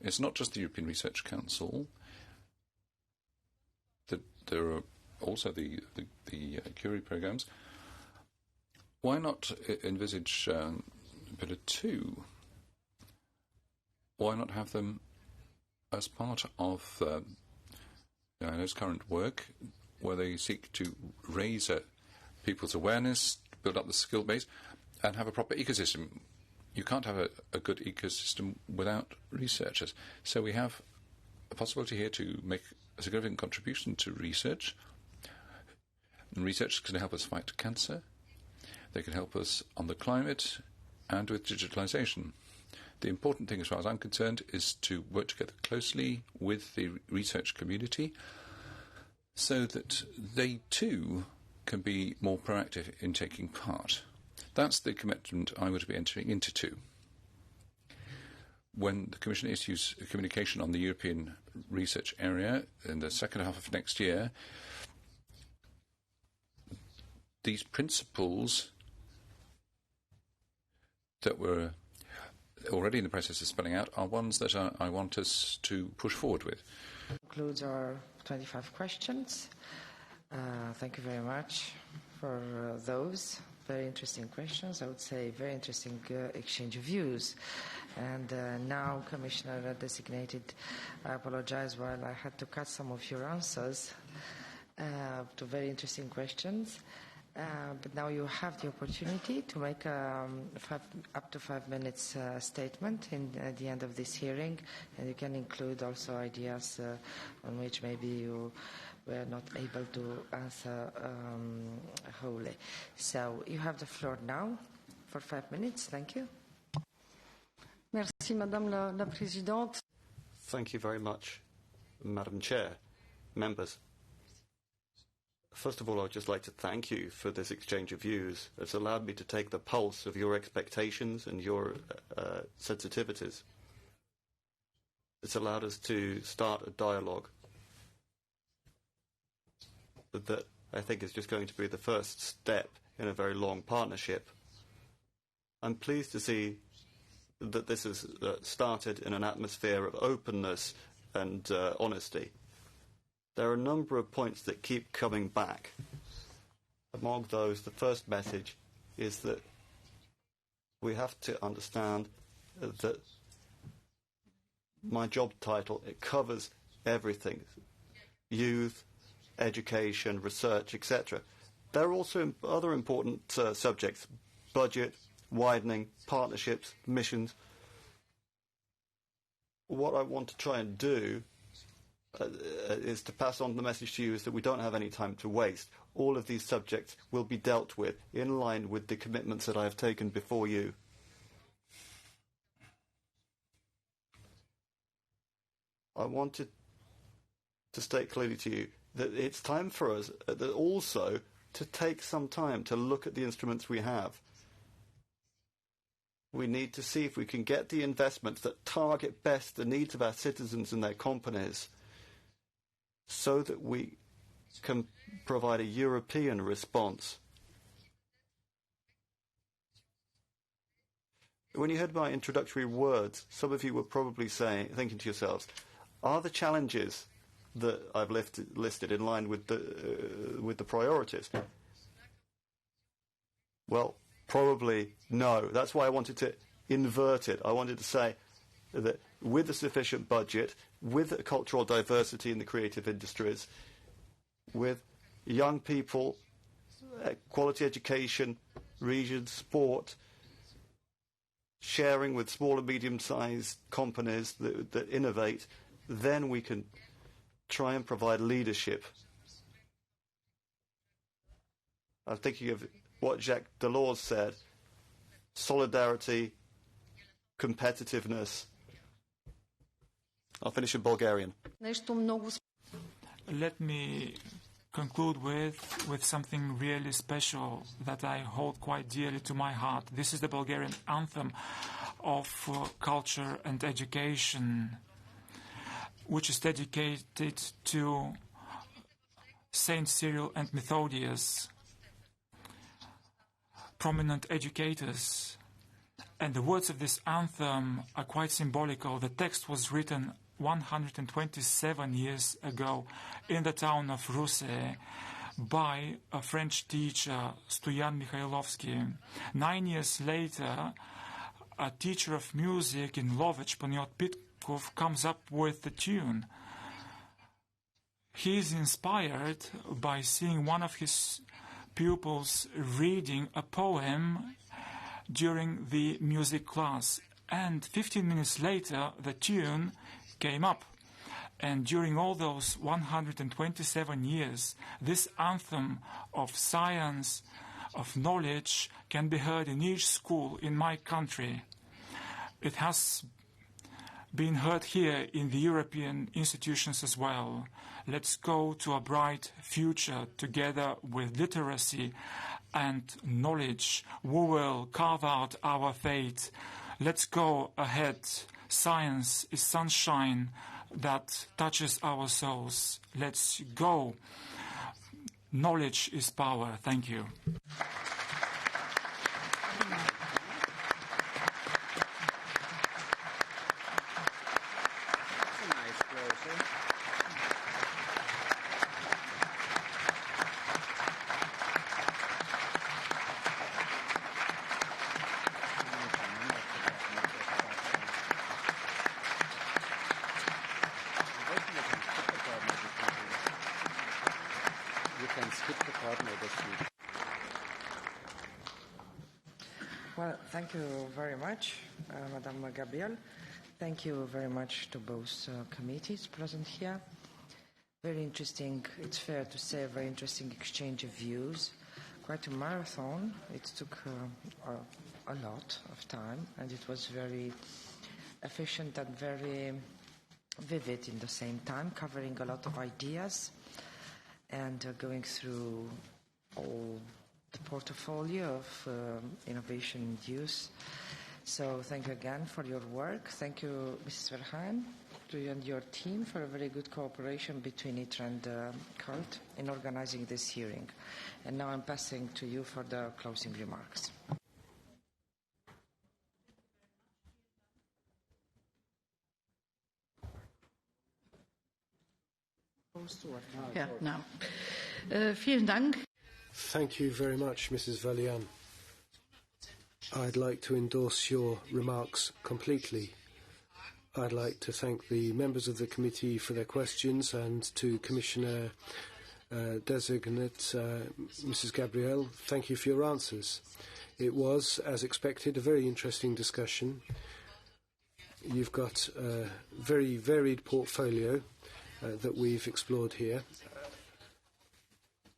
It's not just the European Research Council. There are also the Curie programs. Why not envisage pillar 2? Why not have them as part of INO's current work, where they seek to raise people's awareness, build up the skill base, and have a proper ecosystem? You can't have a good ecosystem without researchers. So we have a possibility here to make a significant contribution to research. And research can help us fight cancer. They can help us on the climate and with digitalization. The important thing, as far as I'm concerned, is to work together closely with the research community so that they too can be more proactive in taking part. That's the commitment I would be entering into too. When the Commission issues a communication on the European research area in the second half of next year, these principles that were already in the process of spelling out are ones that I want us to push forward with. Concludes our 25 questions. Thank you very much for those. very interesting questions. I would say very interesting exchange of views. And now, Commissioner designated, I apologize while I had to cut some of your answers to very interesting questions. But now you have the opportunity to make up to 5 minutes statement at the end of this hearing, and you can include also ideas on which maybe you were not able to answer wholly. So you have the floor now for 5 minutes. Thank you. Merci, Madame la Présidente. Thank you very much, Madam Chair, members. First of all, I would just like to thank you for this exchange of views. It's allowed me to take the pulse of your expectations and your sensitivities. It's allowed us to start a dialogue that I think is just going to be the first step in a very long partnership. I'm pleased to see that this has started in an atmosphere of openness and honesty. There are a number of points that keep coming back. Among those, the first message is that we have to understand that my job title, it covers everything. Youth, education, research, etc. There are also other important subjects: budget, widening, partnerships, missions. What I want to try and do is to pass on the message to you is that we don't have any time to waste. All of these subjects will be dealt with in line with the commitments that I have taken before you. I wanted to state clearly to you that it's time for us also to take some time to look at the instruments we have. We need to see if we can get the investments that target best the needs of our citizens and their companies, so that we can provide a European response. When you heard my introductory words, some of you were probably thinking to yourselves, are the challenges that I've listed in line with the priorities? Well, probably no. That's why I wanted to invert it. I wanted to say that with a sufficient budget, with cultural diversity in the creative industries, with young people, quality education, regions, sport, sharing with small and medium-sized companies that innovate, then we can try and provide leadership. I'm thinking of what Jacques Delors said: solidarity, competitiveness. I'll finish in Bulgarian. Let me conclude with something really special that I hold quite dearly to my heart. This is the Bulgarian anthem of culture and education, which is dedicated to Saint Cyril and Methodius, prominent educators. And the words of this anthem are quite symbolical. The text was written 127 years ago in the town of Ruse by a French teacher, Stoyan Mikhailovsky. 9 years later, a teacher of music in Lovech, Paniot Pitkov, comes up with the tune. He is inspired by seeing one of his pupils reading a poem during the music class, and 15 minutes later the tune came up. And during all those 127 years, this anthem of science, of knowledge, can be heard in each school in my country. It has been heard here in the European institutions as well. Let's go to a bright future together with literacy and knowledge. We will carve out our fate. Let's go ahead. Science is sunshine that touches our souls. Let's go. Knowledge is power. Thank you. proceed. Well, thank you very much, Madam Gabriel. Thank you very much to both committees present here. Very interesting, it's fair to say, a very interesting exchange of views. Quite a marathon. It took a lot of time, and it was very efficient and very vivid in the same time, covering a lot of ideas and going through all the portfolio of innovation and use. So thank you again for your work. Thank you, Mrs. Verheyen, to you and your team for a very good cooperation between ITRE and CULT in organizing this hearing. And now I'm passing to you for the closing remarks. Yeah, now. Vielen Dank. Thank you very much, Mrs. Valian. I'd like to endorse your remarks completely. I'd like to thank the members of the committee for their questions and to Commissioner Designate Mrs. Gabriel, thank you for your answers. It was, as expected, a very interesting discussion. You've got a very varied portfolio that we've explored here.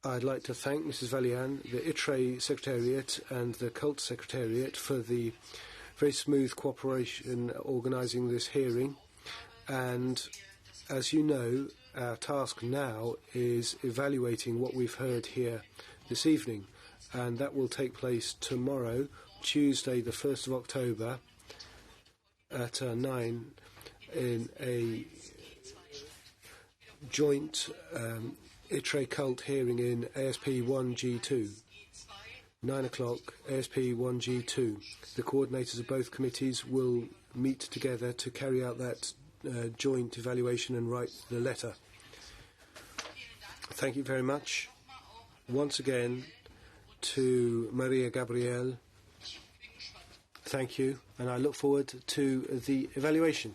I'd like to thank Mrs. Valian, the ITRE Secretariat and the CULT Secretariat for the very smooth cooperation organising this hearing. And as you know, our task now is evaluating what we've heard here this evening. And that will take place tomorrow, Tuesday the 1st of October at 9 in a joint ITRE CULT hearing in ASP 1G2. 9 o'clock, ASP 1G2. The coordinators of both committees will meet together to carry out that joint evaluation and write the letter. Thank you very much once again to Mariya Gabriel. Thank you, and I look forward to the evaluation.